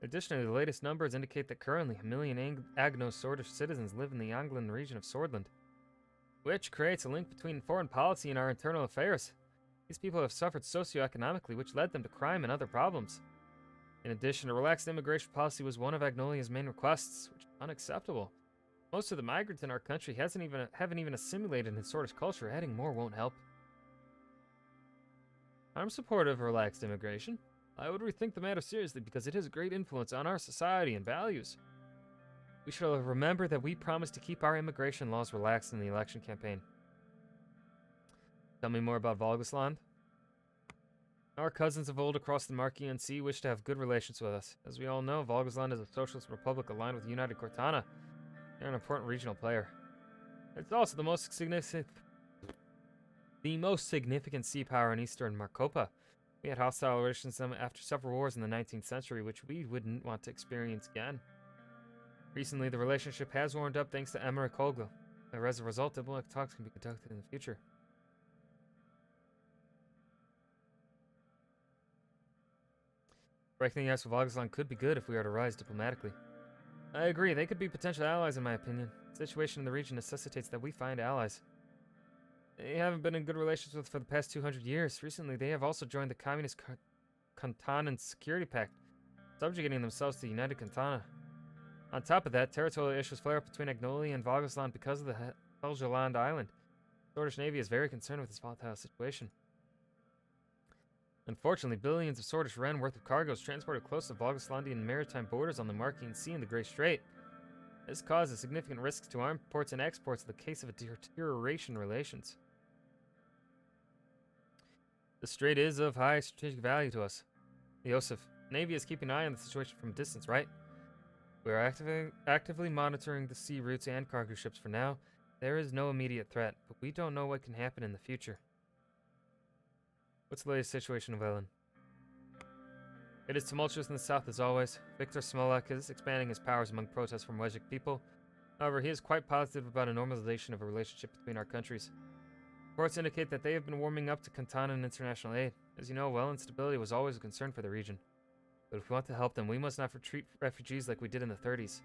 Additionally, the latest numbers indicate that currently 1 million Agno-Swordish citizens live in the Anglian region of Swordland, which creates a link between foreign policy and our internal affairs. These people have suffered socioeconomically, which led them to crime and other problems. In addition, a relaxed immigration policy was one of Agnolia's main requests, which is unacceptable. Most of the migrants in our country haven't even assimilated in Swordish culture. Adding more won't help. I'm supportive of relaxed immigration. I would rethink the matter seriously because it has a great influence on our society and values. We shall remember that we promised to keep our immigration laws relaxed in the election campaign. Tell me more about Volgasland. Our cousins of old across the Marquian Sea wish to have good relations with us. As we all know, Volgasland is a socialist republic aligned with United Cortana. They're an important regional player. It's also the most significant sea power in eastern Marcopa. We had hostile relations with them after several wars in the 19th century, which we wouldn't want to experience again. Recently, the relationship has warmed up thanks to Emmerich Kogel. As a result, diplomatic talks can be conducted in the future. Breaking the ice with Volgasland could be good if we are to rise diplomatically. I agree, they could be potential allies in my opinion. The situation in the region necessitates that we find allies. They haven't been in good relations with for the past 200 years. Recently, they have also joined the Communist Kantanan Security Pact, subjugating themselves to United Kantana. On top of that, territorial issues flare up between Agnolia and Volgasland because of the Helgeland Island. The Swordish Navy is very concerned with this volatile situation. Unfortunately, billions of Swordish Ren worth of cargo is transported close to Volgaslandian maritime borders on the Marquian Sea and the Grey Strait. This causes significant risks to our imports and exports in the case of a deterioration in relations. The strait is of high strategic value to us. Yosef, Navy is keeping an eye on the situation from a distance, right? We are actively monitoring the sea routes and cargo ships for now. There is no immediate threat, but we don't know what can happen in the future. What's the latest situation of Ellen? It is tumultuous in the south as always. Viktor Smolak is expanding his powers among protests from Wejik people. However, he is quite positive about a normalization of a relationship between our countries. Reports indicate that they have been warming up to Kantana and international aid. As you know, Welland's stability was always a concern for the region. But if we want to help them, we must not treat refugees like we did in the 30s.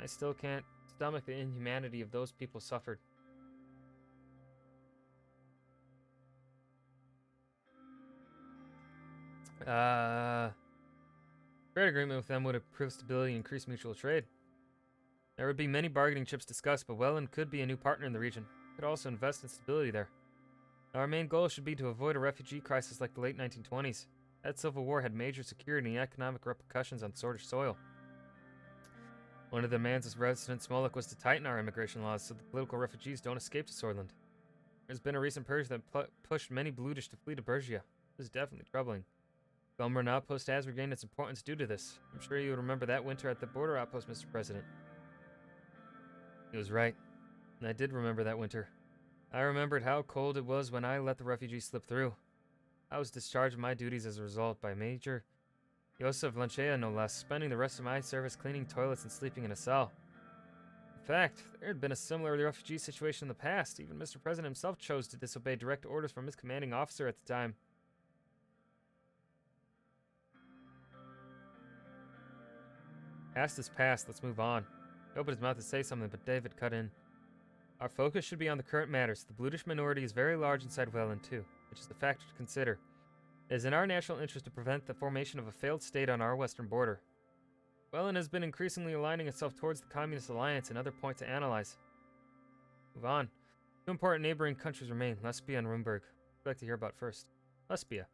I still can't stomach the inhumanity of those people suffered. Trade agreement with them would improve stability and increase mutual trade. There would be many bargaining chips discussed, but Welland could be a new partner in the region. Could also invest in stability there. Our main goal should be to avoid a refugee crisis like the late 1920s. That civil war had major security and economic repercussions on Swedish soil. One of the demands of President Smolik was to tighten our immigration laws so the political refugees don't escape to Swordland. There's been a recent purge that pushed many Bludish to flee to Bergia. This is definitely troubling. Belmorn Outpost has regained its importance due to this. I'm sure you would remember that winter at the border outpost, Mr. President. He was right. And I did remember that winter. I remembered how cold it was when I let the refugees slip through. I was discharged of my duties as a result by Major Josef Lanchea, no less, spending the rest of my service cleaning toilets and sleeping in a cell. In fact, there had been a similar refugee situation in the past. Even Mr. President himself chose to disobey direct orders from his commanding officer at the time. Past is past, let's move on. He opened his mouth to say something, but David cut in. Our focus should be on the current matters. The Bludish minority is very large inside Welland too, which is a factor to consider. It is in our national interest to prevent the formation of a failed state on our western border. Welland has been increasingly aligning itself towards the Communist Alliance, another point to analyze. Move on. Two important neighboring countries remain, Lesbia and Rumburg. I'd like to hear about first. Lesbia.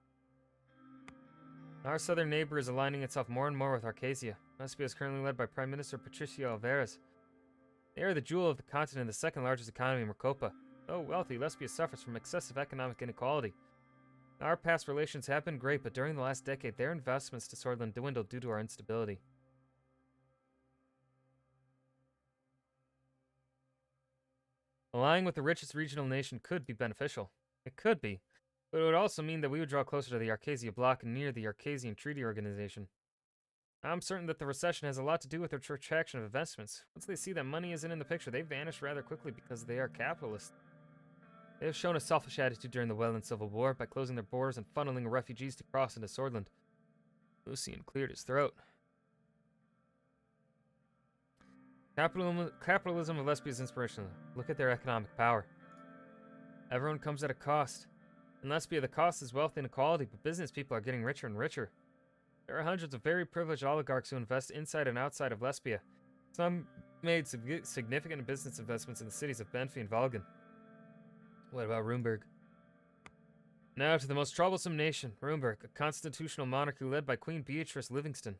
Our southern neighbor is aligning itself more and more with Arcasia. Lesbia is currently led by Prime Minister Patricio Alvarez. They are the jewel of the continent, the second largest economy in Mercopa. Though wealthy, Lesbia suffers from excessive economic inequality. Our past relations have been great, but during the last decade, their investments to Swordland dwindled due to our instability. Allying with the richest regional nation could be beneficial. It could be, but it would also mean that we would draw closer to the Arcasia bloc and near the Arcasian Treaty Organization. I'm certain that the recession has a lot to do with their retraction of investments. Once they see that money isn't in the picture, they vanish rather quickly because they are capitalists. They have shown a selfish attitude during the Welland Civil War by closing their borders and funneling refugees to cross into Swordland. Lucian cleared his throat. Capitalism of Lesbia is inspirational. Look at their economic power. Everyone comes at a cost. In Lesbia, the cost is wealth inequality, but business people are getting richer and richer. There are hundreds of very privileged oligarchs who invest inside and outside of Lesbia. Some made significant business investments in the cities of Benfi and Valgen. What about Rumburg? Now to the most troublesome nation, Rumburg, a constitutional monarchy led by Queen Beatrice Livingston.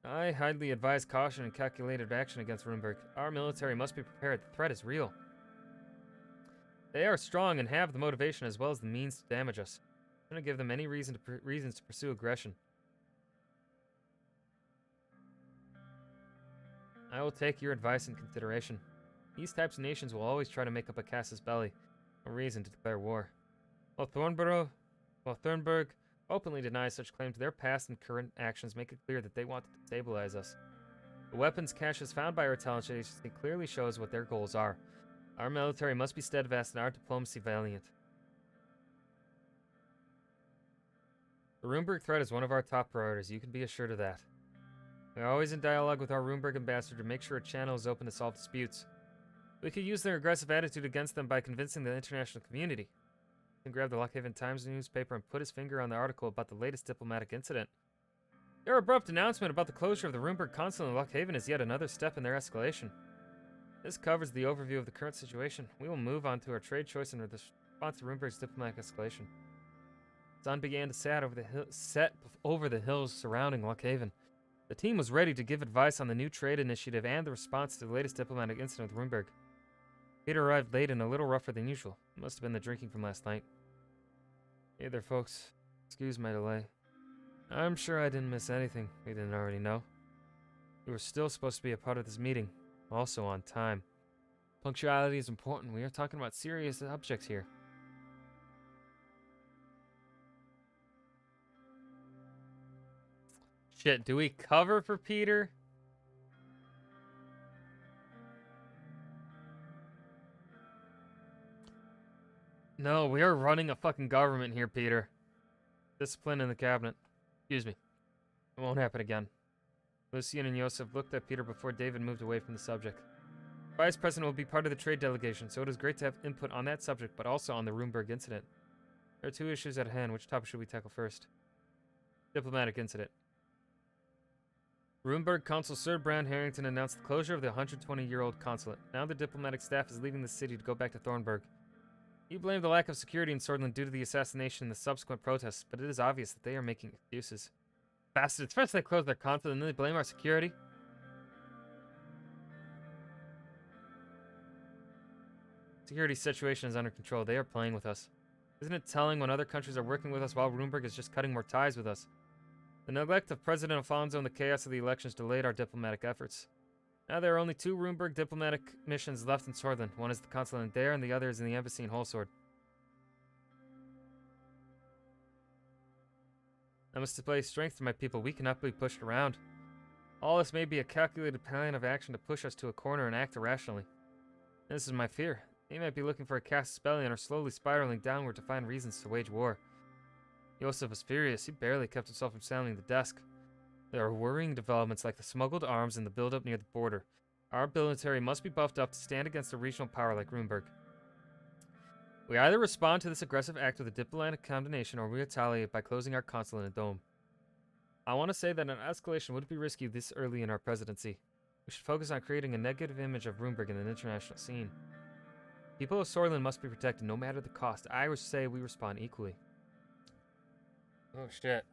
I highly advise caution and calculated action against Rumburg. Our military must be prepared. The threat is real. They are strong and have the motivation as well as the means to damage us. I'm going to give them any reasons to pursue aggression. I will take your advice in consideration. These types of nations will always try to make up a casus belli, a reason to declare war. While Thornburg openly denies such claims, their past and current actions make it clear that they want to destabilize us. The weapons caches found by our intelligence agency clearly shows what their goals are. Our military must be steadfast and our diplomacy valiant. The Rumburg threat is one of our top priorities. You can be assured of that. We are always in dialogue with our Rumburg ambassador to make sure a channel is open to solve disputes. We could use their aggressive attitude against them by convincing the international community. He grabbed the Lockhaven Times newspaper and put his finger on the article about the latest diplomatic incident. Their abrupt announcement about the closure of the Rumburg consulate in Lockhaven is yet another step in their escalation. This covers the overview of the current situation. We will move on to our trade choice and the response to Rumburg's diplomatic escalation. The sun began to set over the hills surrounding Lockhaven. The team was ready to give advice on the new trade initiative and the response to the latest diplomatic incident with Rumburg. Peter arrived late and a little rougher than usual. It must have been the drinking from last night. Hey there, folks. Excuse my delay. I'm sure I didn't miss anything we didn't already know. We were still supposed to be a part of this meeting, also on time. Punctuality is important. We are talking about serious subjects here. Shit, do we cover for Peter? No, we are running a fucking government here, Peter. Discipline in the cabinet. Excuse me. It won't happen again. Lucian and Josef looked at Peter before David moved away from the subject. Vice President will be part of the trade delegation, so it is great to have input on that subject, but also on the Rumburg incident. There are two issues at hand. Which topic should we tackle first? Diplomatic incident. Rumburg Consul Sir Brown Harrington announced the closure of the 120-year-old consulate. Now the diplomatic staff is leaving the city to go back to Thornburg. You blame the lack of security in Swordland due to the assassination and the subsequent protests, but it is obvious that they are making excuses. Bastards, first they close their consulate and then they blame our security. Security situation is under control. They are playing with us. Isn't it telling when other countries are working with us while Runeberg is just cutting more ties with us? The neglect of President Alfonso and the chaos of the elections delayed our diplomatic efforts. Now there are only 2 Runeberg diplomatic missions left in Swordland. One is the consulate in Dare and the other is in the embassy in Holsword. I must display strength to my people. We cannot be pushed around. All this may be a calculated plan of action to push us to a corner and act irrationally. This is my fear. They might be looking for a casus belli and are slowly spiraling downward to find reasons to wage war. Joseph was furious. He barely kept himself from sounding the desk. There are worrying developments like the smuggled arms and the buildup near the border. Our military must be buffed up to stand against a regional power like Runeberg. We either respond to this aggressive act with a diplomatic condemnation or we retaliate by closing our consulate in Dome. I want to say that an escalation would be risky this early in our presidency. We should focus on creating a negative image of Runeberg in the international scene. People of Swordland must be protected no matter the cost. I would say we respond equally. Oh shit.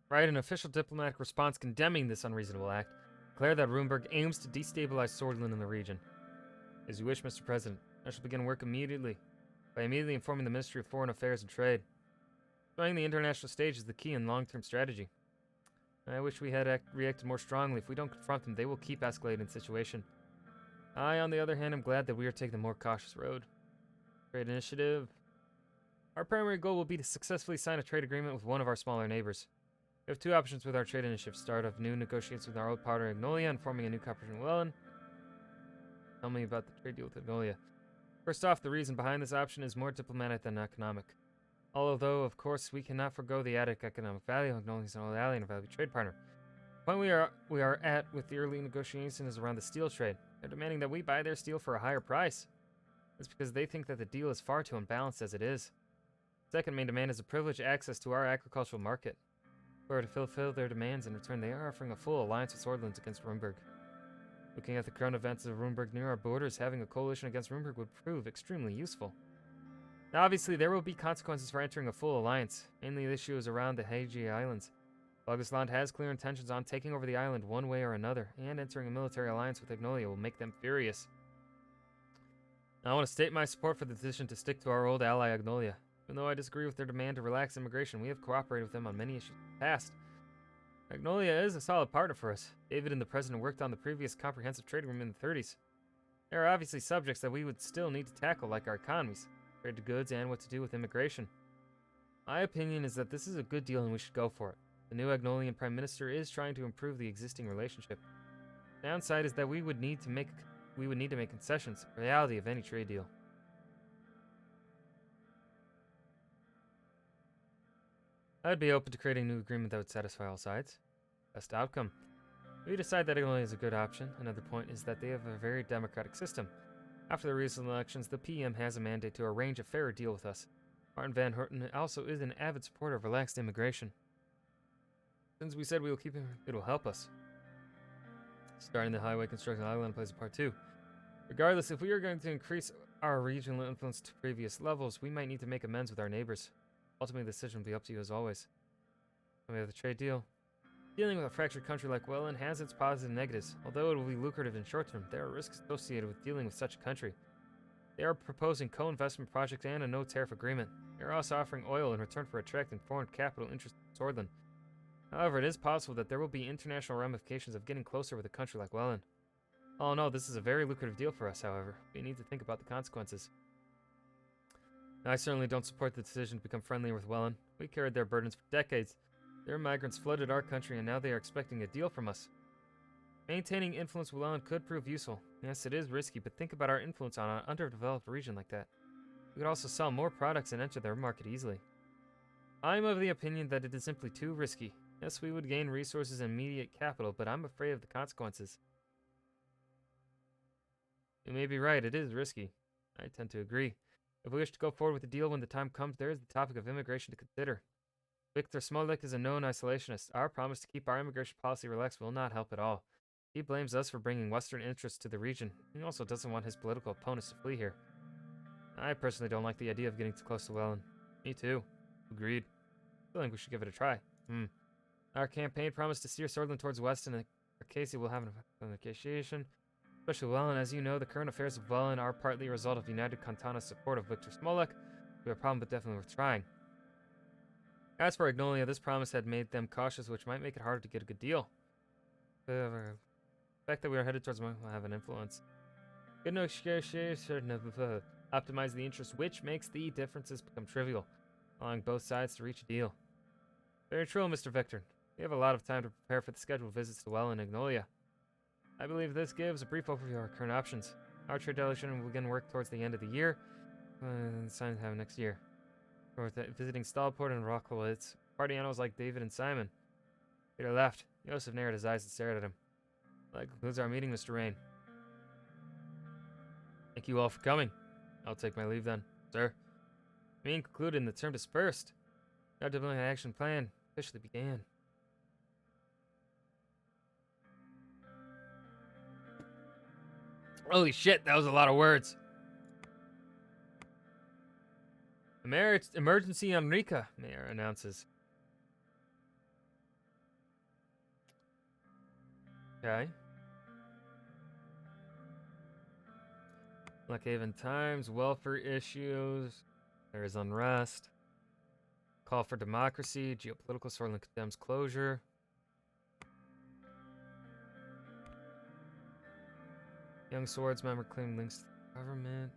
Write an official diplomatic response condemning this unreasonable act. Declare that Runeberg aims to destabilize Swordland in the region. As you wish, Mr. President. I shall begin work immediately, by immediately informing the Ministry of Foreign Affairs and Trade. Showing the international stage is the key in long-term strategy. I wish we had reacted more strongly. If we don't confront them, they will keep escalating the situation. I, on the other hand, am glad that we are taking the more cautious road. Trade initiative. Our primary goal will be to successfully sign a trade agreement with one of our smaller neighbors. We have 2 options with our trade initiative. Start of new negotiations with our old partner Agnolia and forming a new cooperation with Welland. Tell me about the trade deal with Agnolia. First off, the reason behind this option is more diplomatic than economic. Although, of course, we cannot forego the added economic value. Agnolia is an old ally and a valued trade partner. The point we are at with the early negotiation is around the steel trade. They're demanding that we buy their steel for a higher price. That's because they think that the deal is far too unbalanced as it is. Second main demand is a privileged access to our agricultural market. In order to fulfill their demands in return, they are offering a full alliance with Swordlands against Runeberg. Looking at the current events of Runeberg near our borders, having a coalition against Runeberg would prove extremely useful. Now, obviously, there will be consequences for entering a full alliance. Mainly the issue is around the Hagi Islands. Augustland has clear intentions on taking over the island one way or another, and entering a military alliance with Agnolia will make them furious. Now, I want to state my support for the decision to stick to our old ally Agnolia. Even though I disagree with their demand to relax immigration, we have cooperated with them on many issues in the past. Magnolia is a solid partner for us. David and the President worked on the previous comprehensive trade agreement in the 30s. There are obviously subjects that we would still need to tackle, like our economies, trade to goods, and what to do with immigration. My opinion is that this is a good deal and we should go for it. The new Agnolian Prime Minister is trying to improve the existing relationship. The downside is that we would need to make concessions, the reality of any trade deal. I'd be open to creating a new agreement that would satisfy all sides. Best outcome. If we decide that Agnolia is a good option, another point is that they have a very democratic system. After the recent elections, the PM has a mandate to arrange a fairer deal with us. Martin Van Herten also is an avid supporter of relaxed immigration. Since we said we will keep him, it will help us. Starting the highway construction island plays a part too. Regardless, if we are going to increase our regional influence to previous levels, we might need to make amends with our neighbors. Ultimately, the decision will be up to you as always. We have the trade deal. Dealing with a fractured country like Welland has its positives and negatives. Although it will be lucrative in short term, there are risks associated with dealing with such a country. They are proposing co-investment projects and a no-tariff agreement. They are also offering oil in return for attracting foreign capital interests in Swordland. However, it is possible that there will be international ramifications of getting closer with a country like Welland. All in all, this is a very lucrative deal for us, however. We need to think about the consequences. I certainly don't support the decision to become friendlier with Welland. We carried their burdens for decades. Their migrants flooded our country and now they are expecting a deal from us. Maintaining influence with Welland could prove useful. Yes, it is risky, but think about our influence on an underdeveloped region like that. We could also sell more products and enter their market easily. I'm of the opinion that it is simply too risky. Yes, we would gain resources and immediate capital, but I'm afraid of the consequences. You may be right, it is risky. I tend to agree. If we wish to go forward with the deal when the time comes, there is the topic of immigration to consider. Viktor Smolik is a known isolationist. Our promise to keep our immigration policy relaxed will not help at all. He blames us for bringing Western interests to the region. He also doesn't want his political opponents to flee here. I personally don't like the idea of getting too close to Welland. Me too. Agreed. I think we should give it a try. Our campaign promised to steer Swordland towards west, and Allocation will have an effect on negotiation. Especially Welland, as you know, the current affairs of Welland are partly a result of United Kantana's support of Viktor Smolik. We have a problem, but definitely worth trying. As for Agnolia, this promise had made them cautious, which might make it harder to get a good deal. However, the fact that we are headed towards will have an influence. Good negotiation optimize the interest, which makes the differences become trivial, allowing both sides to reach a deal. Very true, Mr. Victor. We have a lot of time to prepare for the scheduled visits to Welland and Agnolia. I believe this gives a brief overview of our current options. Our trade delegation will begin work towards the end of the year, and sign time next year. We're visiting Stallport and Rocklewitz. Party animals like David and Simon. Peter left. Joseph narrowed his eyes and stared at him. That concludes our meeting, Mr. Rain. Thank you all for coming. I'll take my leave then, sir. Meeting concluded and the term dispersed. Our diplomatic action plan officially began. Holy shit, that was a lot of words. Emergency Enrica, Mayor announces. Okay. Lockhaven Times, welfare issues. There is unrest. Call for democracy. Geopolitical Swordland condemns closure. Young Swords member claim links to the government.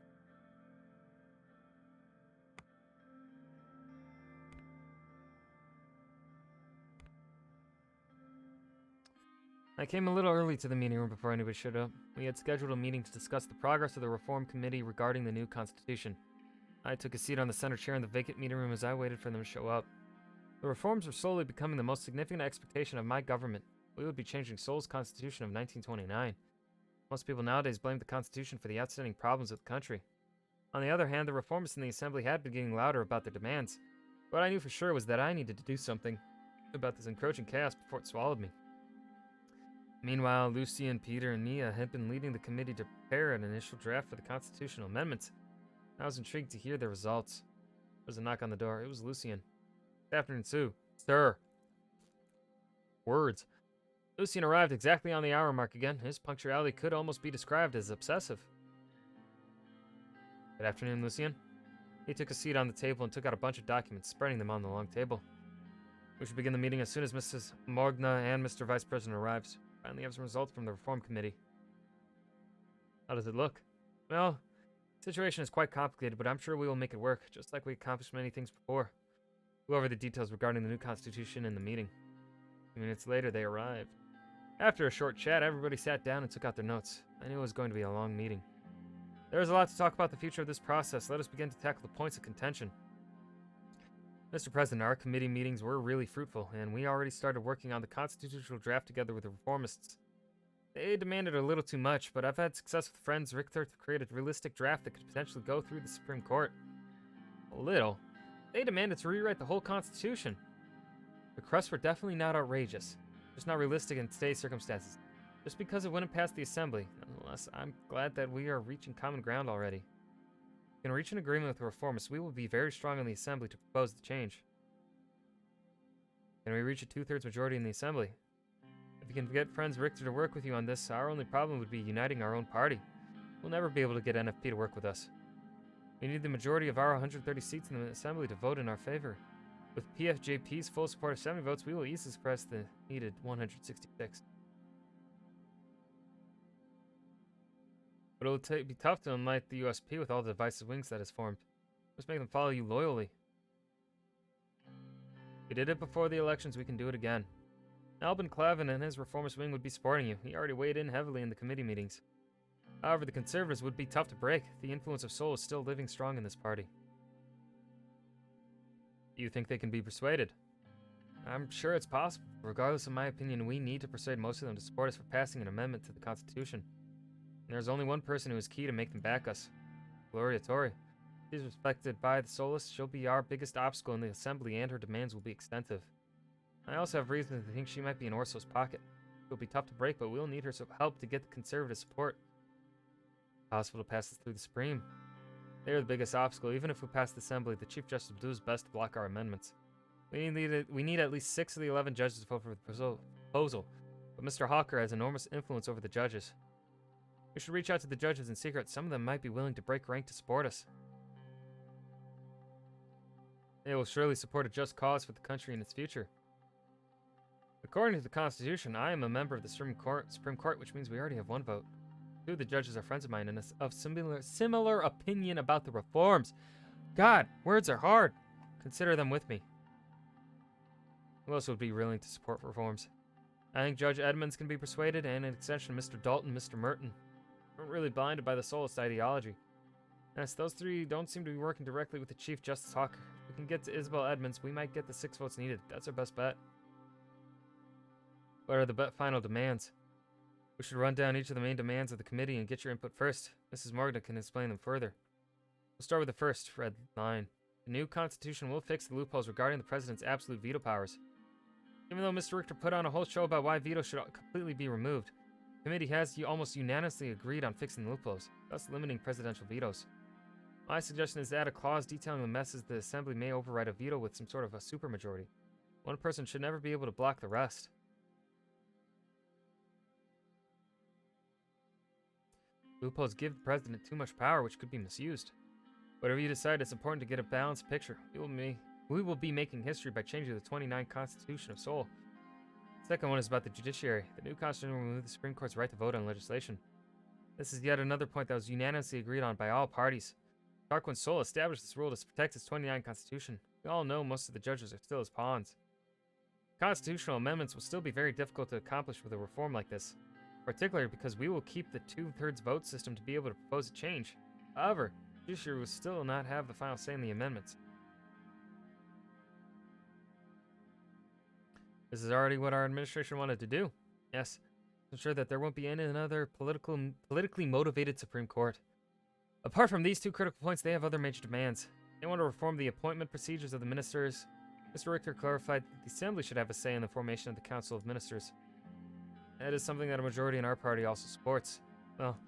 I came a little early to the meeting room before anybody showed up. We had scheduled a meeting to discuss the progress of the Reform Committee regarding the new constitution. I took a seat on the center chair in the vacant meeting room as I waited for them to show up. The reforms were slowly becoming the most significant expectation of my government. We would be changing Seoul's constitution of 1929. Most people nowadays blame the constitution for the outstanding problems of the country. On the other hand, the reformists in the assembly had been getting louder about their demands. What I knew for sure was that I needed to do something about this encroaching chaos before it swallowed me. Meanwhile, Lucian, Peter, and Nia had been leading the committee to prepare an initial draft for the constitutional amendments. I was intrigued to hear their results. There was a knock on the door. It was Lucian. Good afternoon, Sue. Sir. Words. Lucian arrived exactly on the hour mark again. His punctuality could almost be described as obsessive. Good afternoon, Lucian. He took a seat on the table and took out a bunch of documents, spreading them on the long table. We should begin the meeting as soon as Mrs. Mogna and Mr. Vice President arrives. Finally have some results from the Reform Committee. How does it look? Well, the situation is quite complicated, but I'm sure we will make it work, just like we accomplished many things before. We'll go over the details regarding the new constitution in the meeting. A few minutes later, they arrived. After a short chat, everybody sat down and took out their notes. I knew it was going to be a long meeting. There is a lot to talk about the future of this process. Let us begin to tackle the points of contention. Mr. President, our committee meetings were really fruitful, and we already started working on the constitutional draft together with the reformists. They demanded a little too much, but I've had success with friends Richter to create a realistic draft that could potentially go through the Supreme Court. A little? They demanded to rewrite the whole Constitution. The requests were definitely not outrageous, just not realistic in today's circumstances, just because it wouldn't pass the Assembly. Nonetheless, I'm glad that we are reaching common ground already. If we can reach an agreement with the reformists, we will be very strong in the Assembly to propose the change. Can we reach a 2/3 majority in the Assembly? If you can get friends Richter to work with you on this, our only problem would be uniting our own party. We'll never be able to get NFP to work with us. We need the majority of our 130 seats in the Assembly to vote in our favor. With PFJP's full support of 70 votes, we will easily suppress the needed 166. But it will be tough to unite the USP with all the divisive wings that has formed. Just make them follow you loyally. We did it before the elections, we can do it again. Albin Clavin and his reformist wing would be supporting you. He already weighed in heavily in the committee meetings. However, the conservatives would be tough to break. The influence of Seoul is still living strong in this party. Do you think they can be persuaded? I'm sure it's possible. Regardless of my opinion, we need to persuade most of them to support us for passing an amendment to the Constitution. And there's only one person who is key to make them back us. Gloria Tori. She's respected by the Solus. She'll be our biggest obstacle in the assembly, and her demands will be extensive. I also have reason to think she might be in Orso's pocket. It'll be tough to break, but we'll need her help to get the conservative support. Possible to pass this through the Supreme. They're the biggest obstacle. Even if we pass the assembly, the Chief Justice will do his best to block our amendments. We need at least 6 of the 11 judges to vote for the proposal, but Mr. Hawker has enormous influence over the judges. We should reach out to the judges in secret. Some of them might be willing to break rank to support us. They will surely support a just cause for the country and its future. According to the Constitution, I am a member of the Supreme Court, which means we already have 1 vote. 2 of the judges are friends of mine and of similar opinion about the reforms. God, words are hard. Consider them with me. Who else would be willing to support reforms? I think Judge Edmonds can be persuaded, and in extension, Mr. Dalton, Mr. Merton. We're really blinded by the Solist ideology. Yes, those 3 don't seem to be working directly with the Chief Justice Hawker. If we can get to Isabel Edmonds, we might get the 6 votes needed. That's our best bet. What are the final demands? We should run down each of the main demands of the committee and get your input first. Mrs. Morgan can explain them further. We'll start with the first, red line. The new constitution will fix the loopholes regarding the president's absolute veto powers. Even though Mr. Richter put on a whole show about why veto should completely be removed, the committee has almost unanimously agreed on fixing the loopholes, thus limiting presidential vetoes. My suggestion is to add a clause detailing the messes the assembly may override a veto with some sort of a supermajority. 1 person should never be able to block the rest. Loopholes give the president too much power, which could be misused. Whatever you decide, it's important to get a balanced picture. We will be making history by changing the 29th Constitution of Seoul. The second one is about the judiciary. The new constitution will remove the Supreme Court's right to vote on legislation. This is yet another point that was unanimously agreed on by all parties. Tarquin Seoul established this rule to protect its 29th Constitution. We all know most of the judges are still his pawns. Constitutional amendments will still be very difficult to accomplish with a reform like this, particularly because we will keep the 2/3 vote system to be able to propose a change. However, the judiciary will still not have the final say in the amendments. This is already what our administration wanted to do. Yes, to ensure that there won't be any another politically motivated Supreme Court. Apart from these 2 critical points, they have other major demands. They want to reform the appointment procedures of the ministers. Mr. Richter clarified that the Assembly should have a say in the formation of the Council of Ministers. That is something that a majority in our party also supports. Well,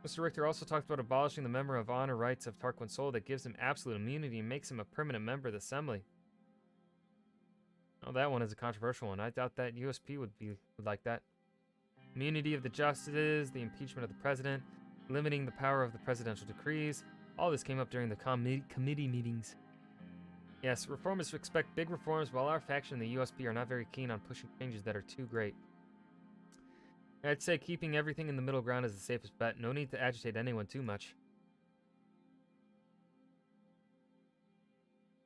Mr. Richter also talked about abolishing the member of honor rights of Tarquin Seoul that gives him absolute immunity and makes him a permanent member of the Assembly. Oh, that one is a controversial one. I doubt that USP would like that. Immunity of the justices, the impeachment of the president, limiting the power of the presidential decrees. All this came up during the committee meetings. Yes, reformers expect big reforms, while our faction and the USP are not very keen on pushing changes that are too great. I'd say keeping everything in the middle ground is the safest bet. No need to agitate anyone too much.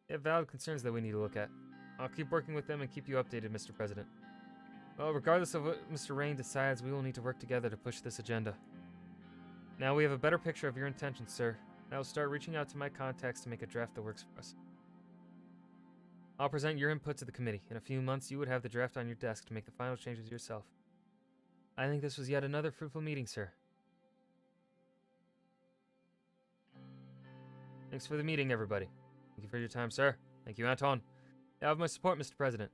They have valid concerns that we need to look at. I'll keep working with them and keep you updated, Mr. President. Well, regardless of what Mr. Rain decides, we will need to work together to push this agenda. Now we have a better picture of your intentions, sir. I will start reaching out to my contacts to make a draft that works for us. I'll present your input to the committee. In a few months, you would have the draft on your desk to make the final changes yourself. I think this was yet another fruitful meeting, sir. Thanks for the meeting, everybody. Thank you for your time, sir. Thank you, Anton. You have my support, Mr. President.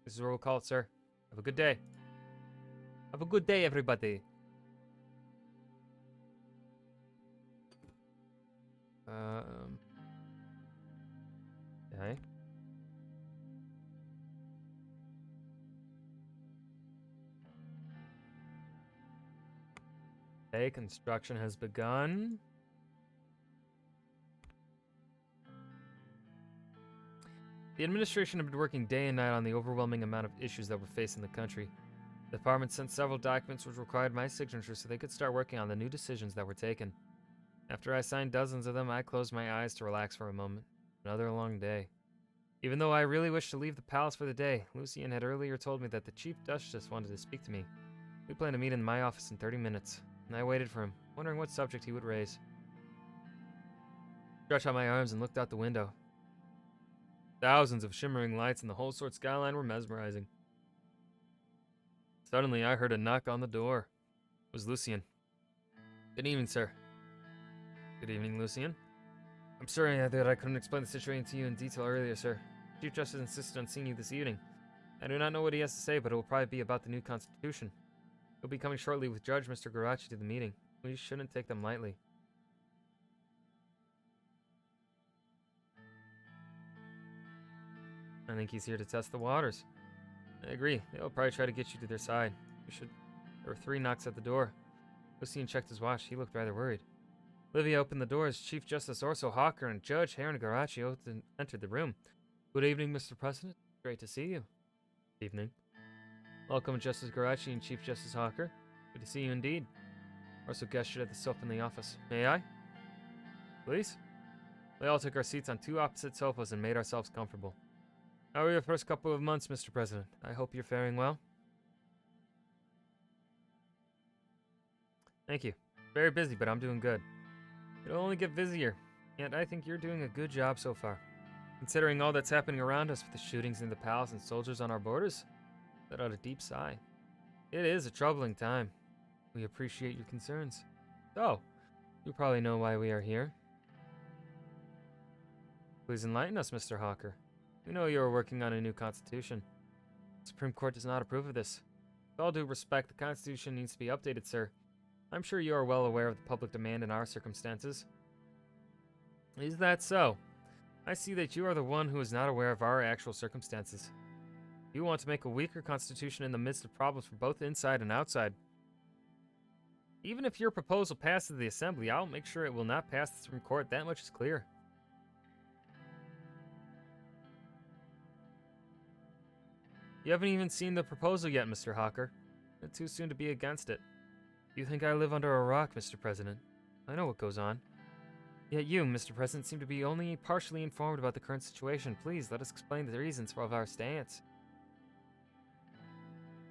This is what we'll call it, sir. Have a good day. Have a good day, everybody. Okay. Okay, construction has begun. The administration had been working day and night on the overwhelming amount of issues that were facing the country. The department sent several documents which required my signature so they could start working on the new decisions that were taken. After I signed dozens of them, I closed my eyes to relax for a moment. Another long day. Even though I really wished to leave the palace for the day, Lucien had earlier told me that the Chief Justice wanted to speak to me. We planned to meet in my office in 30 minutes, and I waited for him, wondering what subject he would raise. I stretched out my arms and looked out the window. Thousands of shimmering lights and the whole sort skyline were mesmerizing. Suddenly, I heard a knock on the door. It was Lucien. Good evening, sir. Good evening, Lucian. I'm sorry that I couldn't explain the situation to you in detail earlier, sir. Chief Justice insisted on seeing you this evening. I do not know what he has to say, but it will probably be about the new constitution. He'll be coming shortly with Judge Mr. Garachi to the meeting. We shouldn't take them lightly. I think he's here to test the waters. I agree. They'll probably try to get you to their side. There were 3 knocks at the door. Lucian checked his watch. He looked rather worried. Livia opened the door as Chief Justice Orso Hawker and Judge Heron Garachi entered the room. Good evening, Mr. President. Great to see you. Evening. Welcome, Justice Garachi and Chief Justice Hawker. Good to see you indeed. Orso gestured at the sofa in the office. May I? Please? We all took our seats on 2 opposite sofas and made ourselves comfortable. How are your first couple of months, Mr. President? I hope you're faring well. Thank you. Very busy, but I'm doing good. It'll only get busier, yet I think you're doing a good job so far. Considering all that's happening around us with the shootings in the palace and soldiers on our borders, let out a deep sigh. It is a troubling time. We appreciate your concerns. So, you probably know why we are here. Please enlighten us, Mr. Hawker. We know you are working on a new constitution. The Supreme Court does not approve of this. With all due respect, the constitution needs to be updated, sir. I'm sure you are well aware of the public demand in our circumstances. Is that so? I see that you are the one who is not aware of our actual circumstances. You want to make a weaker constitution in the midst of problems from both inside and outside. Even if your proposal passes the Assembly, I'll make sure it will not pass the Supreme Court. That much is clear. You haven't even seen the proposal yet, Mr. Hawker. It's too soon to be against it. You think I live under a rock, Mr. President? I know what goes on. Yet you, Mr. President, seem to be only partially informed about the current situation. Please, let us explain the reasons of our stance.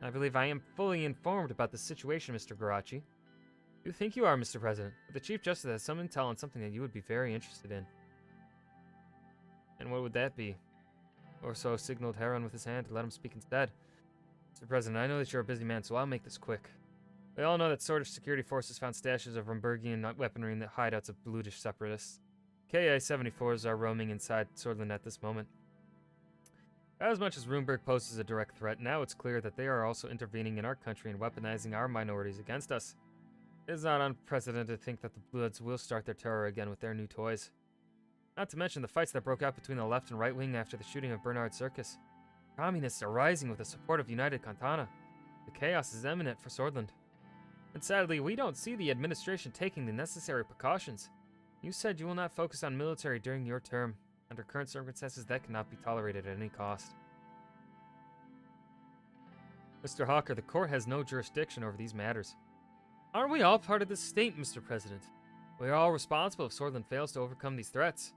I believe I am fully informed about the situation, Mr. Garachi. You think you are, Mr. President, but the Chief Justice has some intel on something that you would be very interested in. And what would that be? Orso signaled Heron with his hand to let him speak instead. Mr. President, I know that you're a busy man, so I'll make this quick. We all know that Swordlish security forces found stashes of Rumburgian weaponry in the hideouts of Bludish separatists. KA-74s are roaming inside Swordland at this moment. As much as Rumburg poses a direct threat, now it's clear that they are also intervening in our country and weaponizing our minorities against us. It is not unprecedented to think that the Bloods will start their terror again with their new toys. Not to mention the fights that broke out between the left and right wing after the shooting of Bernard Circus. Communists are rising with the support of United Kantana. The chaos is imminent for Swordland. And sadly, we don't see the administration taking the necessary precautions. You said you will not focus on military during your term. Under current circumstances, that cannot be tolerated at any cost. Mr. Hawker, the court has no jurisdiction over these matters. Aren't we all part of this state, Mr. President? We are all responsible if Swordland fails to overcome these threats.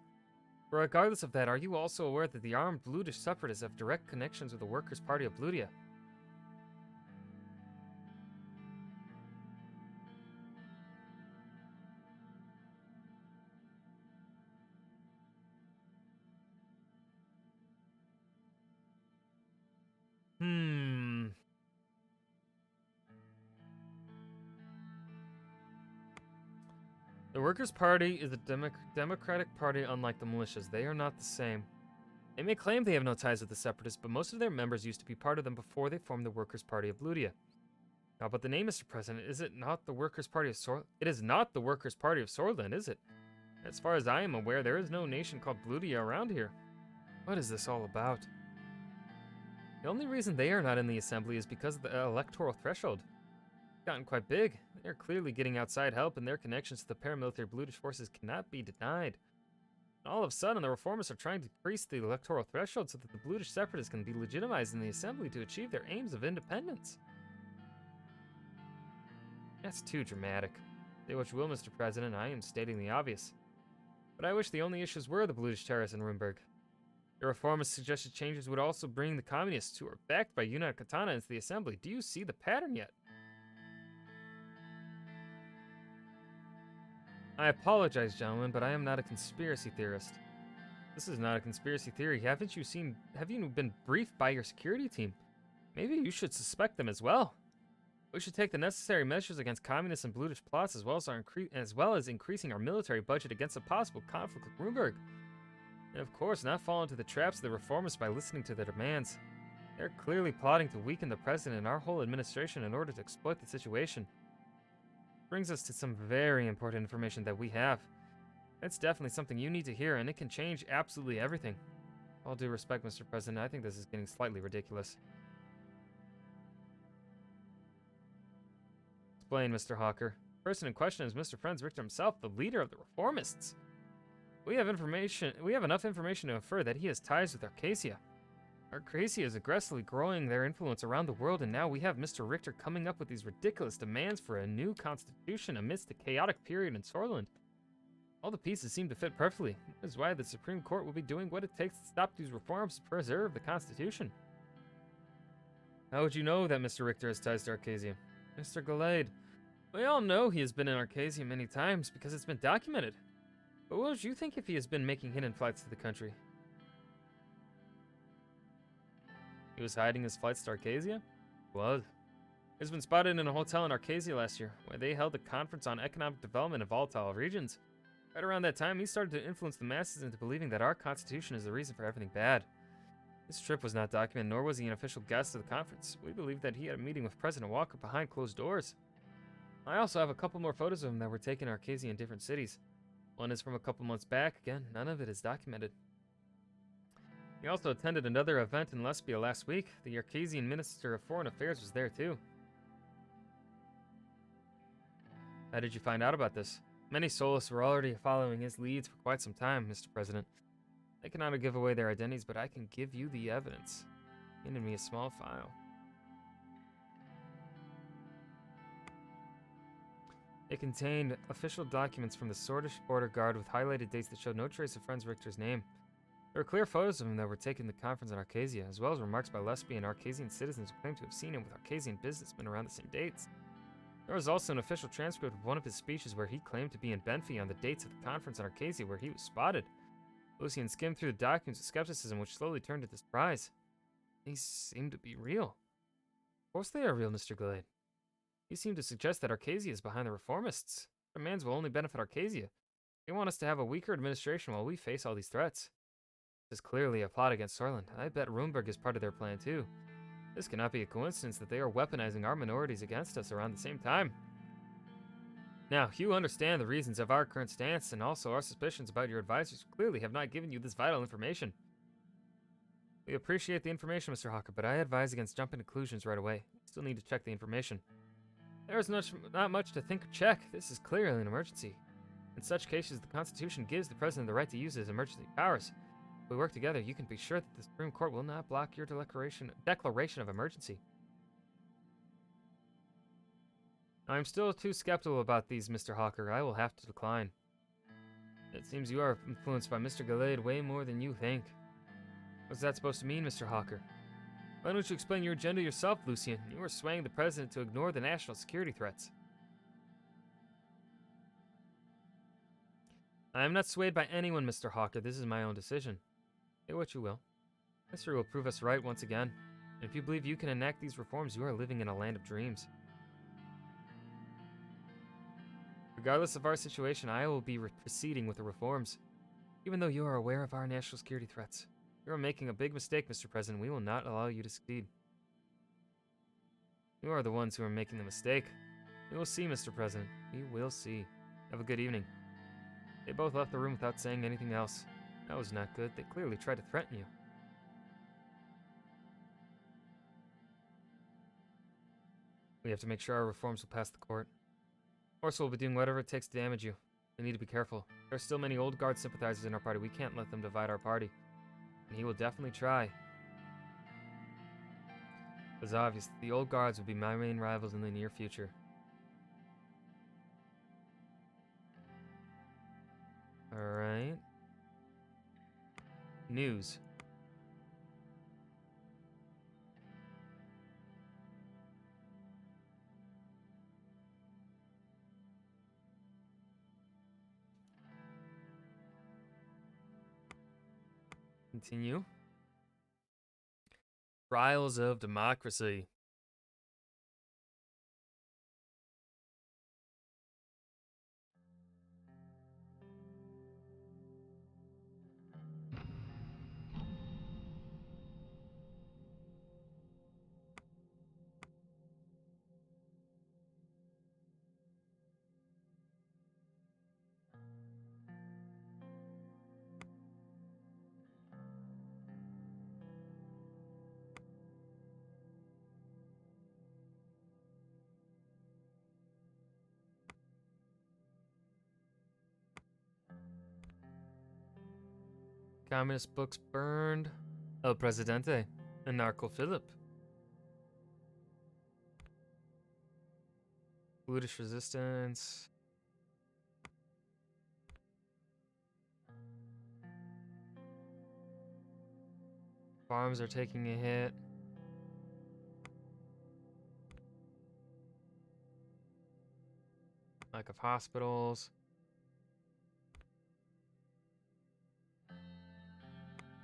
But regardless of that, are you also aware that the armed Bludish separatists have direct connections with the Workers' Party of Bludia? The Workers' Party is a democratic party unlike the militias. They are not the same. They may claim they have no ties with the Separatists, but most of their members used to be part of them before they formed the Workers' Party of Bludia. How about the name, Mr. President? Is it not the Workers' Party of Swordland? It is not the Workers' Party of Swordland, is it? As far as I am aware, there is no nation called Bludia around here. What is this all about? The only reason they are not in the Assembly is because of the electoral threshold. It's gotten quite big. They are clearly getting outside help, and their connections to the paramilitary Bludish forces cannot be denied. And all of a sudden, the reformers are trying to increase the electoral threshold so that the Bludish separatists can be legitimized in the Assembly to achieve their aims of independence. That's too dramatic. Say what you will, Mr. President, I am stating the obvious. But I wish the only issues were the Bludish terrorists in Rumburg. The reformist suggested changes would also bring the communists, who are backed by United Katana, into the Assembly. Do you see the pattern yet? I apologize, gentlemen, but I am not a conspiracy theorist. This is not a conspiracy theory. Have you been briefed by your security team? Maybe you should suspect them as well. We should take the necessary measures against communist and brutish plots, as well as increasing our military budget against a possible conflict with Rumberg. And of course, not fall into the traps of the reformists by listening to their demands. They're clearly plotting to weaken the president and our whole administration in order to exploit the situation. Brings us to some very important information that we have. It's definitely something you need to hear, and it can change absolutely everything. All due respect, Mr. President, I think this is getting slightly ridiculous. Explain, Mr. Hawker. The person in question is Mr. Franz Richter himself, the leader of the reformists. We have enough information to infer that he has ties with Arcasia. Arcasia is aggressively growing their influence around the world, and now we have Mr. Richter coming up with these ridiculous demands for a new constitution amidst the chaotic period in Sorland. All the pieces seem to fit perfectly. This is why the Supreme Court will be doing what it takes to stop these reforms to preserve the Constitution. How would you know that Mr. Richter has ties to Arcasia? Mr. Gallade, we all know he has been in Arcasia many times because it's been documented. But what would you think if he has been making hidden flights to the country? He was hiding his flights to Arcasia? He was. He has been spotted in a hotel in Arcasia last year, where they held a conference on economic development in volatile regions. Right around that time, he started to influence the masses into believing that our constitution is the reason for everything bad. This trip was not documented, nor was he an official guest of the conference. We believe that he had a meeting with President Walker behind closed doors. I also have a couple more photos of him that were taken in Arcasia in different cities. One is from a couple months back. Again, none of it is documented. He also attended another event in Lesbia last week. The Arcasian Minister of Foreign Affairs was there too. How did you find out about this? Many Solists were already following his leads for quite some time, Mr. President. I cannot give away their identities, but I can give you the evidence. He handed me a small file. It contained official documents from the Swedish border guard with highlighted dates that showed no trace of Franz Richter's name. There were clear photos of him that were taken at the conference in Arcasia, as well as remarks by Lesbia and Arcasian citizens who claimed to have seen him with Arcasian businessmen around the same dates. There was also an official transcript of one of his speeches where he claimed to be in Benfi on the dates of the conference in Arcasia where he was spotted. Lucian skimmed through the documents with skepticism, which slowly turned into surprise. These seem to be real. Of course they are real, Mr. Glade. You seem to suggest that Arcasia is behind the reformists. Their demands will only benefit Arcasia. They want us to have a weaker administration while we face all these threats. This is clearly a plot against Sorland. I bet Rumberg is part of their plan too. This cannot be a coincidence that they are weaponizing our minorities against us around the same time. Now, you understand the reasons of our current stance and also our suspicions about your advisors who clearly have not given you this vital information. We appreciate the information, Mr. Hawker, but I advise against jumping to conclusions right away. We still need to check the information. There is not much to think or check. This is clearly an emergency. In such cases, the Constitution gives the President the right to use his emergency powers. If we work together, you can be sure that the Supreme Court will not block your declaration of emergency. I'm still too skeptical about these, Mr. Hawker. I will have to decline. It seems you are influenced by Mr. Gallade way more than you think. What's that supposed to mean, Mr. Hawker? Why don't you explain your agenda yourself, Lucian? You are swaying the President to ignore the national security threats. I am not swayed by anyone, Mr. Hawker. This is my own decision. Say what you will. History will prove us right once again. And if you believe you can enact these reforms, you are living in a land of dreams. Regardless of our situation, I will be proceeding with the reforms. Even though you are aware of our national security threats. You are making a big mistake, Mr. President. We will not allow you to succeed. You are the ones who are making the mistake. We will see, Mr. President. We will see. Have a good evening. They both left the room without saying anything else. That was not good. They clearly tried to threaten you. We have to make sure our reforms will pass the court. Orso will be doing whatever it takes to damage you. We need to be careful. There are still many old guard sympathizers in our party. We can't let them divide our party. And he will definitely try. It's obvious that the old guards will be my main rivals in the near future. Alright. News. Continue. Trials of Democracy. Communist books burned. El Presidente. And Narco Philip. British resistance. Farms are taking a hit. Lack of hospitals.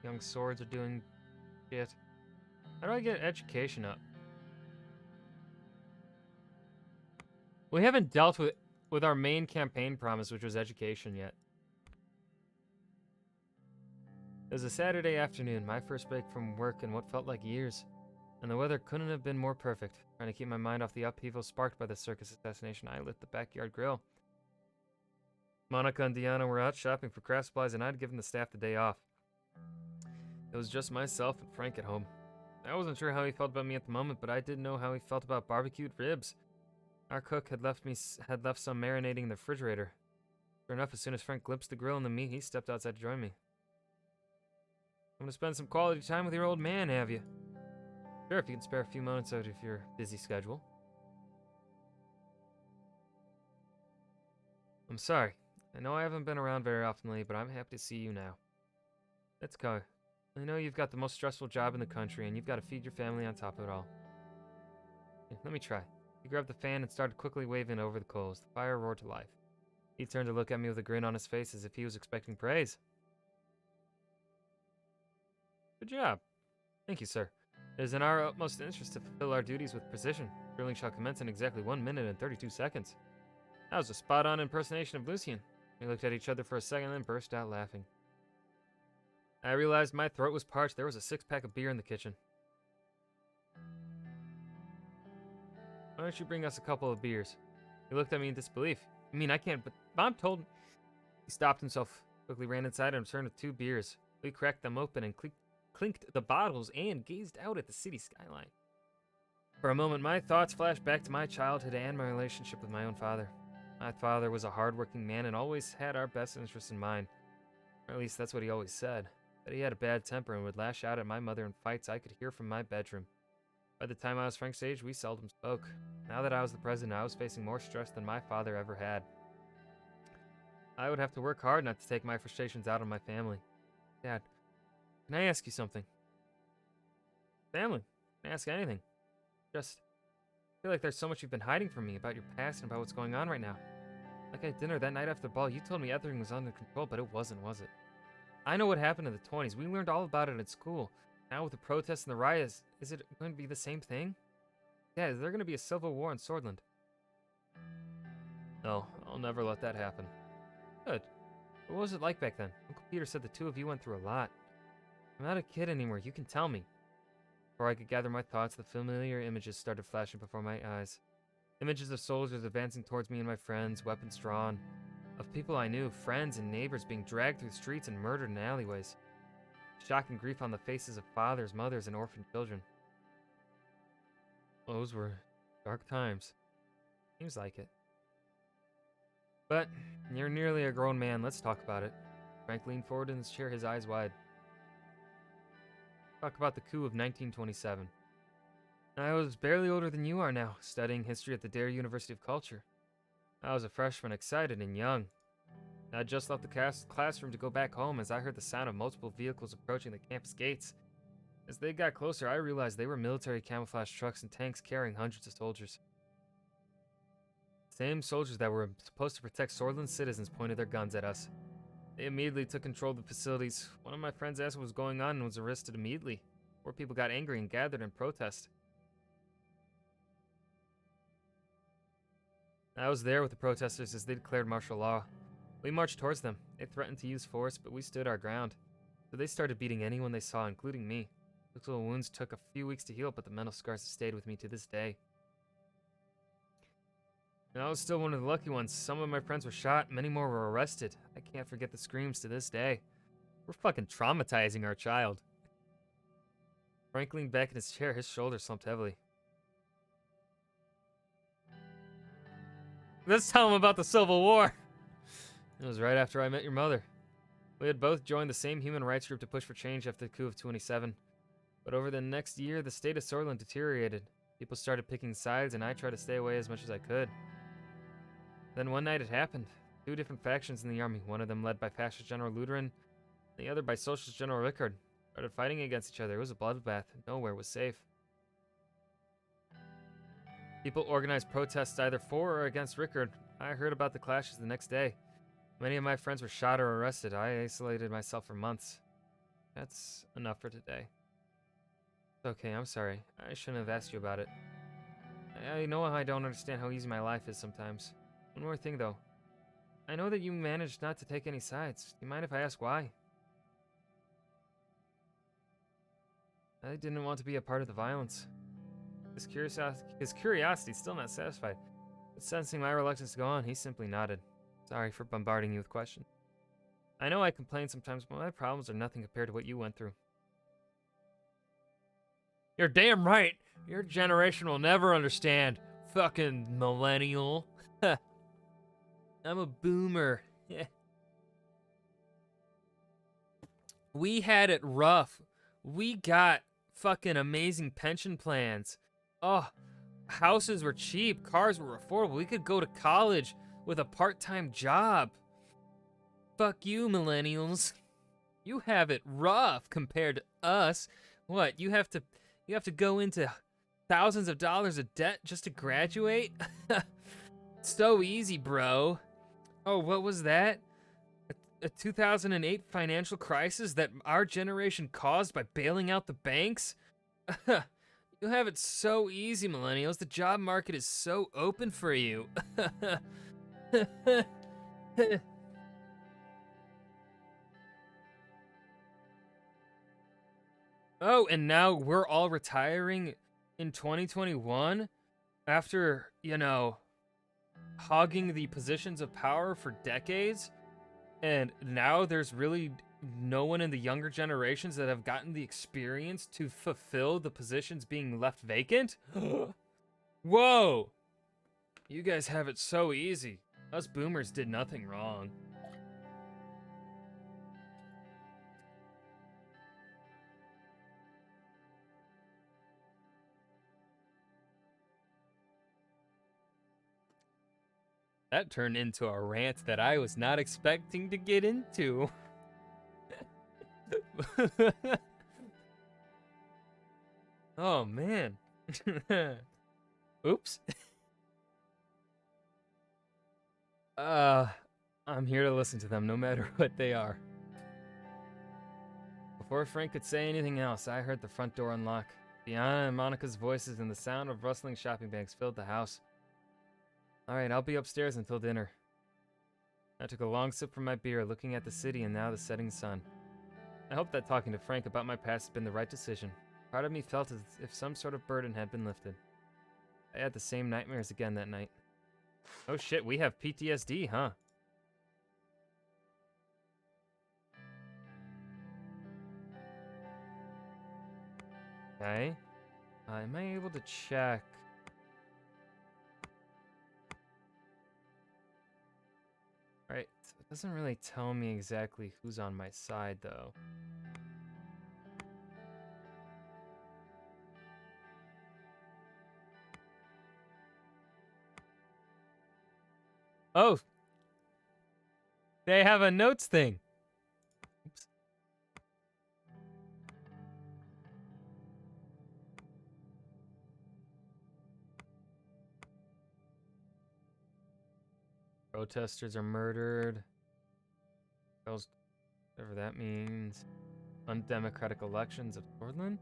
Young swords are doing shit. How do I get education up? We haven't dealt with our main campaign promise, which was education, yet. It was a Saturday afternoon, my first break from work in what felt like years, and the weather couldn't have been more perfect. Trying to keep my mind off the upheaval sparked by the circus assassination, I lit the backyard grill. Monica and Deanna were out shopping for craft supplies, and I'd given the staff the day off. It was just myself and Frank at home. I wasn't sure how he felt about me at the moment, but I did know how he felt about barbecued ribs. Our cook had left some marinating in the refrigerator. Sure enough, as soon as Frank glimpsed the grill and the meat, he stepped outside to join me. I'm gonna spend some quality time with your old man, have you? Sure, if you can spare a few moments out of your busy schedule. I'm sorry. I know I haven't been around very often lately, but I'm happy to see you now. Let's go. I know you've got the most stressful job in the country, and you've got to feed your family on top of it all. Here, let me try. He grabbed the fan and started quickly waving over the coals. The fire roared to life. He turned to look at me with a grin on his face as if he was expecting praise. Good job. Thank you, sir. It is in our utmost interest to fulfill our duties with precision. Drilling shall commence in exactly 1 minute and 32 seconds. That was a spot-on impersonation of Lucien. We looked at each other for a second and then burst out laughing. I realized my throat was parched. There was a 6-pack of beer in the kitchen. Why don't you bring us a couple of beers? He looked at me in disbelief. I mean, I can't, but Mom told me. He stopped himself, quickly ran inside and returned with 2 beers. We cracked them open and clinked the bottles and gazed out at the city skyline. For a moment, my thoughts flashed back to my childhood and my relationship with my own father. My father was a hard-working man and always had our best interests in mind. Or at least that's what he always said. But he had a bad temper and would lash out at my mother in fights I could hear from my bedroom. By the time I was Frank's age, we seldom spoke. Now that I was the president, I was facing more stress than my father ever had. I would have to work hard not to take my frustrations out on my family. Dad, can I ask you something? Family, can I ask anything? Just, I feel like there's so much you've been hiding from me about your past and about what's going on right now. Like at dinner that night after the ball, you told me everything was under control, but it wasn't, was it? I know what happened in the 20s. We learned all about it at school. Now with the protests and the riots, is it going to be the same thing? Dad, is there going to be a civil war in Swordland? No, I'll never let that happen. Good. What was it like back then? Uncle Peter said the two of you went through a lot. I'm not a kid anymore, you can tell me. Before I could gather my thoughts, the familiar images started flashing before my eyes. Images of soldiers advancing towards me and my friends, weapons drawn. Of people I knew, friends and neighbors being dragged through streets and murdered in alleyways. Shock and grief on the faces of fathers, mothers, and orphaned children. Those were dark times. Seems like it. But, you're nearly a grown man, let's talk about it. Frank leaned forward in his chair, his eyes wide. Talk about the coup of 1927. I was barely older than you are now, studying history at the Dare University of Culture. I was a freshman, excited and young. I had just left the classroom to go back home as I heard the sound of multiple vehicles approaching the campus gates. As they got closer, I realized they were military camouflage trucks and tanks carrying hundreds of soldiers. Same soldiers that were supposed to protect Swordland citizens pointed their guns at us. They immediately took control of the facilities. One of my friends asked what was going on and was arrested immediately. 4 people got angry and gathered in protest. I was there with the protesters as they declared martial law. We marched towards them. They threatened to use force, but we stood our ground. So they started beating anyone they saw, including me. Physical wounds took a few weeks to heal, but the mental scars have stayed with me to this day. And I was still one of the lucky ones. Some of my friends were shot, many more were arrested. I can't forget the screams to this day. We're fucking traumatizing our child. Frank leaned back in his chair, his shoulders slumped heavily. Let's tell him about the Civil War. It was right after I met your mother. We had both joined the same human rights group to push for change after the coup of 27. But over the next year, the state of Sorland deteriorated. People started picking sides, and I tried to stay away as much as I could. Then one night it happened. 2 different factions in the army, one of them led by Fascist General Luderin, the other by Socialist General Rickard, started fighting against each other. It was a bloodbath. Nowhere was safe. People organized protests either for or against Rickard. I heard about the clashes the next day. Many of my friends were shot or arrested. I isolated myself for months. That's enough for today. It's okay, I'm sorry. I shouldn't have asked you about it. I know I don't understand how easy my life is sometimes. One more thing, though. I know that you managed not to take any sides. Do you mind if I ask why? I didn't want to be a part of the violence. His curiosity's still not satisfied. But sensing my reluctance to go on, he simply nodded. Sorry for bombarding you with questions. I know I complain sometimes, but my problems are nothing compared to what you went through. You're damn right. Your generation will never understand. Fucking millennial. I'm a boomer. Yeah. We had it rough. We got fucking amazing pension plans. Oh, houses were cheap. Cars were affordable. We could go to college with a part-time job. Fuck you, millennials. You have it rough compared to us. What, you have to go into thousands of dollars of debt just to graduate? So easy, bro. Oh, what was that? A 2008 financial crisis that our generation caused by bailing out the banks? You have it so easy, millennials. The job market is so open for you. Oh, and now we're all retiring in 2021 after, hogging the positions of power for decades. And now there's really no one in the younger generations that have gotten the experience to fulfill the positions being left vacant? Whoa! You guys have it so easy. Us boomers did nothing wrong. That turned into a rant that I was not expecting to get into. Oh, man. Oops. I'm here to listen to them no matter what they are. Before Frank could say anything else, I heard the front door unlock. Diana and Monica's voices and the sound of rustling shopping bags filled the house. Alright, I'll be upstairs until dinner. I took a long sip from my beer, looking at the city and now the setting sun. I hope that talking to Frank about my past had been the right decision. Part of me felt as if some sort of burden had been lifted. I had the same nightmares again that night. Oh shit, we have PTSD, huh? Okay. Am I able to check? Right, it doesn't really tell me exactly who's on my side, though. Oh! They have a notes thing! Oops. Protesters are murdered. Whatever that means. Undemocratic elections of Portland?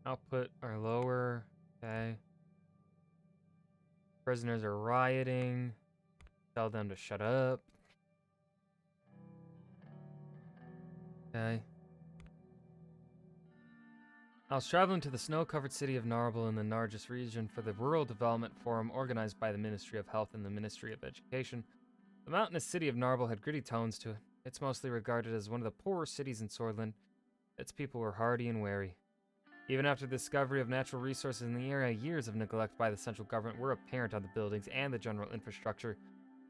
Output are lower. Okay. Prisoners are rioting. Tell them to shut up. Okay. I was traveling to the snow-covered city of Narble in the Nargis region for the Rural Development Forum organized by the Ministry of Health and the Ministry of Education. The mountainous city of Narble had gritty tones to it. It's mostly regarded as one of the poorer cities in Swordland. Its people were hardy and wary. Even after the discovery of natural resources in the area, years of neglect by the central government were apparent on the buildings and the general infrastructure.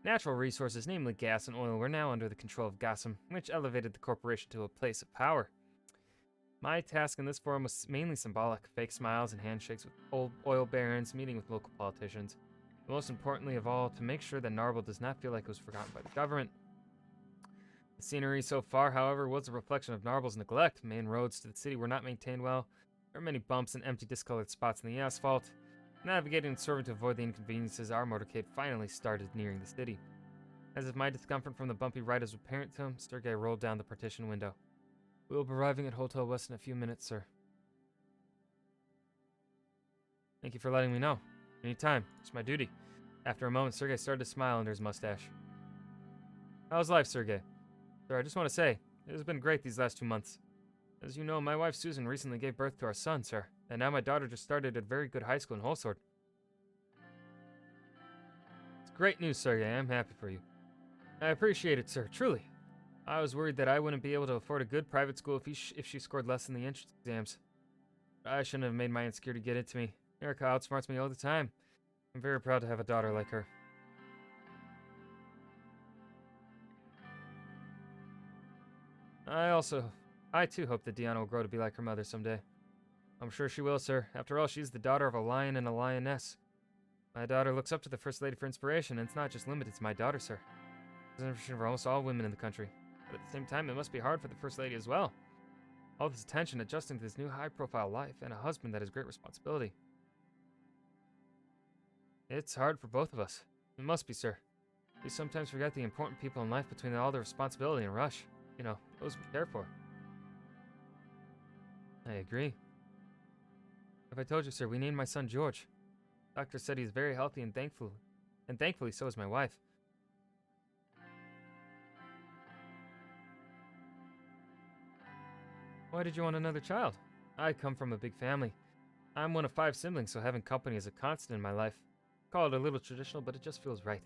Natural resources, namely gas and oil, were now under the control of Gotham, which elevated the corporation to a place of power. My task in this forum was mainly symbolic, fake smiles and handshakes with old oil barons, meeting with local politicians. But most importantly of all, to make sure that Narble does not feel like it was forgotten by the government. The scenery so far, however, was a reflection of Narble's neglect. Main roads to the city were not maintained well. There were many bumps and empty, discolored spots in the asphalt. Navigating and swerving to avoid the inconveniences, our motorcade finally started nearing the city. As if my discomfort from the bumpy ride was apparent to him, Sergei rolled down the partition window. We will be arriving at Hotel West in a few minutes, sir. Thank you for letting me know. Anytime. It's my duty. After a moment, Sergei started to smile under his mustache. How's life, Sergei? Sir, I just want to say, it has been great these last 2 months. As you know, my wife Susan recently gave birth to our son, sir, and now my daughter just started at a very good high school in Holsword. It's great news, Sergei. I'm happy for you. I appreciate it, sir, truly. I was worried that I wouldn't be able to afford a good private school if she scored less in the entrance exams. I shouldn't have made my insecurity get into me. Erica outsmarts me all the time. I'm very proud to have a daughter like her. I too hope that Deanna will grow to be like her mother someday. I'm sure she will, sir. After all, she's the daughter of a lion and a lioness. My daughter looks up to the First Lady for inspiration, and it's not just limited to my daughter, sir. It's inspiration for almost all women in the country. But at the same time, it must be hard for the First Lady as well. All this attention adjusting to this new high-profile life, and a husband that has great responsibility. It's hard for both of us. It must be, sir. We sometimes forget the important people in life between all the responsibility and rush. You know, those we care for. I agree. If I told you, sir, we named my son George. Doctor said he's very healthy and thankfully so is my wife. Why did you want another child? I come from a big family. I'm one of 5 siblings, so having company is a constant in my life. Call it a little traditional, but it just feels right.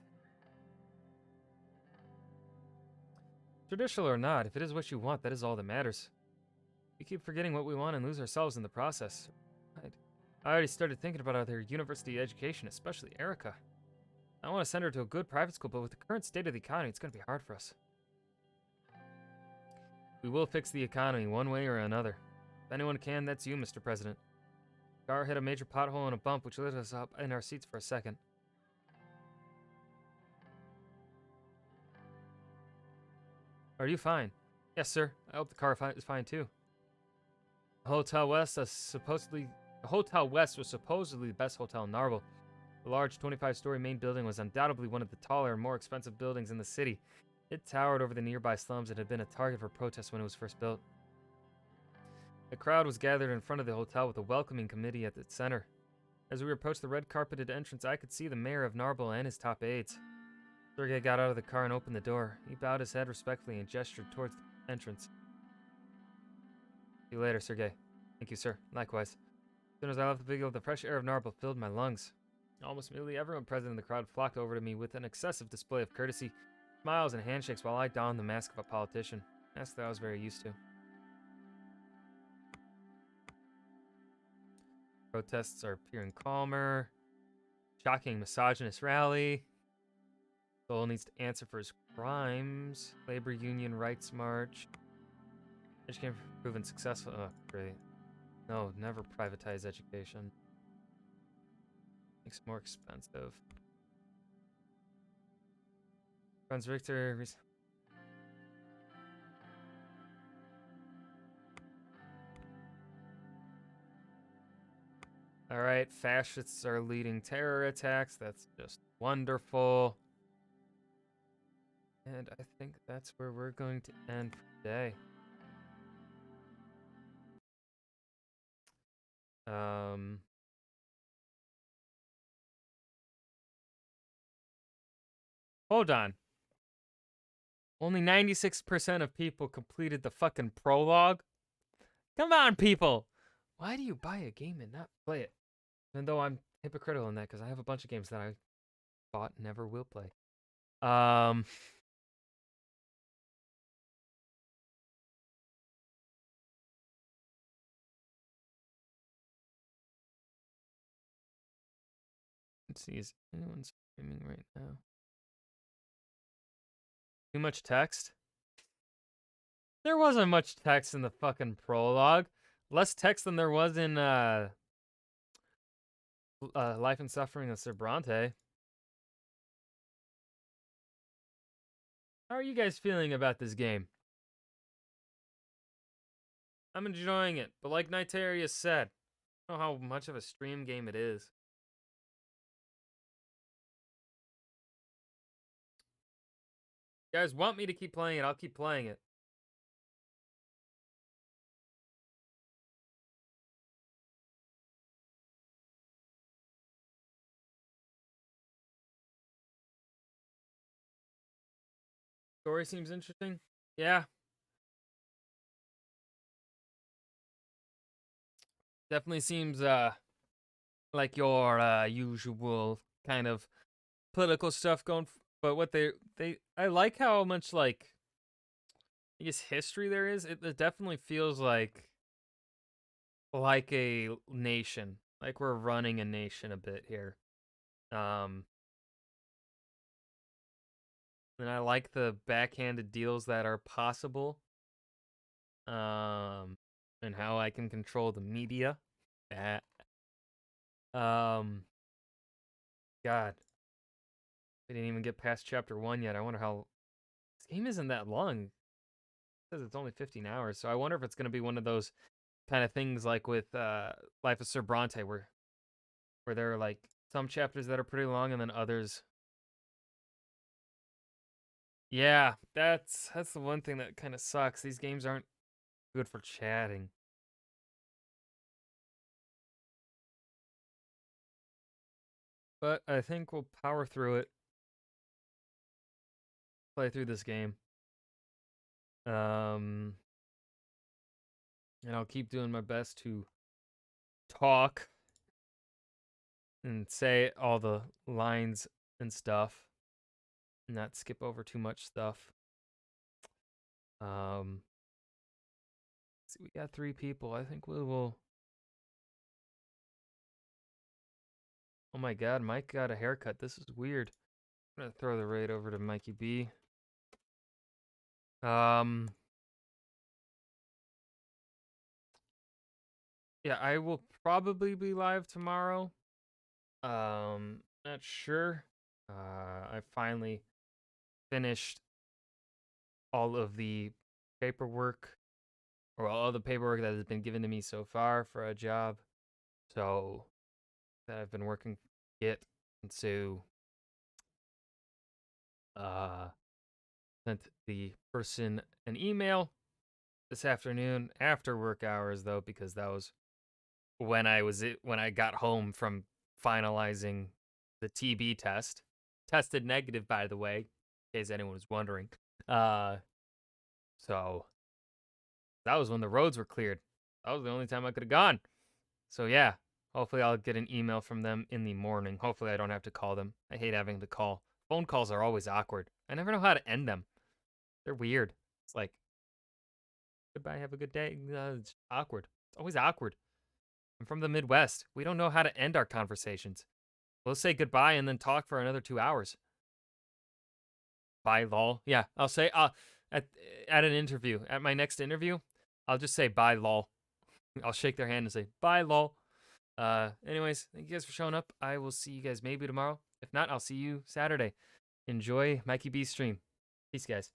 Traditional or not, if it is what you want, that is all that matters. We keep forgetting what we want and lose ourselves in the process. I already started thinking about other university education, especially Erica. I want to send her to a good private school, but with the current state of the economy, it's going to be hard for us. We will fix the economy one way or another. If anyone can, that's you, Mr. President. The car hit a major pothole and a bump, which lifted us up in our seats for a second. Are you fine? Yes, sir. I hope the car is fine too. Hotel West was supposedly the best hotel in Narble. The large 25-story main building was undoubtedly one of the taller and more expensive buildings in the city. It towered over the nearby slums and had been a target for protests when it was first built. A crowd was gathered in front of the hotel with a welcoming committee at its center. As we approached the red-carpeted entrance, I could see the mayor of Narble and his top aides. Sergei got out of the car and opened the door. He bowed his head respectfully and gestured towards the entrance. See you later, Sergei. Thank you, sir. Likewise. As soon as I left the vehicle, the fresh air of Narble filled my lungs. Almost immediately, everyone present in the crowd flocked over to me with an excessive display of courtesy, smiles, and handshakes while I donned the mask of a politician. A mask that I was very used to. Protests are appearing calmer. Shocking misogynist rally. Soul needs to answer for his crimes. Labor union rights march. Education proven successful. Oh, great. No, never privatize education. Makes it more expensive. Franz Richter. Alright, fascists are leading terror attacks. That's just wonderful. And I think that's where we're going to end for today. Hold on. Only 96% of people completed the fucking prologue? Come on, people! Why do you buy a game and not play it? Even though I'm hypocritical in that, because I have a bunch of games that I bought and never will play. Let's see, is anyone streaming right now? Too much text? There wasn't much text in the fucking prologue. Less text than there was in Life and Suffering of Sir Bronte. How are you guys feeling about this game? I'm enjoying it, but like Nightarius said, I don't know how much of a stream game it is. You guys want me to keep playing it, I'll keep playing it. Story seems interesting. Yeah. Definitely seems like your usual kind of political stuff going, but what they I like how much like I guess history there is. It definitely feels like a nation, like we're running a nation a bit here. And I like the backhanded deals that are possible. And how I can control the media. That. God. We didn't even get past chapter 1 yet. I wonder how. This game isn't that long. It says it's only 15 hours, so I wonder if it's going to be one of those kind of things like with Life of Sir Bronte, where there are like some chapters that are pretty long and then others. Yeah, that's the one thing that kind of sucks. These games aren't good for chatting. But I think we'll power through it. Play through this game. And I'll keep doing my best to talk and say all the lines and stuff, and not skip over too much stuff. See, we got 3 people. I think we will. Oh my God, Mike got a haircut. This is weird. I'm gonna throw the raid over to Mikey B. Yeah, I will probably be live tomorrow. Not sure. I finally finished all of the paperwork, or all the paperwork that has been given to me so far for a job. So that I've been working to get, and so sent the person an email this afternoon after work hours though, because that was when I got home from finalizing the TB test. Tested negative, by the way, in case anyone was wondering. So that was when the roads were cleared. That was the only time I could have gone. So yeah, hopefully I'll get an email from them in the morning. Hopefully I don't have to call them. I hate having to call. Phone calls are always awkward. I never know how to end them. They're weird. It's like, goodbye, have a good day. It's awkward. It's always awkward. I'm from the Midwest. We don't know how to end our conversations. We'll say goodbye and then talk for another 2 hours. Bye, lol. Yeah, I'll say at an interview, at my next interview, I'll just say bye, lol. I'll shake their hand and say bye, lol. Anyways, thank you guys for showing up. I will see you guys maybe tomorrow. If not, I'll see you Saturday. Enjoy Mikey B's stream. Peace, guys.